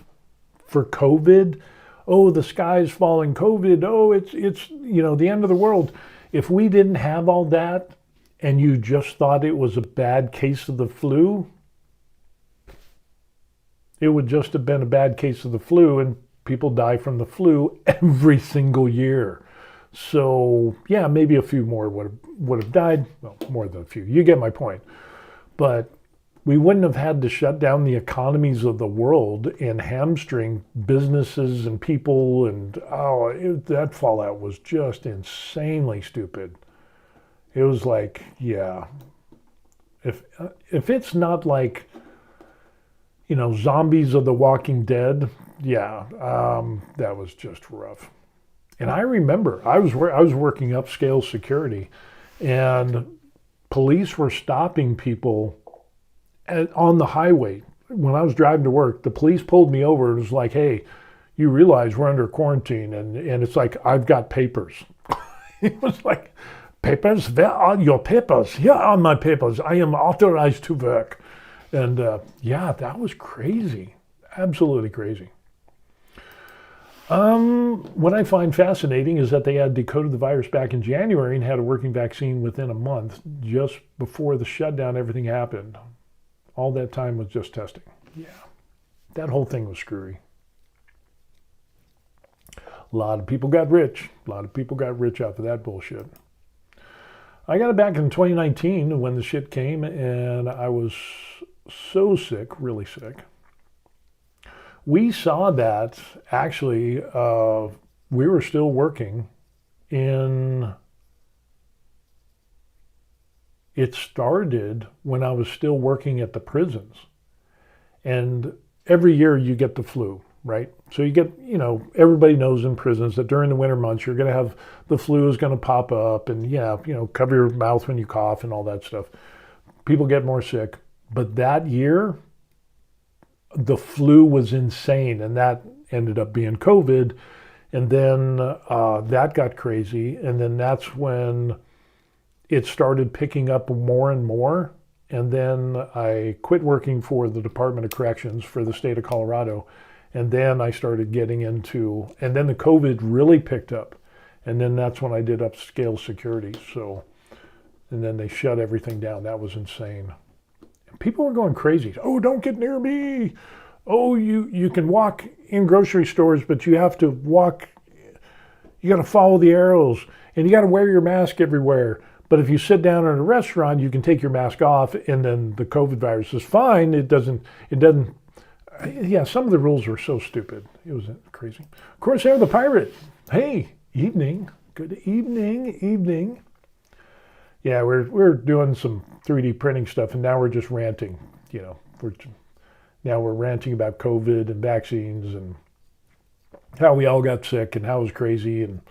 for COVID, oh, the sky's falling, COVID, oh, it's the end of the world. If we didn't have all that and you just thought it was a bad case of the flu, it would just have been a bad case of the flu, and people die from the flu every single year. So yeah, maybe a few more would have died. Well, more than a few. You get my point. But we wouldn't have had to shut down the economies of the world and hamstring businesses and people. And that fallout was just insanely stupid. It was like, yeah, if it's not like, zombies of the Walking Dead, yeah, that was just rough. And I remember I was working upscale security, and police were stopping people on the highway. When I was driving to work, the police pulled me over and was like, hey, you realize we're under quarantine. And it's like, I've got papers. It was like, papers? Where are your papers? Here are my papers. I am authorized to work. And that was crazy. Absolutely crazy. What I find fascinating is that they had decoded the virus back in January and had a working vaccine within a month, just before the shutdown, everything happened. All that time was just testing. Yeah, that whole thing was screwy. A lot of people got rich. A lot of people got rich off of that bullshit. I got it back in 2019 when the shit came, and I was so sick, really sick. We saw that, actually, we were still working it started when I was still working at the prisons. And every year you get the flu, right? So you get, everybody knows in prisons that during the winter months, you're going to have, the flu is going to pop up, and cover your mouth when you cough and all that stuff. People get more sick. But that year, the flu was insane, and that ended up being COVID. And then that got crazy. And then that's when it started picking up more and more. And then I quit working for the Department of Corrections for the state of Colorado. And then I started getting into, and then the COVID really picked up. And then that's when I did upscale security. So, and then they shut everything down. That was insane. People were going crazy. Oh, don't get near me. Oh, you can walk in grocery stores, but you have to walk, you got to follow the arrows, and you got to wear your mask everywhere. But if you sit down in a restaurant, you can take your mask off, and then the COVID virus is fine. It doesn't, yeah, some of the rules were so stupid. It was crazy. Of course, they're the pirate. Hey, evening. Good evening. Yeah, we're doing some 3D printing stuff, and now we're just ranting. You know, we're ranting about COVID and vaccines and how we all got sick and how it was crazy and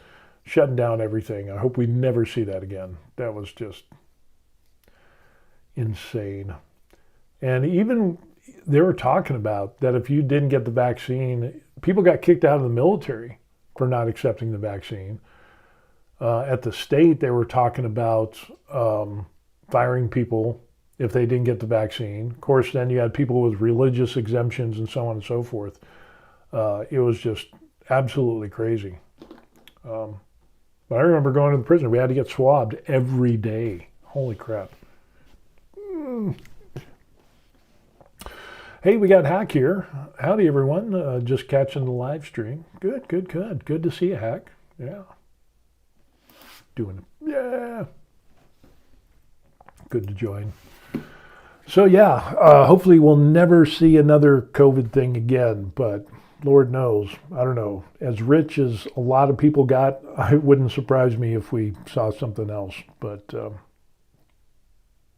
shutting down everything. I hope we never see that again. That was just insane. And even they were talking about that if you didn't get the vaccine, people got kicked out of the military for not accepting the vaccine. At the state, they were talking about firing people if they didn't get the vaccine. Of course, then you had people with religious exemptions and so on and so forth. It was just absolutely crazy. But I remember going to the prison. We had to get swabbed every day. Holy crap. Hey, we got Hack here. Howdy, everyone. Just catching the live stream. Good. Good to see you, Hack. Yeah. Doing it. Yeah. Good to join. So, yeah, hopefully we'll never see another COVID thing again, but Lord knows, I don't know. As rich as a lot of people got, it wouldn't surprise me if we saw something else. But,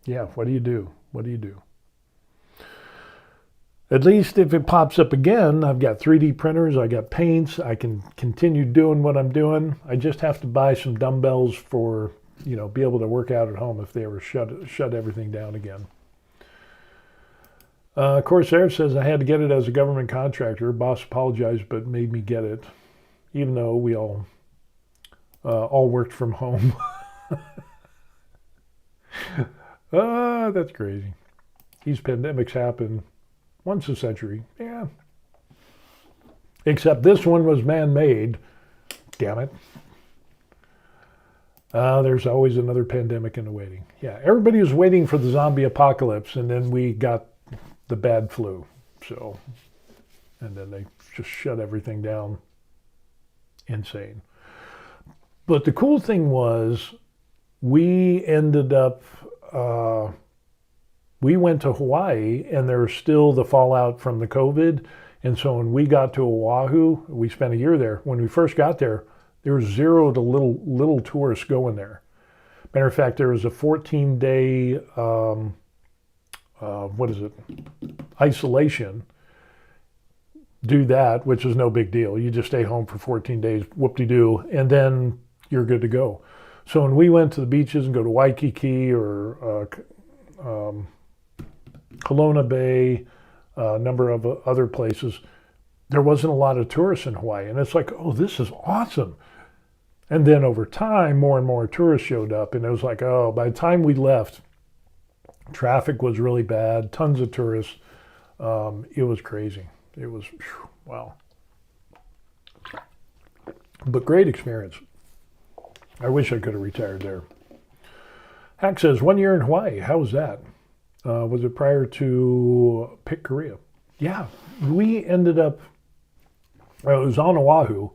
yeah, what do you do? At least if it pops up again, I've got 3D printers, I got paints, I can continue doing what I'm doing. I just have to buy some dumbbells for, be able to work out at home if they ever shut everything down again. Corsair says I had to get it as a government contractor. Boss apologized but made me get it, even though we all worked from home. That's crazy. These pandemics happen once a century. Yeah. Except this one was man-made. Damn it. There's always another pandemic in the waiting. Yeah, everybody was waiting for the zombie apocalypse, and then we got the bad flu. So, and then they just shut everything down. Insane. But the cool thing was, we ended up, we went to Hawaii, and there was still the fallout from the COVID. And so when we got to Oahu, we spent a year there. When we first got there, there was zero to little tourists going there. Matter of fact, there was a 14-day, isolation. Do that, which is no big deal. You just stay home for 14 days, whoop-de-doo, and then you're good to go. So when we went to the beaches and go to Waikiki or Kelowna Bay, a number of other places, there wasn't a lot of tourists in Hawaii. And it's like, oh, this is awesome. And then over time, more and more tourists showed up. And it was like, oh, by the time we left, traffic was really bad, tons of tourists. It was crazy. It was, wow. But great experience. I wish I could have retired there. Hack says, 1 year in Hawaii. How was that? Was it prior to Pick Korea? Yeah, we ended up, it was on Oahu,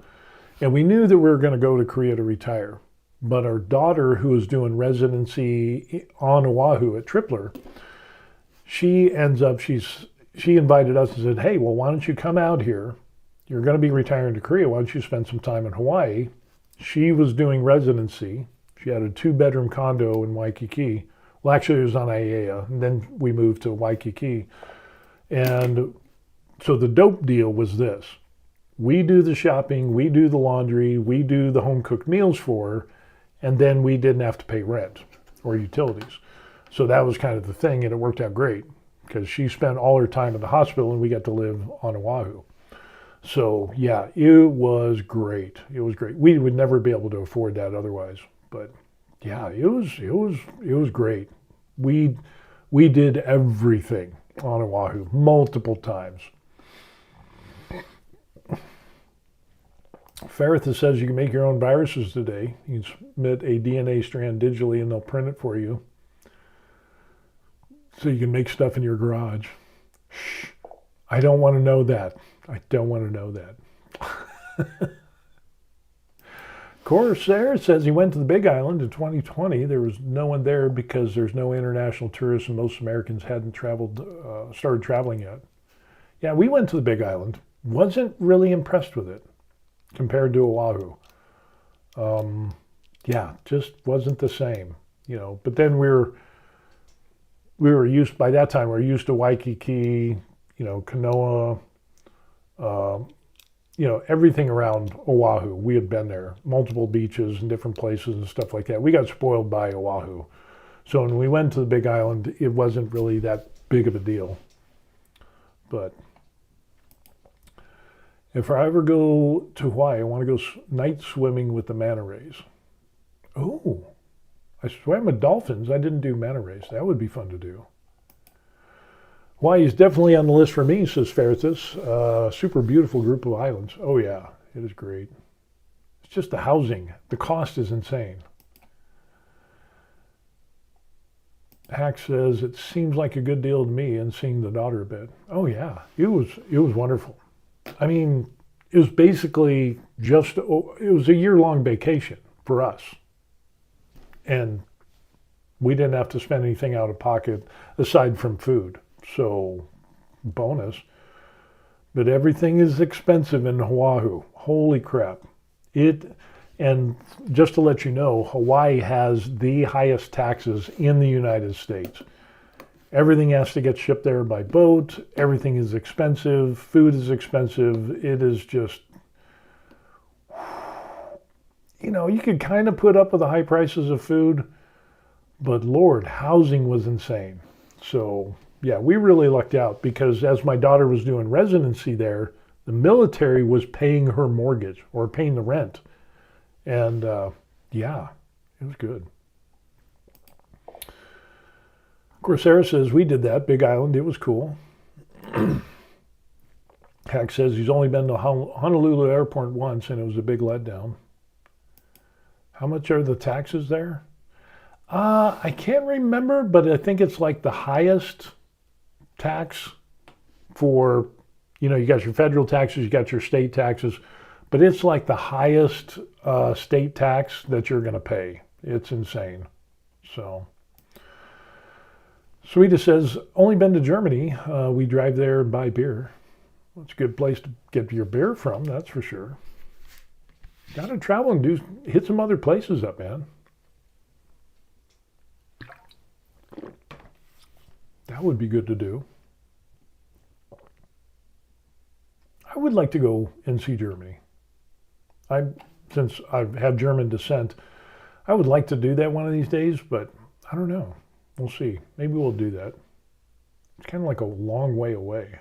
and we knew that we were going to go to Korea to retire. But our daughter, who was doing residency on Oahu at Tripler, she invited us and said, hey, well, why don't you come out here? You're going to be retiring to Korea. Why don't you spend some time in Hawaii? She was doing residency. She had a 2-bedroom condo in Waikiki. Well, actually, it was on Aiea, and then we moved to Waikiki. And so the dope deal was this. We do the shopping, we do the laundry, we do the home-cooked meals for her, and then we didn't have to pay rent or utilities. So that was kind of the thing, and it worked out great because she spent all her time at the hospital, and we got to live on Oahu. So, yeah, it was great. It was great. We would never be able to afford that otherwise, but Yeah, it was great. We we did everything on Oahu multiple times. Ferrith says you can make your own viruses today. You can submit a DNA strand digitally and they'll print it for you. So you can make stuff in your garage. Shh. I don't want to know that. I don't want to know that. Corsair says he went to the Big Island in 2020. There was no one there because there's no international tourists and most Americans hadn't started traveling yet. Yeah, we went to the Big Island. Wasn't really impressed with it compared to Oahu. Yeah, just wasn't the same, But then we were used, by that time, we were used to Waikiki, Kanoa, everything around Oahu. We had been there, multiple beaches and different places and stuff like that. We got spoiled by Oahu. So when we went to the Big Island, it wasn't really that big of a deal. But if I ever go to Hawaii, I want to go night swimming with the manta rays. Oh, I swam with dolphins. I didn't do manta rays. That would be fun to do. Hawaii is definitely on the list for me, says Ferritus. Super beautiful group of islands. Oh yeah, it is great. It's just the housing. The cost is insane. Hack says it seems like a good deal to me and seeing the daughter a bit. Oh yeah, it was wonderful. I mean, it was basically it was a year-long vacation for us. And we didn't have to spend anything out of pocket aside from food. So, bonus. But everything is expensive in Oahu. Holy crap. And just to let you know, Hawaii has the highest taxes in the United States. Everything has to get shipped there by boat. Everything is expensive. Food is expensive. It is just, you could kind of put up with the high prices of food, but Lord, housing was insane. So, yeah, we really lucked out because as my daughter was doing residency there, the military was paying her mortgage or paying the rent. And, yeah, it was good. Coursera says we did that, Big Island. It was cool. Hack says he's only been to Honolulu Airport once, and it was a big letdown. How much are the taxes there? I can't remember, but I think it's like the highest tax for, you got your federal taxes, you got your state taxes, but it's like the highest state tax that you're going to pay. It's insane. So. Sweeta says, only been to Germany. We drive there and buy beer. Well, it's a good place to get your beer from, that's for sure. Got to travel and hit some other places up, man. That would be good to do. I would like to go and see Germany. Since I have German descent, I would like to do that one of these days, but I don't know. We'll see. Maybe we'll do that. It's kind of like a long way away.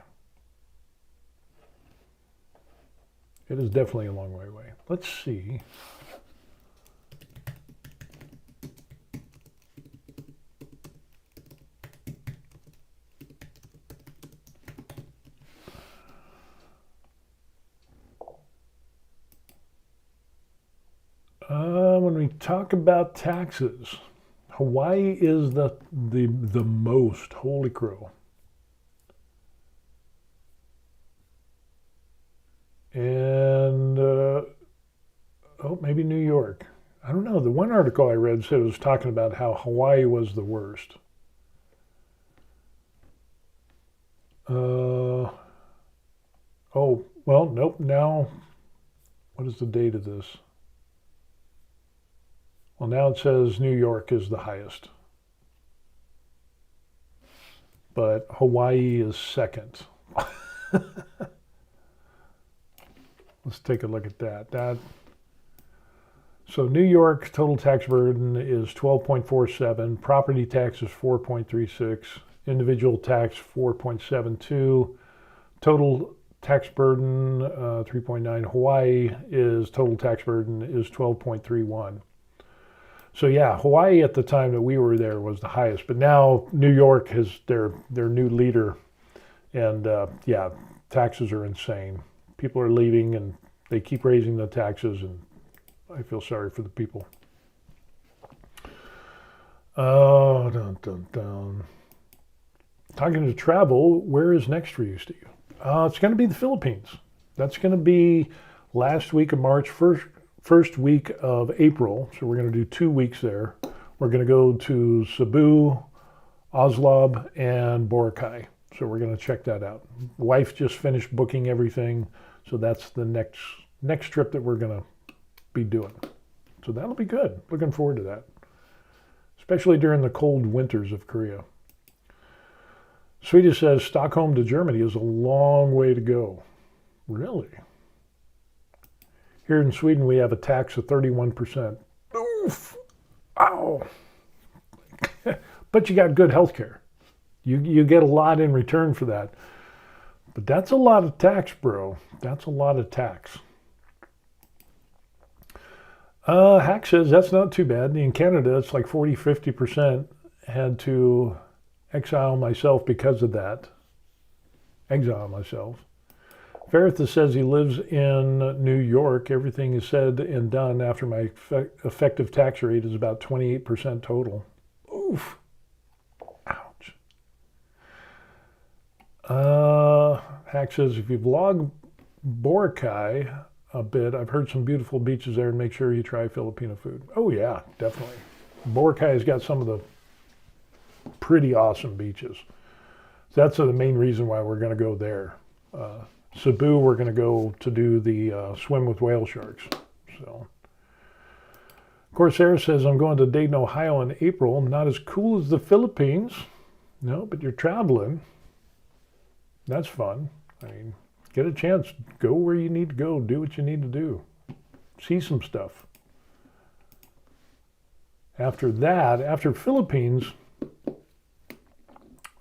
It is definitely a long way away. Let's see. When we talk about taxes, Hawaii is the most. Holy crow. And, maybe New York. I don't know. The one article I read said it was talking about how Hawaii was the worst. Well, nope. Now, what is the date of this? Well, now it says New York is the highest. But Hawaii is second. Let's take a look at that. So New York total tax burden is 12.47, property tax is 4.36, individual tax 4.72, total tax burden 3.9. Hawaii is total tax burden is 12.31. So yeah, Hawaii at the time that we were there was the highest, but now New York has their new leader, and yeah, taxes are insane. People are leaving, and they keep raising the taxes, and I feel sorry for the people. Dun, dun, dun. Talking to travel, where is next for you, Steve? It's going to be the Philippines. That's going to be last week of March, first week of April. So we're going to do 2 weeks there. We're going to go to Cebu, Oslab, and Boracay. So we're going to check that out. Wife just finished booking everything, so that's the next trip that we're going to be doing. So that'll be good. Looking forward to that, especially during the cold winters of Korea. Swedish says Stockholm to Germany is a long way to go. Really? Here in Sweden, we have a tax of 31%. Oof! Ow! But you got good health care. You get a lot in return for that. But that's a lot of tax, bro. That's a lot of tax. Hack says that's not too bad. In Canada, it's like 40, 50%. Had to exile myself because of that. Exile myself. Ferrith says he lives in New York. Everything is said and done after my effective tax rate is about 28% total. Oof. Ouch. Hack says if you vlog Boracay a bit, I've heard some beautiful beaches there, and make sure you try Filipino food. Oh yeah, definitely. Boracay has got some of the pretty awesome beaches. That's the main reason why we're going to go there. Cebu, we're going to go to do the swim with whale sharks. So, Corsair says, I'm going to Dayton, Ohio in April. Not as cool as the Philippines. No, but you're traveling. That's fun. I mean, get a chance. Go where you need to go. Do what you need to do. See some stuff. After that, after Philippines,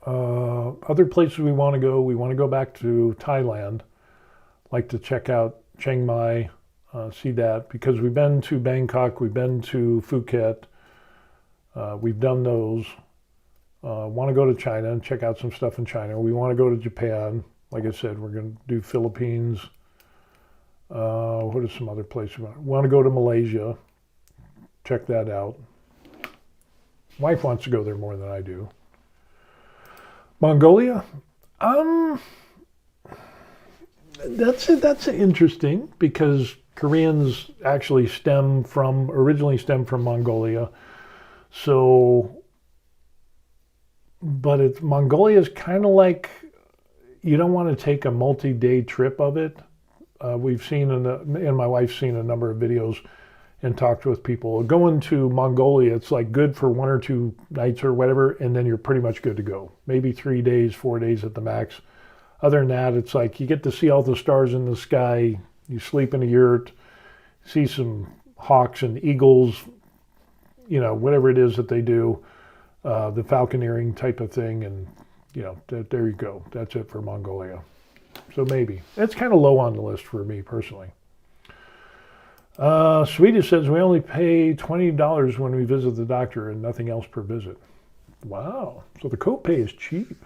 other places we want to go back to Thailand. Like to check out Chiang Mai, see that, because we've been to Bangkok, we've been to Phuket, we've done those. Want to go to China and check out some stuff in China. We want to go to Japan. Like I said, we're going to do Philippines. What are some other places? We want to go to Malaysia, check that out. Wife wants to go there more than I do. Mongolia, that's interesting because Koreans actually originally stem from Mongolia. So, but Mongolia is kind of like, you don't want to take a multi-day trip of it. We've seen, and my wife's seen a number of videos and talked with people. Going to Mongolia, it's like good for 1 or 2 nights or whatever, and then you're pretty much good to go. Maybe 3 days, 4 days at the max. Other than that, it's like you get to see all the stars in the sky, you sleep in a yurt, see some hawks and eagles, whatever it is that they do, the falconeering type of thing, and, there you go. That's it for Mongolia. So maybe. It's kind of low on the list for me personally. Swedish says we only pay $20 when we visit the doctor and nothing else per visit. Wow. So the copay is cheap.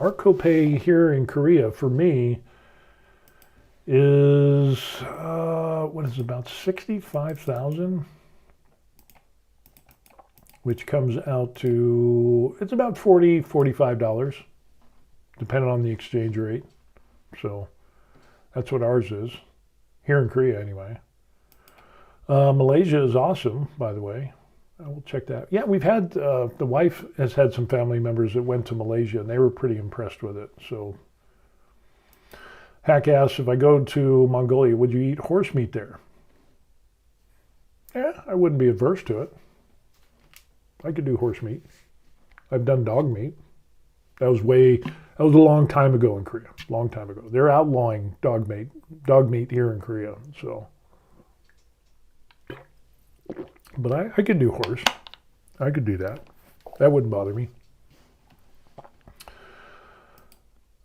Our copay here in Korea for me is, about 65,000, which comes out to, it's about $40, $45, depending on the exchange rate. So that's what ours is, here in Korea anyway. Malaysia is awesome, by the way. We'll check that. Yeah, we've had, the wife has had some family members that went to Malaysia, and they were pretty impressed with it. So, Hack asks, if I go to Mongolia, would you eat horse meat there? Yeah, I wouldn't be averse to it. I could do horse meat. I've done dog meat. That was a long time ago in Korea. Long time ago. They're outlawing dog meat here in Korea, so. But I could do horse. I could do that. That wouldn't bother me.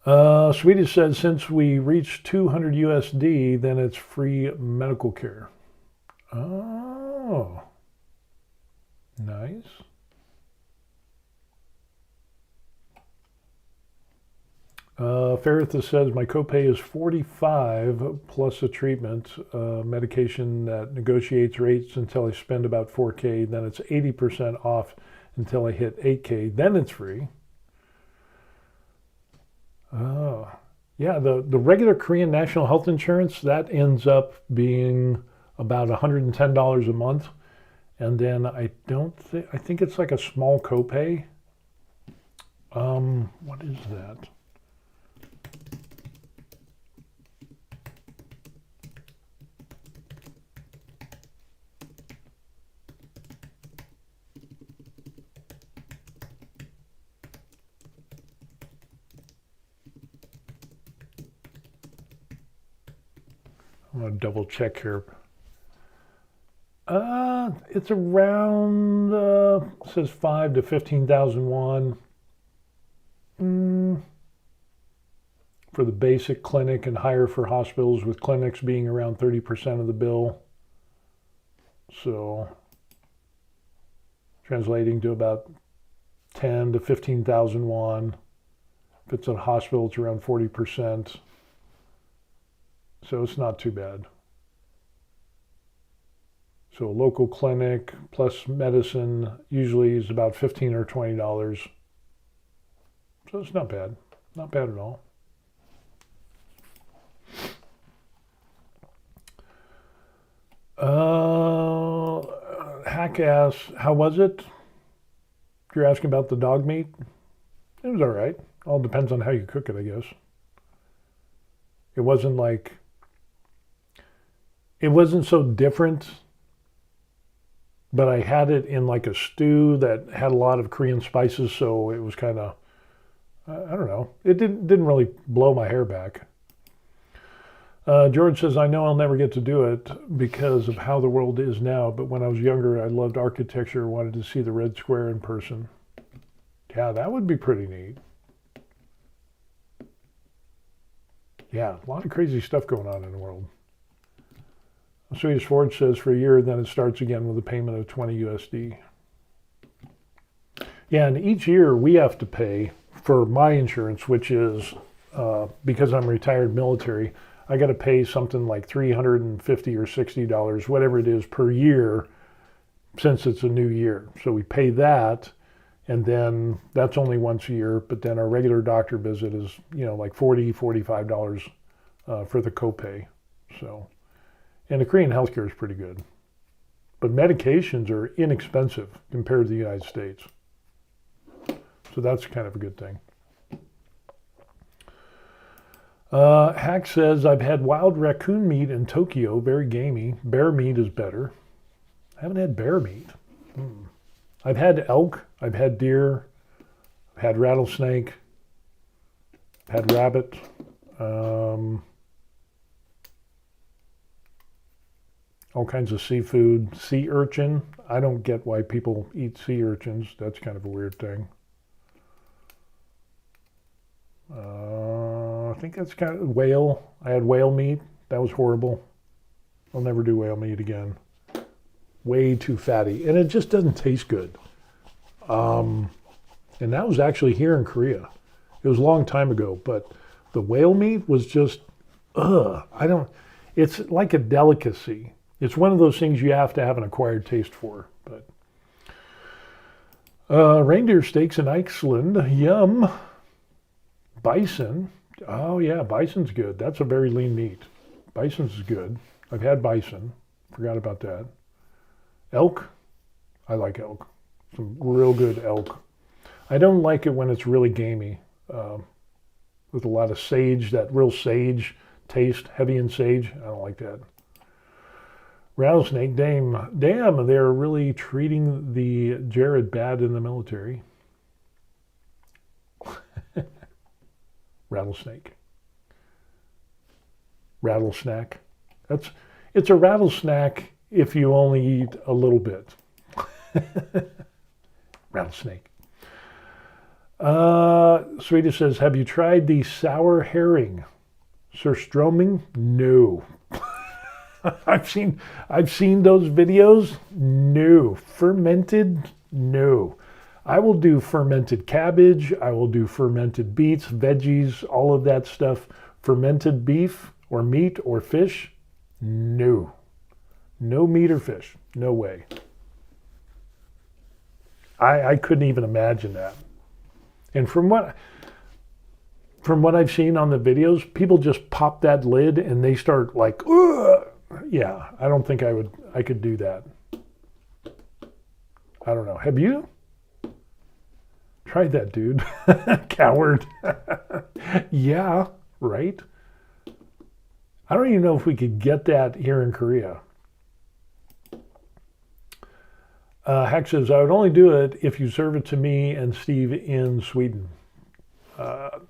Swedish said, since we reach 200 USD, then it's free medical care. Oh. Nice. Ferrithus says my copay is $45 plus a treatment medication that negotiates rates until I spend about $4K. Then it's 80% off until I hit $8K. Then it's free. Yeah, the regular Korean national health insurance, that ends up being about $110 a month. And then I think it's like a small copay. What is that? I'm going to double check here. It's around, says 5 to 15,000 won. For the basic clinic and higher for hospitals, with clinics being around 30% of the bill. So, translating to about 10 to 15,000 won. If it's a hospital, it's around 40%. So it's not too bad. So a local clinic plus medicine usually is about $15 or $20. So it's not bad. Not bad at all. Hack asks, how was it? You're asking about the dog meat? It was all right. All depends on how you cook it, I guess. It wasn't so different, but I had it in like a stew that had a lot of Korean spices, so it was kind of, I don't know. It didn't really blow my hair back. George says, I know I'll never get to do it because of how the world is now, but when I was younger, I loved architecture, wanted to see the Red Square in person. Yeah, that would be pretty neat. Yeah, a lot of crazy stuff going on in the world. Swedish Forge says for a year, then it starts again with a payment of 20 USD. Yeah, and each year we have to pay for my insurance, which is, because I'm retired military, I got to pay something like $350 or $60, whatever it is, per year, since it's a new year. So we pay that, and then that's only once a year, but then our regular doctor visit is, like $40, $45 for the copay. So, and the Korean healthcare is pretty good. But medications are inexpensive compared to the United States. So that's kind of a good thing. Hack says, I've had wild raccoon meat in Tokyo, very gamey. Bear meat is better. I haven't had bear meat. I've had elk, I've had deer, I've had rattlesnake, I've had rabbit. All kinds of seafood. Sea urchin. I don't get why people eat sea urchins. That's kind of a weird thing. I think that's kind of whale. I had whale meat. That was horrible. I'll never do whale meat again. Way too fatty. And it just doesn't taste good. And that was actually here in Korea. It was a long time ago. But the whale meat was just, it's like a delicacy. It's one of those things you have to have an acquired taste for. But reindeer steaks in Iceland, yum. Bison, oh yeah, bison's good. That's a very lean meat. Bison's is good. I've had bison. Forgot about that. Elk, I like elk. Some real good elk. I don't like it when it's really gamey, with a lot of sage, that real sage taste, heavy in sage. I don't like that. Rattlesnake, damn, they're really treating the Jared bad in the military. Rattlesnake. Rattlesnack. It's a rattlesnack if you only eat a little bit. Rattlesnake. Swedish says, have you tried the sour herring? Surströmming? No. I've seen those videos. No. Fermented? No. I will do fermented cabbage. I will do fermented beets, veggies, all of that stuff. Fermented beef or meat or fish? No. No meat or fish. No way. I couldn't even imagine that. And from what I've seen on the videos, people just pop that lid and they start like, ugh. Yeah, I don't think I could do that. I don't know. Have you? Tried that, dude. Coward. Yeah, right? I don't even know if we could get that here in Korea. Hack says, I would only do it if you serve it to me and Steve in Sweden. I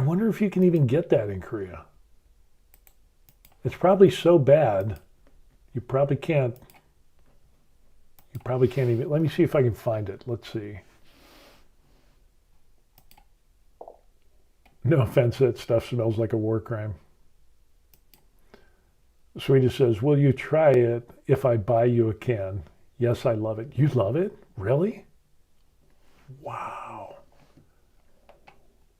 wonder if you can even get that in Korea. It's probably so bad, you probably can't even. Let me see if I can find it. Let's see. No offense, that stuff smells like a war crime. Swedish says, will you try it if I buy you a can? Yes, I love it. You love it? Really? Wow.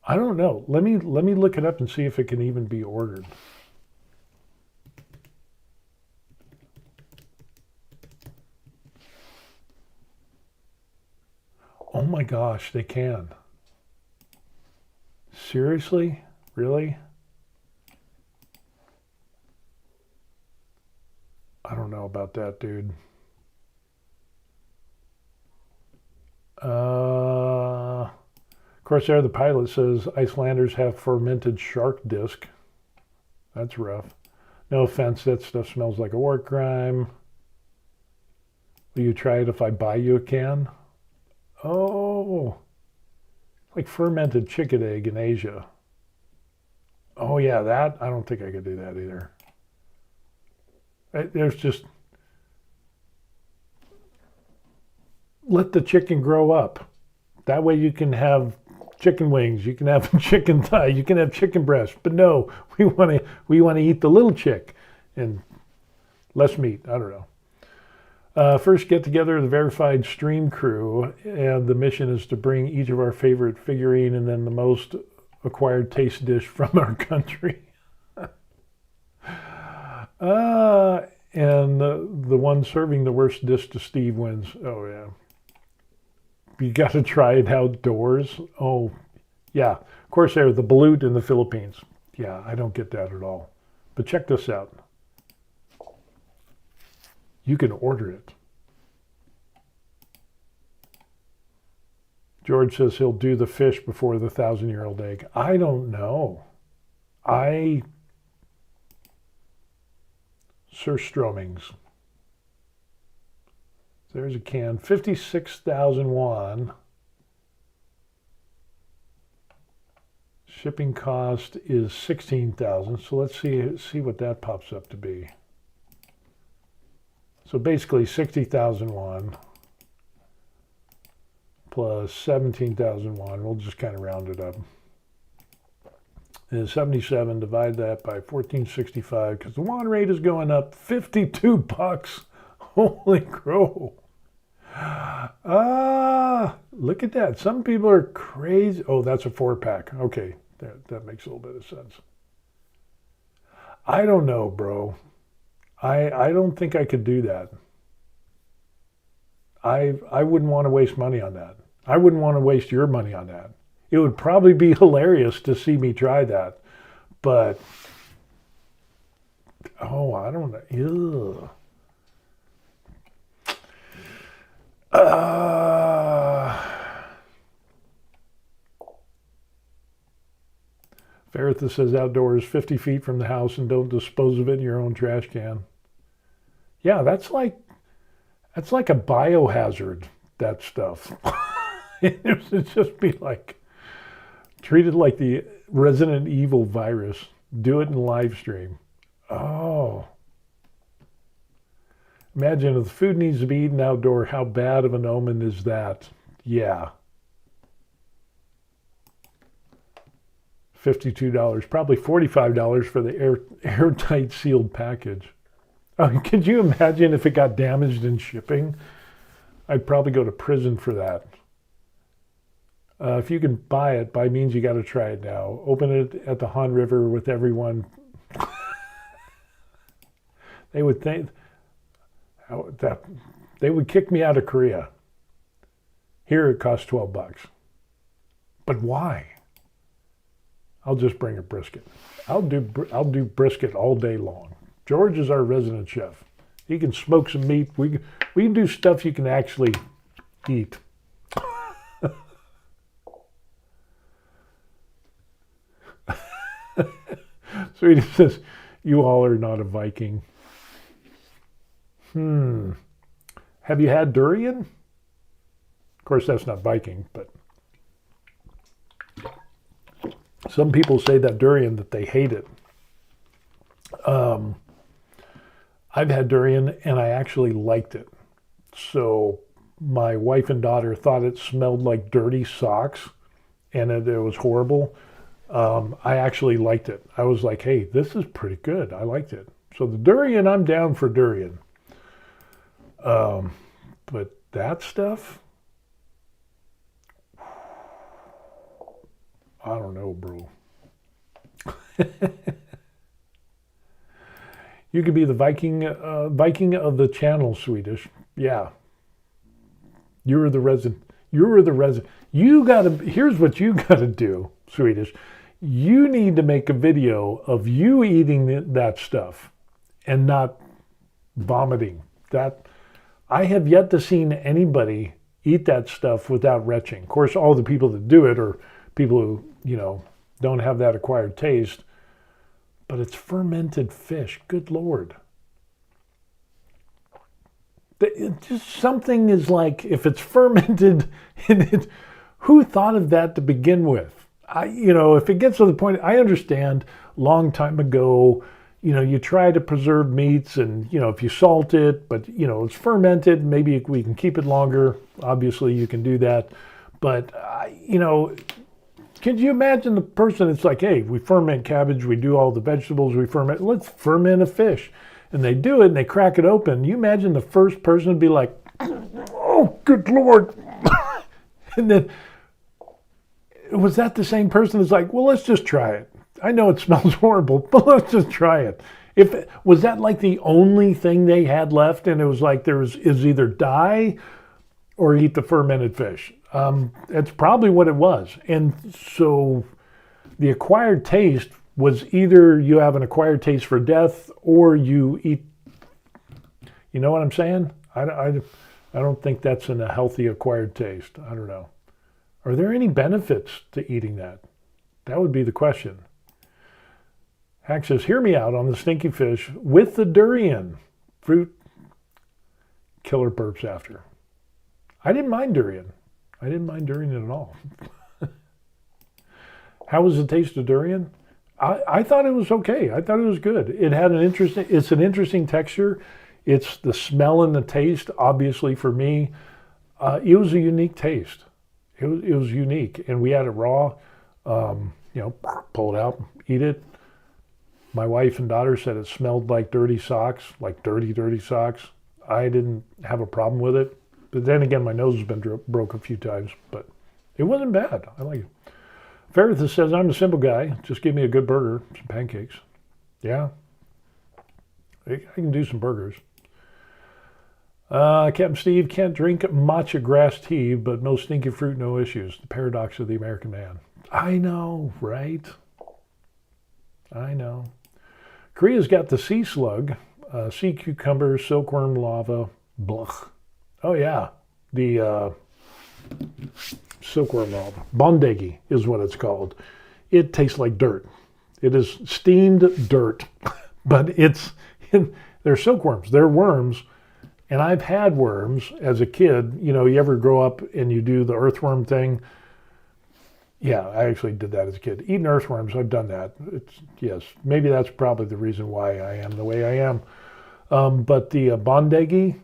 I don't know. Let me look it up and see if it can even be ordered. Oh my gosh, they can. Seriously? Really? I don't know about that, dude. Corsair the Pilot says Icelanders have fermented shark disc. That's rough. No offense, that stuff smells like a war crime. Will you try it if I buy you a can? Oh, like fermented chicken egg in Asia. Oh yeah, that, I don't think I could do that either. There's just, let the chicken grow up. That way you can have chicken wings, you can have chicken thigh, you can have chicken breast. But no, we want to eat the little chick and less meat. I don't know. First get together the verified stream crew, and the mission is to bring each of our favorite figurine and then the most acquired taste dish from our country. And the one serving the worst dish to Steve wins. Oh yeah. You got to try it outdoors. Oh yeah. Corsair, the balut in the Philippines. Yeah, I don't get that at all. But check this out. You can order it. George says he'll do the fish before the 1,000-year-old egg. I don't know. Surströmmings. There's a can. 56,000 won. Shipping cost is 16,000. So let's see what that pops up to be. So basically 60,000 won plus 17,000 won. We'll just kind of round it up. And 77, divide that by 1465 because the won rate is going up. 52 bucks. Holy crow. Look at that. Some people are crazy. Oh, that's a 4-pack. Okay, that makes a little bit of sense. I don't know, bro. I don't think I could do that. I wouldn't want to waste money on that. I wouldn't want to waste your money on that. It would probably be hilarious to see me try that. But, oh, I don't know. Ferrith says outdoors 50 feet from the house and don't dispose of it in your own trash can. Yeah, that's like a biohazard, that stuff. It would just be like, treated like the Resident Evil virus. Do it in live stream. Oh. Imagine if the food needs to be eaten outdoor, how bad of an omen is that? Yeah. $52, probably $45 for the airtight sealed package. Could you imagine if it got damaged in shipping? I'd probably go to prison for that. If you can buy it, by means you got to try it now. Open it at the Han River with everyone. They would think that they would kick me out of Korea. Here it costs $12. But why? I'll just bring a brisket. I'll do brisket all day long. George is our resident chef. He can smoke some meat. We can do stuff you can actually eat. So he says, you all are not a Viking. Have you had durian? Of course, that's not Viking, but some people say that durian, that they hate it. I've had durian and I actually liked it. So my wife and daughter thought it smelled like dirty socks and it was horrible. I actually liked it. I was like, hey, this is pretty good. I liked it. So the durian, I'm down for durian. But that stuff, I don't know, bro. You could be the Viking of the channel, Swedish. Yeah. You're the resident. Here's what you gotta do, Swedish. You need to make a video of you eating that stuff and not vomiting. That I have yet to see anybody eat that stuff without retching. Of course, all the people that do it are people who, don't have that acquired taste. But it's fermented fish. Good Lord. Just something is like, if it's fermented, who thought of that to begin with? If it gets to the point, I understand long time ago, you try to preserve meats and, if you salt it, but, it's fermented, maybe we can keep it longer. Obviously, you can do that. But, could you imagine the person that's like, hey, we ferment cabbage, we do all the vegetables, let's ferment a fish. And they do it and they crack it open. You imagine the first person would be like, oh, good Lord. And then, was that the same person that's like, well, let's just try it. I know it smells horrible, but let's just try it. Was that like the only thing they had left? And it was like, is either die or eat the fermented fish. That's probably what it was. And so the acquired taste was either you have an acquired taste for death or you eat. You know what I'm saying? I don't think that's in a healthy acquired taste. I don't know. Are there any benefits to eating that? That would be the question. Hack says, hear me out on the stinky fish with the durian. Fruit. Killer burps after. I didn't mind durian. I didn't mind durian at all. How was the taste of durian? I thought it was okay. I thought it was good. It's an interesting texture. It's the smell and the taste, obviously for me. It was a unique taste. It was unique. And we had it raw, pull it out, eat it. My wife and daughter said it smelled like dirty socks, like dirty socks. I didn't have a problem with it. But then again, my nose has been broke a few times, but it wasn't bad. I like it. Ferrith says, I'm a simple guy. Just give me a good burger, some pancakes. Yeah, I can do some burgers. Captain Steve, can't drink matcha grass tea, but no stinky fruit, no issues. The paradox of the American man. I know, right? I know. Korea's got the sea slug, sea cucumber, silkworm lava, bluch. Oh yeah, the silkworm lava. Bondegi is what it's called. It tastes like dirt. It is steamed dirt, but they're silkworms. They're worms, and I've had worms as a kid. You ever grow up and you do the earthworm thing? Yeah, I actually did that as a kid. Eating earthworms, I've done that. Yes, maybe that's probably the reason why I am the way I am. But the bondegi,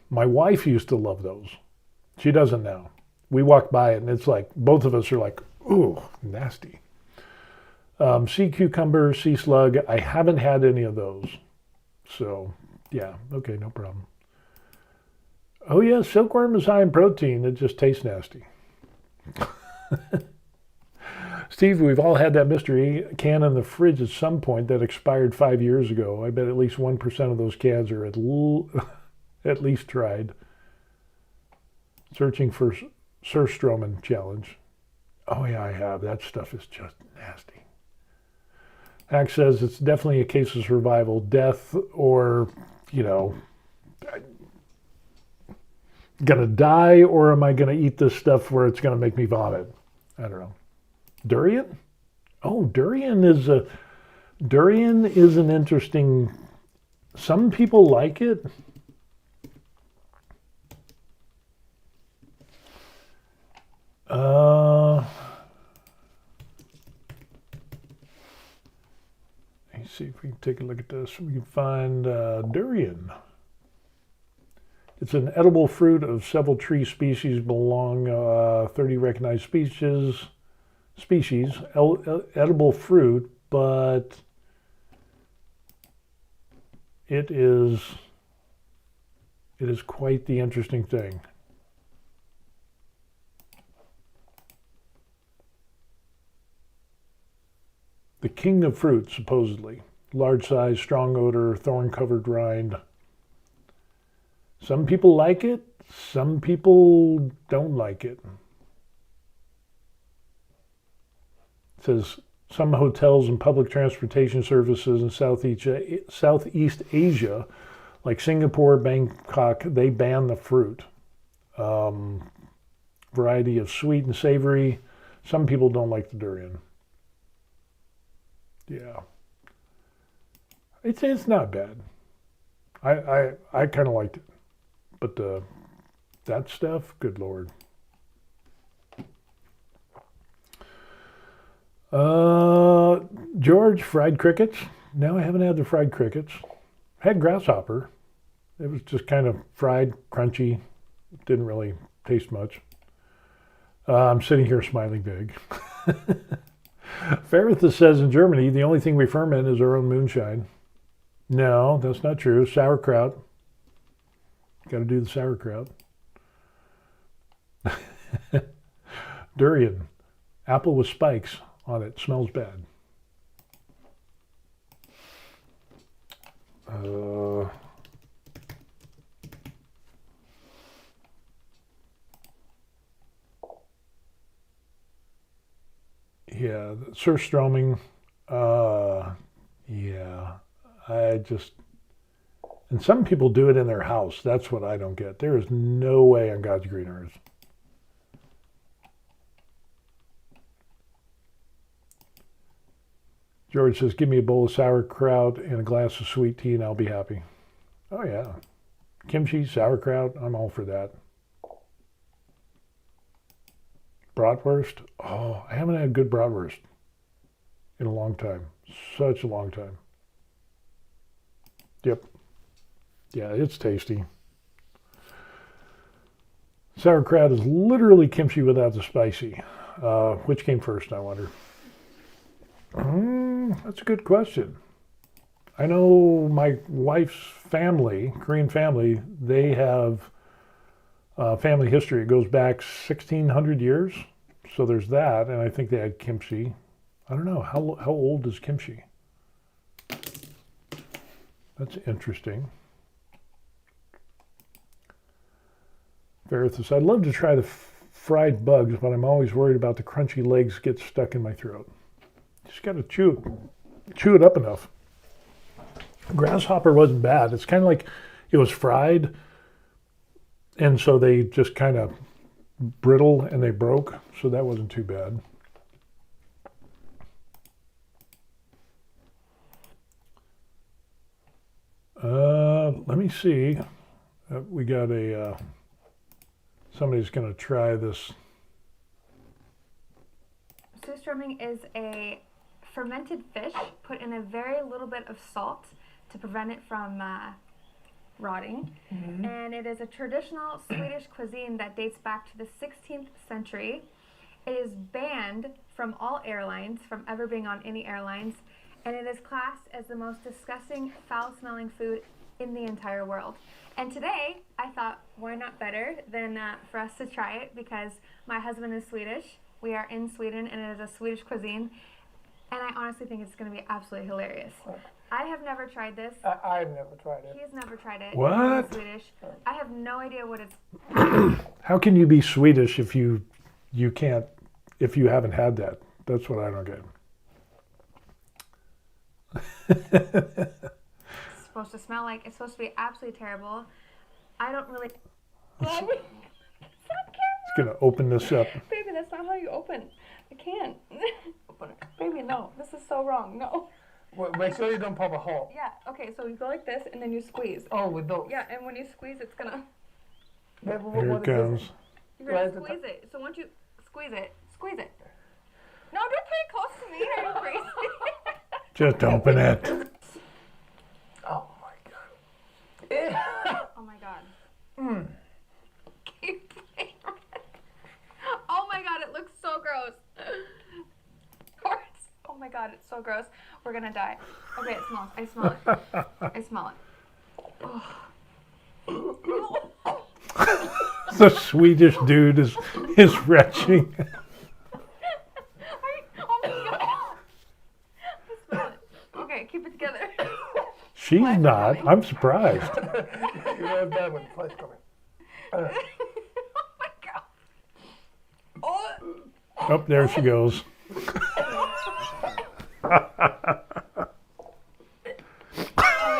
my wife used to love those. She doesn't now. We walk by it and it's like, both of us are like, Ooh, nasty. Sea cucumber, sea slug. I haven't had any of those. So, yeah, okay, no problem. Oh, yeah, silkworm is high in protein. It just tastes nasty. Steve, we've all had that mystery can in the fridge at some point that expired 5 years ago. I bet at least 1% of those cans are at least tried. Searching for Surströmming challenge. Oh, yeah, I have. That stuff is just nasty. Hack says it's definitely a case of survival, death, or, gonna die, or am I gonna eat this stuff where it's gonna make me vomit? I don't know. Durian? Oh, durian is an interesting. Some people like it. Let's see if we can take a look at this. We can find durian. It's an edible fruit of several tree species, belong 30 recognized species, edible fruit, but it is quite the interesting thing. The king of fruit, supposedly. Large size, strong odor, thorn-covered rind. Some people like it, some people don't like it. It says some hotels and public transportation services in Southeast Asia, like Singapore, Bangkok, they ban the fruit. Variety of sweet and savory. Some people don't like the durian. Yeah. It's not bad. I kind of liked it. But that stuff, good Lord. George, fried crickets. No, I haven't had the fried crickets. Had grasshopper. It was just kind of fried, crunchy. Didn't really taste much. I'm sitting here smiling big. Ferrith says in Germany, the only thing we ferment is our own moonshine. No, that's not true. Sauerkraut. Got to do the sauerkraut. Durian. Apple with spikes on it. Smells bad. Yeah, Surströmming. Yeah, I just. And some people do it in their house. That's what I don't get. There is no way on God's green earth. George says, give me a bowl of sauerkraut and a glass of sweet tea and I'll be happy. Oh, yeah. Kimchi, sauerkraut, I'm all for that. Bratwurst. Oh, I haven't had good bratwurst in a long time. Such a long time. Yep. Yeah, it's tasty. Sauerkraut is literally kimchi without the spicy. Which came first, I wonder? That's a good question. I know my wife's family, Korean family, they have family history. It goes back 1,600 years. So there's that, and I think they had kimchi. I don't know. How old is kimchi? That's interesting. Verithus, I'd love to try the fried bugs, but I'm always worried about the crunchy legs get stuck in my throat. Just got to chew it up enough. Grasshopper wasn't bad. It's kind of like it was fried, and so they just kind of brittle and they broke, so that wasn't too bad. Let me see. We got a somebody's going to try this. Surströmming is a fermented fish put in a very little bit of salt to prevent it from rotting. Mm-hmm. And it is a traditional Swedish cuisine that dates back to the 16th century. It is banned from all airlines, from ever being on any airlines, and it is classed as the most disgusting, foul-smelling food in the entire world. And today, I thought, why not better than for us to try it, because my husband is Swedish. We are in Sweden, and it is a Swedish cuisine, and I honestly think it's going to be absolutely hilarious. I have never tried this. I've never tried it. He's never tried it. What? He's Swedish. I have no idea what it's... How can you be Swedish if you can't, if you haven't had that? That's what I don't get. It's supposed to smell like. It's supposed to be absolutely terrible. I don't really... It's going to open this up. Baby, that's not how you open. I can't. Open it. Baby, no. This is so wrong. No. Well, make sure you don't pop a hole. Yeah, okay, so you go like this and then you squeeze. Oh, with those. Yeah, and when you squeeze, it's gonna... Baby, Here it goes. You're gonna squeeze it. So once you squeeze it, squeeze it. No, don't put it close to me. Are you crazy? Just open it. Oh my god. Yeah. Oh my god. Keep playing with it. Oh my god, it looks so gross. Oh my god, it's so gross. We're gonna die. Okay, it smells. I smell it. I smell it. Oh. The Swedish dude is retching. Oh my god. I smell it. Okay, keep it together. She's not. I'm surprised. You know that when the flight's coming. Oh my god. Oh. Oh, there she goes.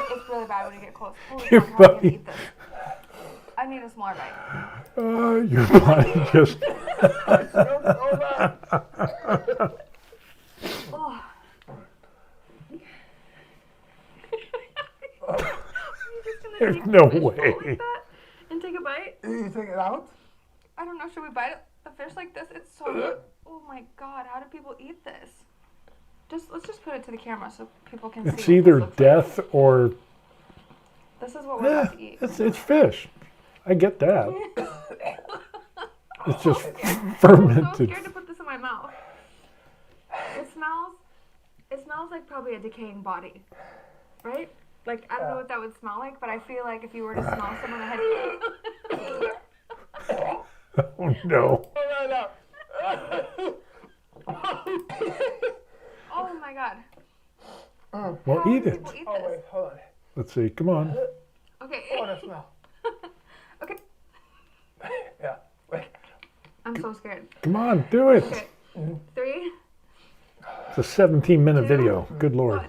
It's really bad when you get close. Holy Your fuck, how am I gonna body. eat this? I need a smaller bite. Your body just. Oh. There's no way. Like that and take a bite? You take it out? I don't know. Should we bite the fish like this? It's so good. Oh my god, how do people eat this? Let's just put it to the camera so people can see. It's what either this looks death or. like. This is what we're Yeah, about to eat. it's fish. I get that. It's just I'm so fermented. scared to put this in my mouth. It smells like probably a decaying body, right? Like, I don't know what that would smell like, but I feel like if you were to smell someone that had... Oh no. Oh my god. Well, How eat do it. people eat Oh, this? wait, hold on. Let's see. Come on. Okay. Oh, that smell. Okay. Yeah, wait. I'm so scared. Come on. Do it. Okay. 3, It's a 17-minute 2, video. Good Lord. 1.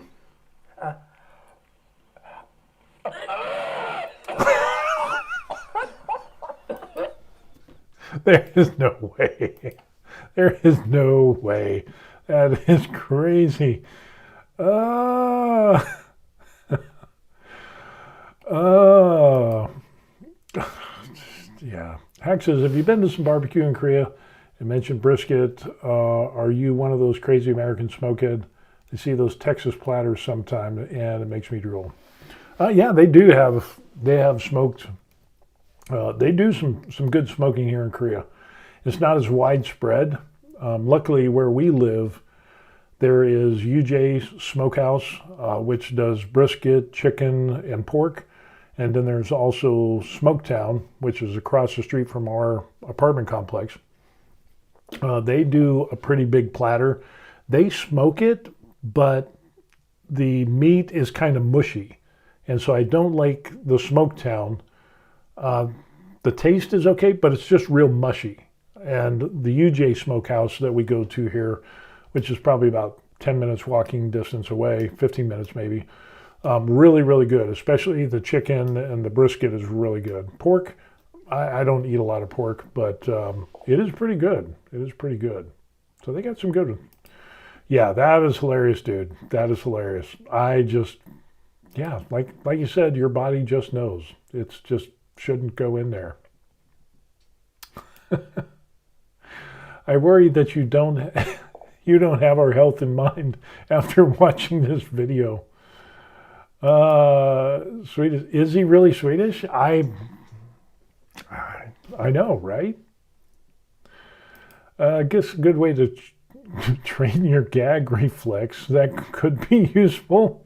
There is no way. There is no way. That is crazy. Yeah. Hack says, have you been to some barbecue in Korea? You mentioned brisket. Are you one of those crazy American smokehead? I see those Texas platters sometime, and it makes me drool. Yeah, they do have. They have smoked. They do some good smoking here in Korea. It's not as widespread. Luckily, where we live, there is UJ Smokehouse, which does brisket, chicken, and pork. And then there's also Smoketown, which is across the street from our apartment complex. They do a pretty big platter. They smoke it, but the meat is kind of mushy. And so I don't like the Smoketown. The taste is okay, but it's just real mushy. And the UJ Smokehouse that we go to here, which is probably about 10 minutes walking distance away, 15 minutes maybe, really, really good. Especially the chicken and the brisket is really good. Pork, I don't eat a lot of pork, but it is pretty good. It is pretty good. So they got some good ones. Yeah, that is hilarious, dude. That is hilarious. I just, yeah, like you said, your body just knows. It's just shouldn't go in there. I worry that you don't have our health in mind after watching this video. Swedish? Is he really Swedish? I know, right? I guess a good way to train your gag reflex. That could be useful.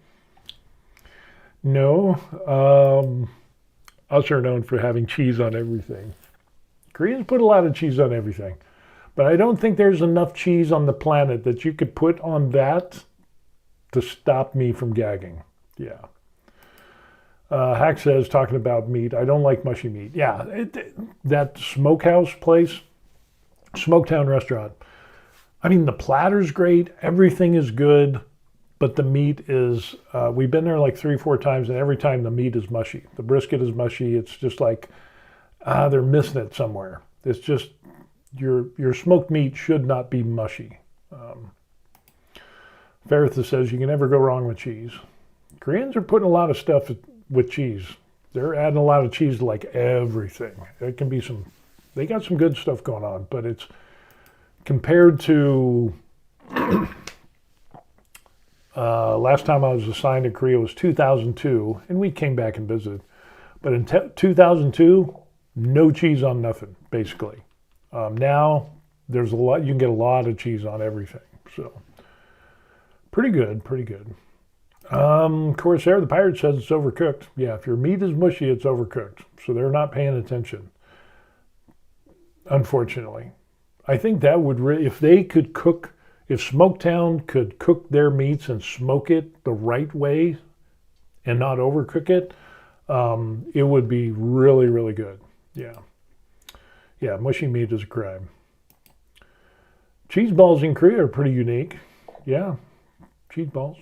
No. Us are known for having cheese on everything. Koreans put a lot of cheese on everything. But I don't think there's enough cheese on the planet that you could put on that to stop me from gagging. Yeah. Hack says, talking about meat, I don't like mushy meat. Yeah, that smokehouse place, Smoketown restaurant. I mean, the platter's great. Everything is good. But the meat is, we've been there like 3-4 times, and every time the meat is mushy. The brisket is mushy. It's just like, they're missing it somewhere. It's just, your smoked meat should not be mushy. Faritha says, you can never go wrong with cheese. Koreans are putting a lot of stuff with cheese. They're adding a lot of cheese to like everything. It can be they got some good stuff going on, but it's compared to, last time I was assigned to Korea was 2002, and we came back and visited. But in 2002, no cheese on nothing, basically. Now, there's you can get a lot of cheese on everything. So, pretty good, pretty good. Corsair, the pirate says it's overcooked. Yeah, if your meat is mushy, it's overcooked. So they're not paying attention, unfortunately. I think that would, if they could cook, if Smoketown could cook their meats and smoke it the right way and not overcook it, it would be really, really good. Yeah. Yeah, mushy meat is a crime. Cheese balls in Korea are pretty unique. Yeah, cheese balls.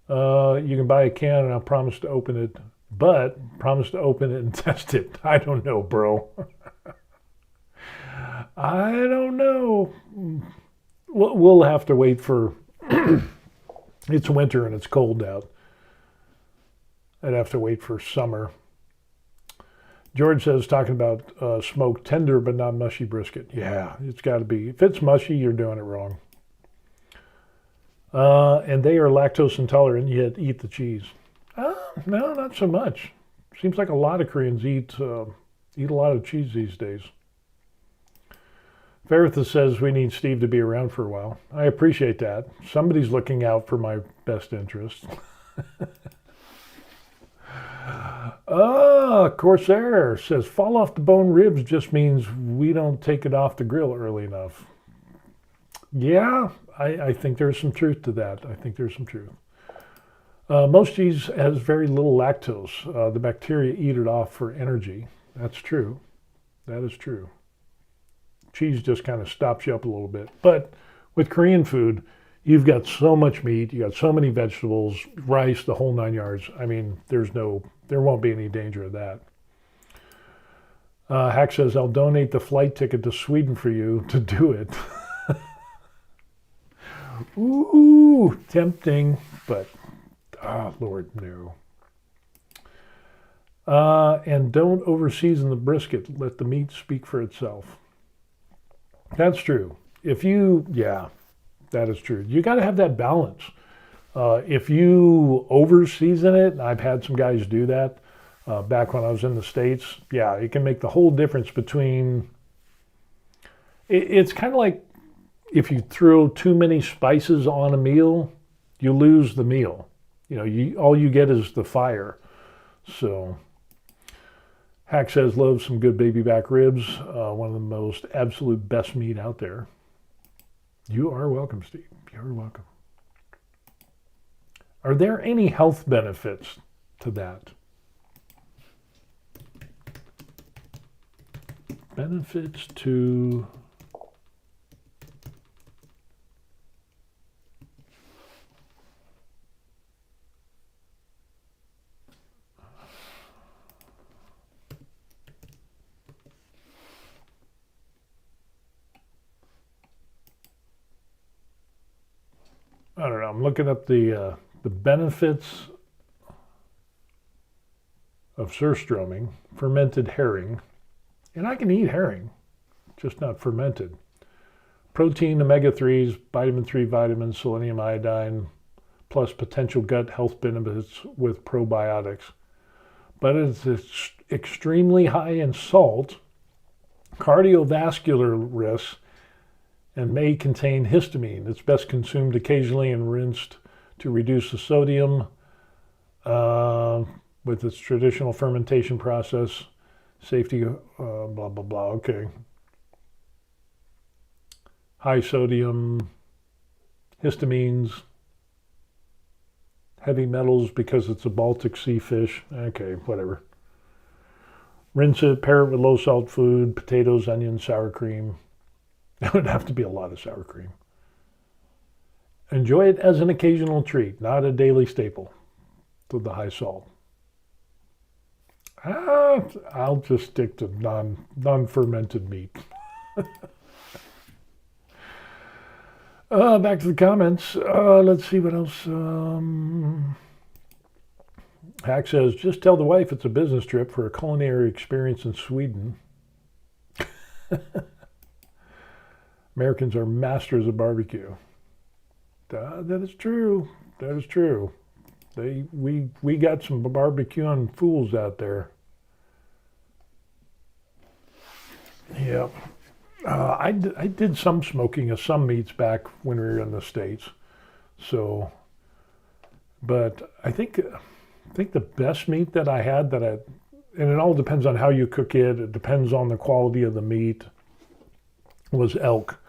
You can buy a can and I'll promise to open it, but promise to open it and test it. I don't know, bro. I don't know. We'll have to wait for, it's winter and it's cold out. I'd have to wait for summer. George says, talking about smoked tender but not mushy brisket. Yeah, it's got to be. If it's mushy, you're doing it wrong. And they are lactose intolerant, yet eat the cheese. No, not so much. Seems like a lot of Koreans eat a lot of cheese these days. Faritha says we need Steve to be around for a while. I appreciate that. Somebody's looking out for my best interest. Corsair says fall off the bone ribs just means we don't take it off the grill early enough. Yeah, I think there's some truth to that. I think there's some truth. Most cheese has very little lactose. The bacteria eat it off for energy. That's true. That is true. Cheese just kind of stops you up a little bit. But with Korean food, you've got so much meat, you got so many vegetables, rice, the whole 9 yards. I mean, there won't be any danger of that. Hack says, I'll donate the flight ticket to Sweden for you to do it. Ooh, tempting, but, Lord, no. And don't overseason the brisket. Let the meat speak for itself. That's true. Yeah, that is true. You got to have that balance. If you over-season it, and I've had some guys do that back when I was in the States, yeah, it can make the whole difference between... It's kind of like if you throw too many spices on a meal, you lose the meal. You know, all you get is the fire. So... Hack says, love some good baby back ribs. One of the most absolute best meat out there. You are welcome, Steve. You're welcome. Are there any health benefits to that? Benefits to... I don't know. I'm looking up the benefits of surströmming, fermented herring, and I can eat herring, just not fermented. Protein, omega-3s, vitamin 3 vitamins, selenium iodine, plus potential gut health benefits with probiotics. But it's extremely high in salt Cardiovascular risks and may contain histamine. It's best consumed occasionally and rinsed to reduce the sodium with its traditional fermentation process. Safety, blah, blah, blah. Okay. High sodium, histamines, heavy metals because it's a Baltic Sea fish. Okay, whatever. Rinse it, pair it with low salt food, potatoes, onions, sour cream. It would have to be a lot of sour cream. Enjoy it as an occasional treat, not a daily staple with the high salt. I'll just stick to non-fermented meat. Back to the comments. Let's see what else. Hack says, just tell the wife it's a business trip for a culinary experience in Sweden. Americans are masters of barbecue. That is true. That is true. We got some barbecuing fools out there. Yeah. I did some smoking of some meats back when we were in the States. So, but I think the best meat that I had and it all depends on how you cook it. It depends on the quality of the meat, was elk.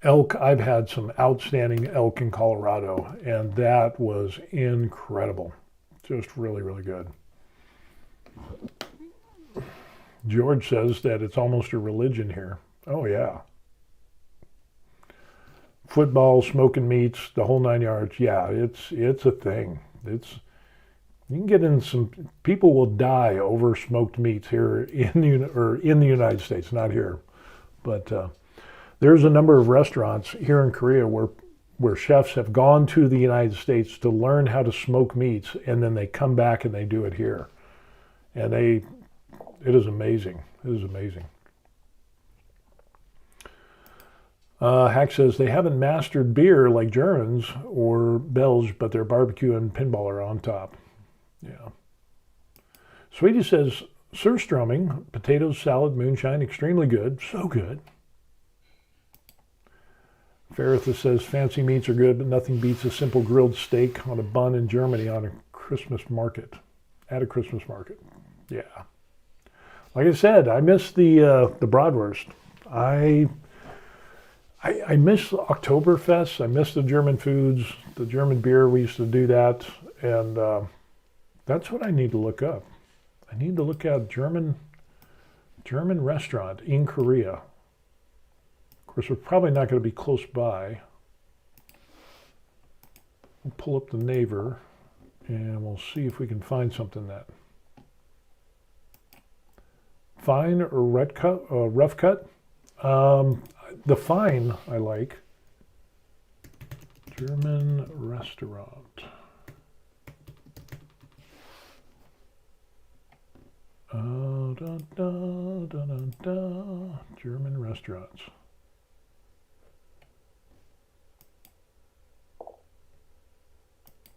Elk, I've had some outstanding elk in Colorado, and that was incredible. Just really, really good. George says that it's almost a religion here. Oh, yeah. Football, smoking meats, the whole 9 yards. Yeah, it's a thing. You can get in some, people will die over smoked meats here in the United States, not here. But there's a number of restaurants here in Korea where chefs have gone to the United States to learn how to smoke meats, and then they come back and they do it here. And it is amazing. It is amazing. Hack says they haven't mastered beer like Germans or Belgians, but their barbecue and pinball are on top. Yeah. Sweetie says surströmming, potatoes, salad, moonshine, extremely good. So good. Faritha says fancy meats are good, but nothing beats a simple grilled steak on a bun in Germany on a Christmas market. At a Christmas market. Yeah. Like I said, I miss the bratwurst. I miss Oktoberfest. I miss the German foods, the German beer. We used to do that, and that's what I need to look up. I need to look at German restaurant in Korea. Of course, we're probably not going to be close by. We'll pull up the Naver, and we'll see if we can find something that fine or rough cut. The fine I like. German restaurant. German restaurants.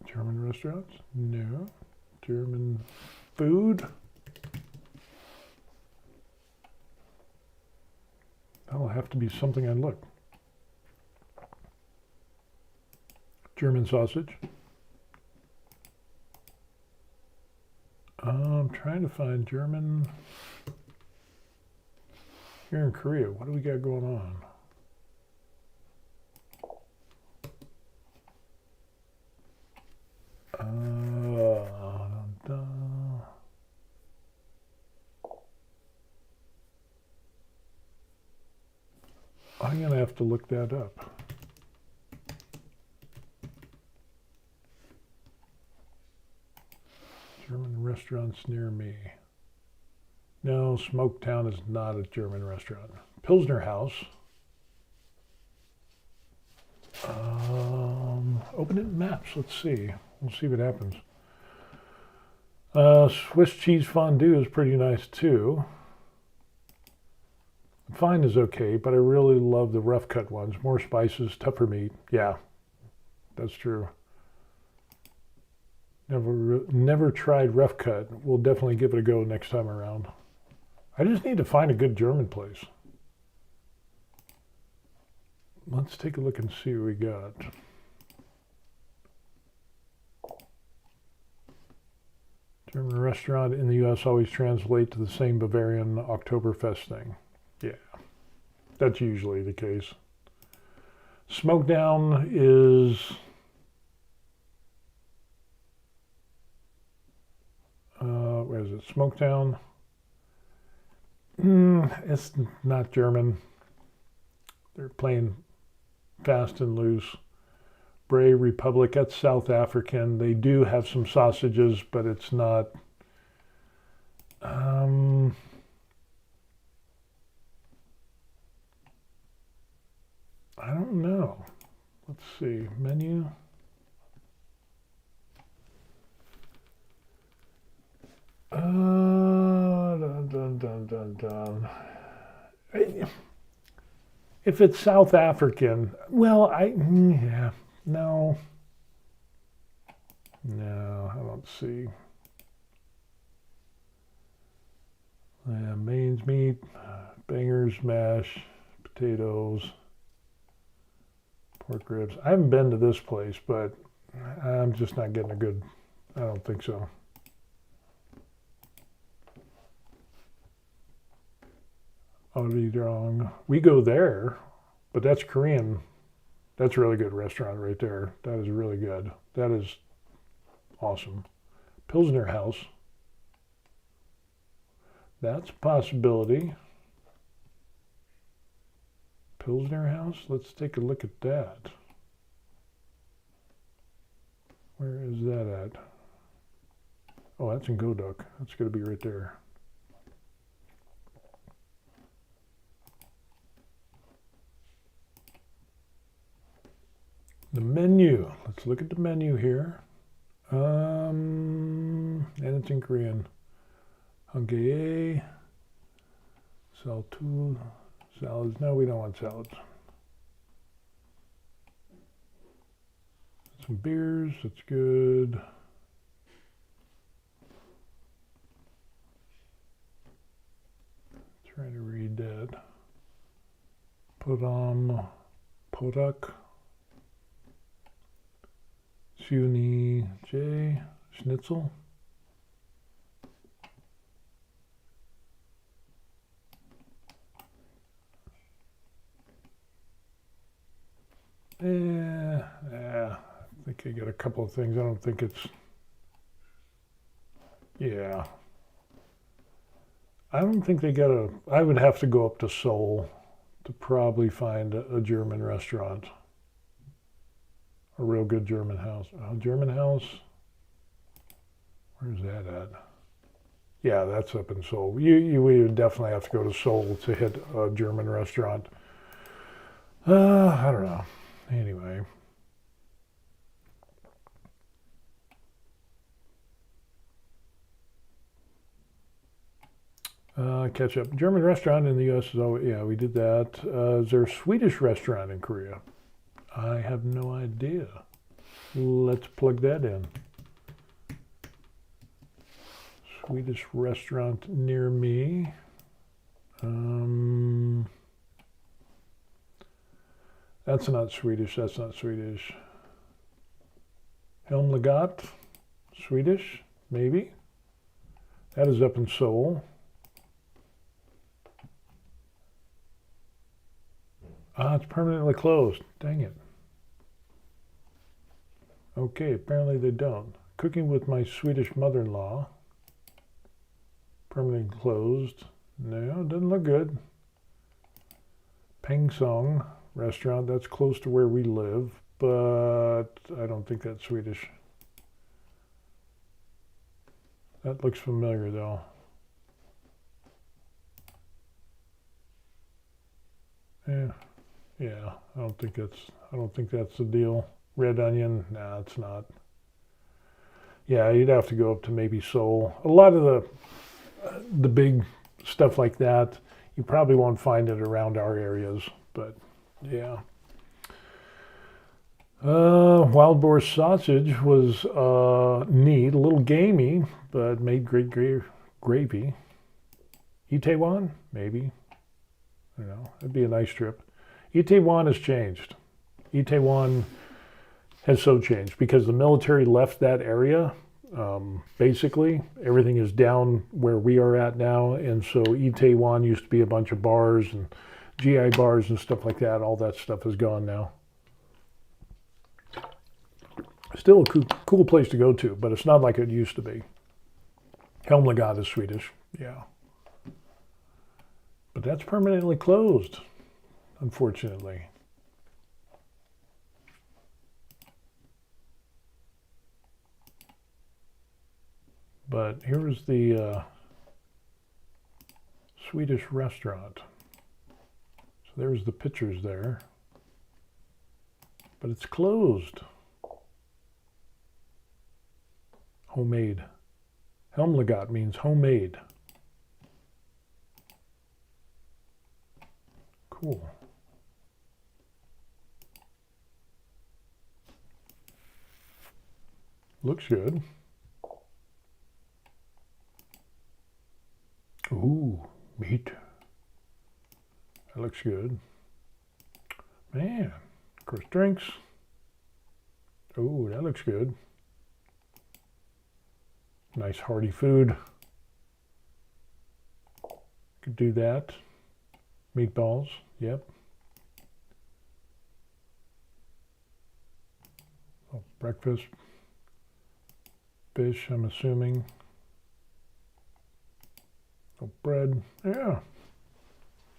German restaurants? No. German food? That'll have to be something I look. German sausage. I'm trying to find German here in Korea. What do we got going on? I'm going to have to look that up. German restaurants near me. No, Smoketown is not a German restaurant. Pilsner House. Open it in maps. Let's see. We'll see what happens. Swiss cheese fondue is pretty nice too. Fine is okay, but I really love the rough cut ones. More spices, tougher meat. Yeah, that's true. Never tried rough cut. We'll definitely give it a go next time around. I just need to find a good German place. Let's take a look and see what we got. German restaurant in the U.S. always translate to the same Bavarian Oktoberfest thing. Yeah, that's usually the case. Smokedown is... where is it? Smokedown? It's not German. They're playing fast and loose. Bray Republic, that's South African. They do have some sausages, but it's not... I don't know. Let's see. Menu. Dun, dun, dun, dun, dun. If it's South African, well, yeah, no, I don't see. Yeah, mains meat, bangers, mash, potatoes, pork ribs. I haven't been to this place, but I'm just not getting a good, I don't think so. Wrong. We go there, but that's Korean. That's a really good restaurant right there. That is really good. That is awesome. Pilsner House. That's a possibility. Pilsner House? Let's take a look at that. Where is that at? Oh, that's in Goduk. That's going to be right there. The menu. Let's look at the menu here. And it's in Korean. Hanggae. Saltu. Salads. No, we don't want salads. Some beers. That's good. Trying to read that. Podak. Suni J. Schnitzel. I think I got a couple of things. I don't think it's... Yeah. I don't think they got a... I would have to go up to Seoul to probably find a German restaurant. A real good German house. German house? Where's that at? Yeah, that's up in Seoul. We would definitely have to go to Seoul to hit a German restaurant. I don't know. Anyway. Catch up. German restaurant in the U.S. is always, yeah, we did that. Is there a Swedish restaurant in Korea? I have no idea. Let's plug that in. Swedish restaurant near me. That's not Swedish. That's not Swedish. Helmlegat, Swedish, maybe. That is up in Seoul. It's permanently closed. Dang it. Okay, apparently they don't. Cooking with my Swedish mother-in-law. Permanently closed. No, doesn't look good. Pangsong restaurant, that's close to where we live, but I don't think that's Swedish. That looks familiar though. Yeah, I don't think that's the deal. Red Onion, nah, it's not. Yeah, you'd have to go up to maybe Seoul. A lot of the big stuff like that, you probably won't find it around our areas, but yeah. Wild boar sausage was neat, a little gamey, but made great gravy. Itaewon, maybe. I don't know. That'd be a nice trip. Itaewon has changed. Itaewon has so changed because the military left that area. Basically, everything is down where we are at now, and so Itaewon used to be a bunch of bars and GI bars and stuff like that. All that stuff is gone now. Still a cool place to go to, but it's not like it used to be. Helmlegat is Swedish, yeah. But that's permanently closed, unfortunately. But here's the Swedish restaurant. So there's the pictures there. But it's closed. Homemade. Helmlegat means homemade. Cool. Looks good. Ooh, meat. That looks good. Man, of course, drinks. Ooh, that looks good. Nice hearty food. Could do that. Meatballs, yep. Oh, breakfast. Fish, I'm assuming. Oh, bread, yeah.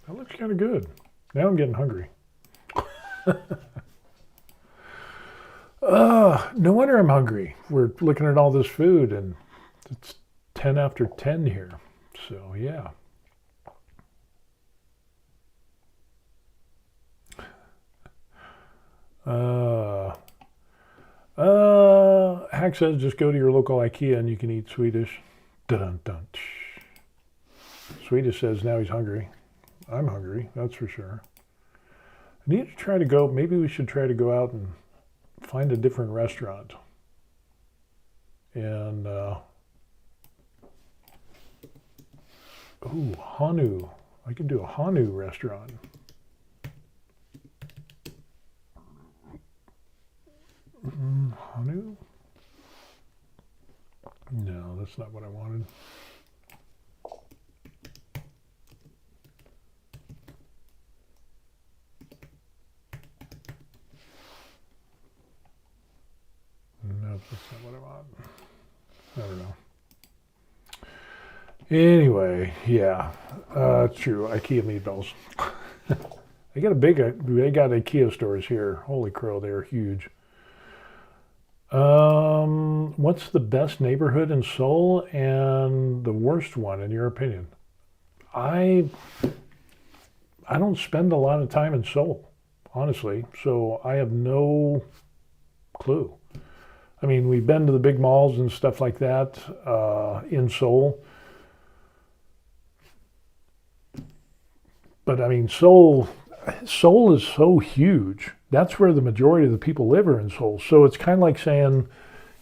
That looks kind of good. Now I'm getting hungry. No wonder I'm hungry. We're looking at all this food and it's 10 after 10 here. So, yeah. Hack says just go to your local IKEA and you can eat Swedish. Dun-dun-dun. Swedish says now he's hungry. I'm hungry, that's for sure. I need to try to go, maybe we should try to go out and find a different restaurant. And, ooh, Hanu. I could do a Hanu restaurant. Hanu? No, that's not what I wanted. Nope, that's not what I want. I don't know. Anyway, yeah, true. IKEA meatballs. They got IKEA stores here. Holy crow, they're huge. What's the best neighborhood in Seoul and the worst one in your opinion? I don't spend a lot of time in Seoul, honestly, so I have no clue. I mean, we've been to the big malls and stuff like that in Seoul. But I mean, Seoul is so huge. That's where the majority of the people live are in Seoul. So it's kind of like saying,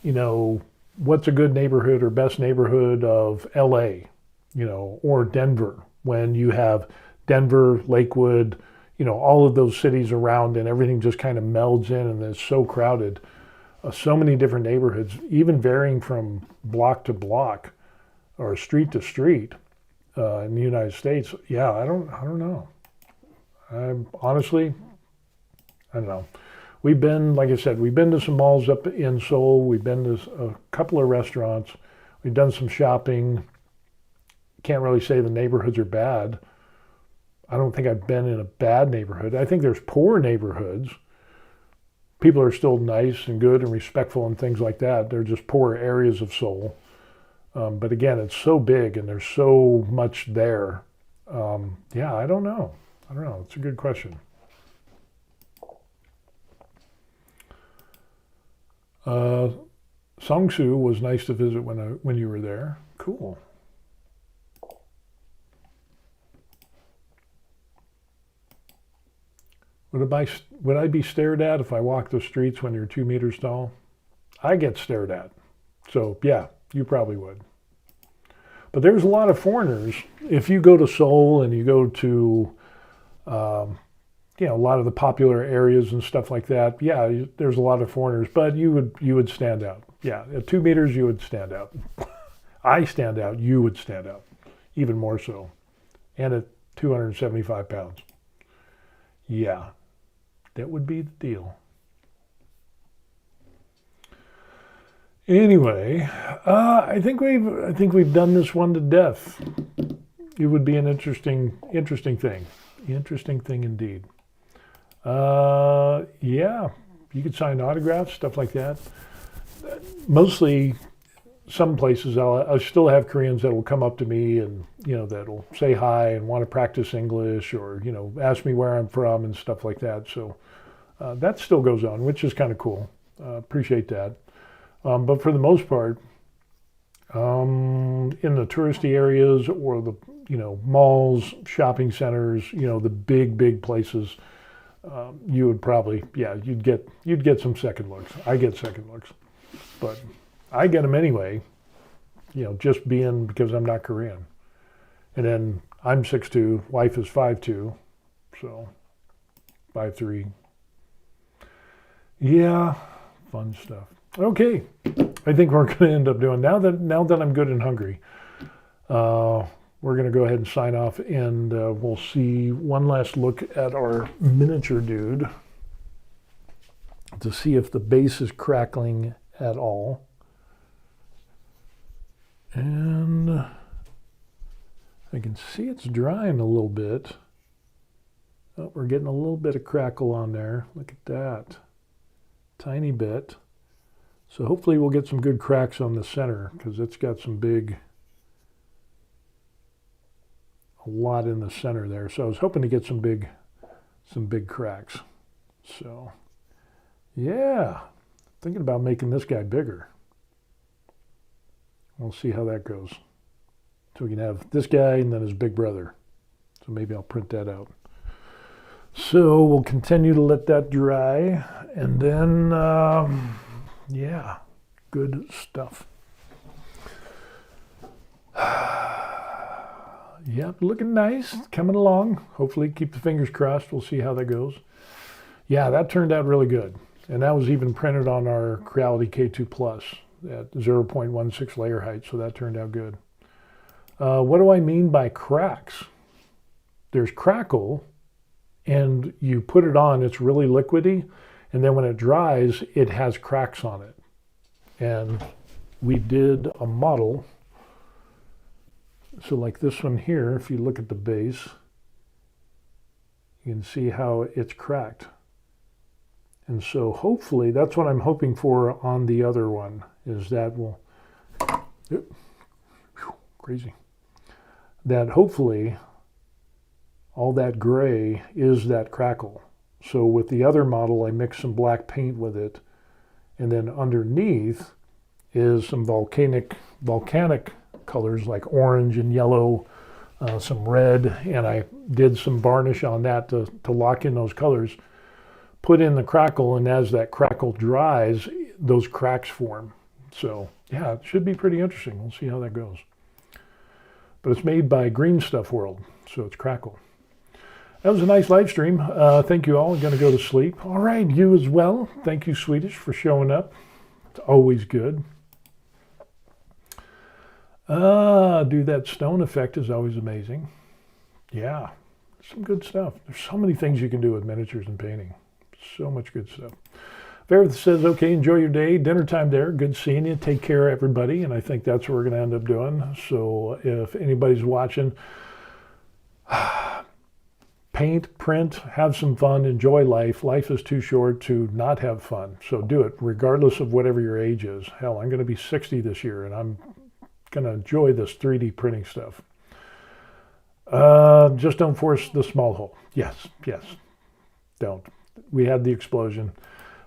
you know, what's a good neighborhood or best neighborhood of LA, you know, or Denver, when you have Denver, Lakewood, you know, all of those cities around and everything just kind of melds in and it's so crowded. So many different neighborhoods, even varying from block to block or street to street in the United States. Yeah, I don't know. Honestly, I don't know. We've been, like I said, we've been to some malls up in Seoul. We've been to a couple of restaurants. We've done some shopping. Can't really say the neighborhoods are bad. I don't think I've been in a bad neighborhood. I think there's poor neighborhoods. People are still nice and good and respectful and things like that. They're just poor areas of Seoul. But again, it's so big and there's so much there. Yeah, I don't know. It's a good question. Songsu was nice to visit when you were there. Cool. Would I be stared at if I walked the streets when you're 2 meters tall? I get stared at. So yeah, you probably would. But there's a lot of foreigners. If you go to Seoul and you go to, a lot of the popular areas and stuff like that, yeah, there's a lot of foreigners, but you would stand out. Yeah, at 2 meters, you would stand out. I stand out, you would stand out, even more so. And at 275 pounds. Yeah, that would be the deal. Anyway, I think we've done this one to death. It would be an interesting thing. Interesting thing indeed. Yeah, you could sign autographs, stuff like that. Mostly, some places I still have Koreans that will come up to me and that'll say hi and want to practice English or ask me where I'm from and stuff like that. So that still goes on, which is kind of cool. Appreciate that. But for the most part, in the touristy areas or the malls, shopping centers, the big places, you would probably you'd get some second looks. I get second looks, but I get them anyway. Just because I'm not Korean, and then I'm 6'2", wife is 5'2", so 5'3". Yeah, fun stuff. Okay, I think we're going to end up doing now that I'm good and hungry. We're going to go ahead and sign off, and we'll see one last look at our miniature dude to see if the base is crackling at all. And I can see it's drying a little bit. Oh, we're getting a little bit of crackle on there. Look at that. Tiny bit. So hopefully we'll get some good cracks on the center because it's got a lot in the center there. So I was hoping to get some big cracks. So yeah, thinking about making this guy bigger. We'll see how that goes. So we can have this guy and then his big brother. So maybe I'll print that out. So we'll continue to let that dry, and then yeah, good stuff. Yeah, looking nice, coming along. Hopefully keep the fingers crossed. We'll see how that goes. Yeah, that turned out really good. And that was even printed on our Creality K2 Plus at 0.16 layer height, so that turned out good. What do I mean by cracks? There's crackle, and you put it on, it's really liquidy, and then when it dries, it has cracks on it. And we did a model. So like this one here, if you look at the base, you can see how it's cracked. And so hopefully, that's what I'm hoping for on the other one, is that will, crazy, that hopefully all that gray is that crackle. So with the other model, I mixed some black paint with it, and then underneath is some volcanic colors like orange and yellow, some red, and I did some varnish on that to lock in those colors. Put in the crackle, and as that crackle dries, those cracks form. So yeah, it should be pretty interesting. We'll see how that goes. But it's made by Green Stuff World, so it's Crackle. That was a nice live stream. Thank you all. I'm going to go to sleep. All right, you as well. Thank you, Swedish, for showing up. It's always good. Do that stone effect is always amazing. Yeah, some good stuff. There's so many things you can do with miniatures and painting. So much good stuff. Verith says, okay, enjoy your day. Dinner time there. Good seeing you. Take care, everybody. And I think that's what we're going to end up doing. So if anybody's watching, paint, print, have some fun, enjoy life. Life is too short to not have fun. So do it, regardless of whatever your age is. Hell, I'm going to be 60 this year, and I'm going to enjoy this 3D printing stuff. Just don't force the small hole. Yes, don't. We had the explosion.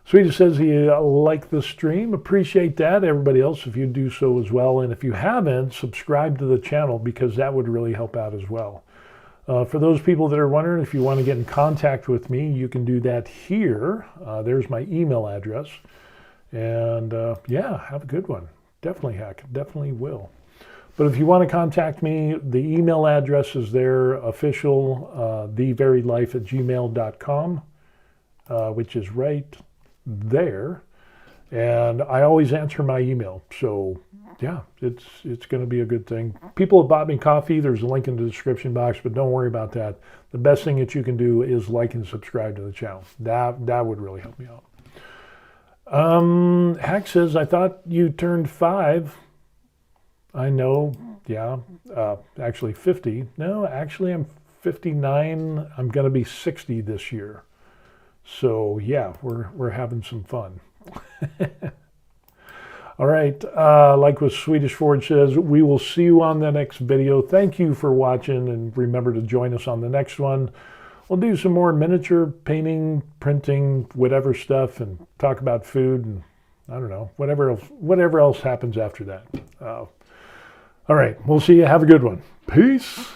Swedish says he liked the stream. Appreciate that. Everybody else, if you do so as well. And if you haven't, subscribe to the channel because that would really help out as well. For those people that are wondering, if you want to get in contact with me, you can do that here. There's my email address. And yeah, have a good one. Definitely hack. Definitely will. But if you want to contact me, the email address is there, official, theverylife@gmail.com, which is right there. And I always answer my email. So yeah, it's going to be a good thing. People have bought me coffee. There's a link in the description box, but don't worry about that. The best thing that you can do is like and subscribe to the channel. That would really help me out. Hack says, I thought you turned 5. I know, yeah, actually 50. No, actually I'm 59. I'm going to be 60 this year. So yeah, we're having some fun. All right, like what Swedish Ford says, we will see you on the next video. Thank you for watching, and remember to join us on the next one. We'll do some more miniature painting, printing, whatever stuff, and talk about food, and I don't know, whatever else happens after that. All right, we'll see you. Have a good one. Peace.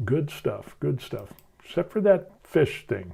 Good stuff, except for that fish thing.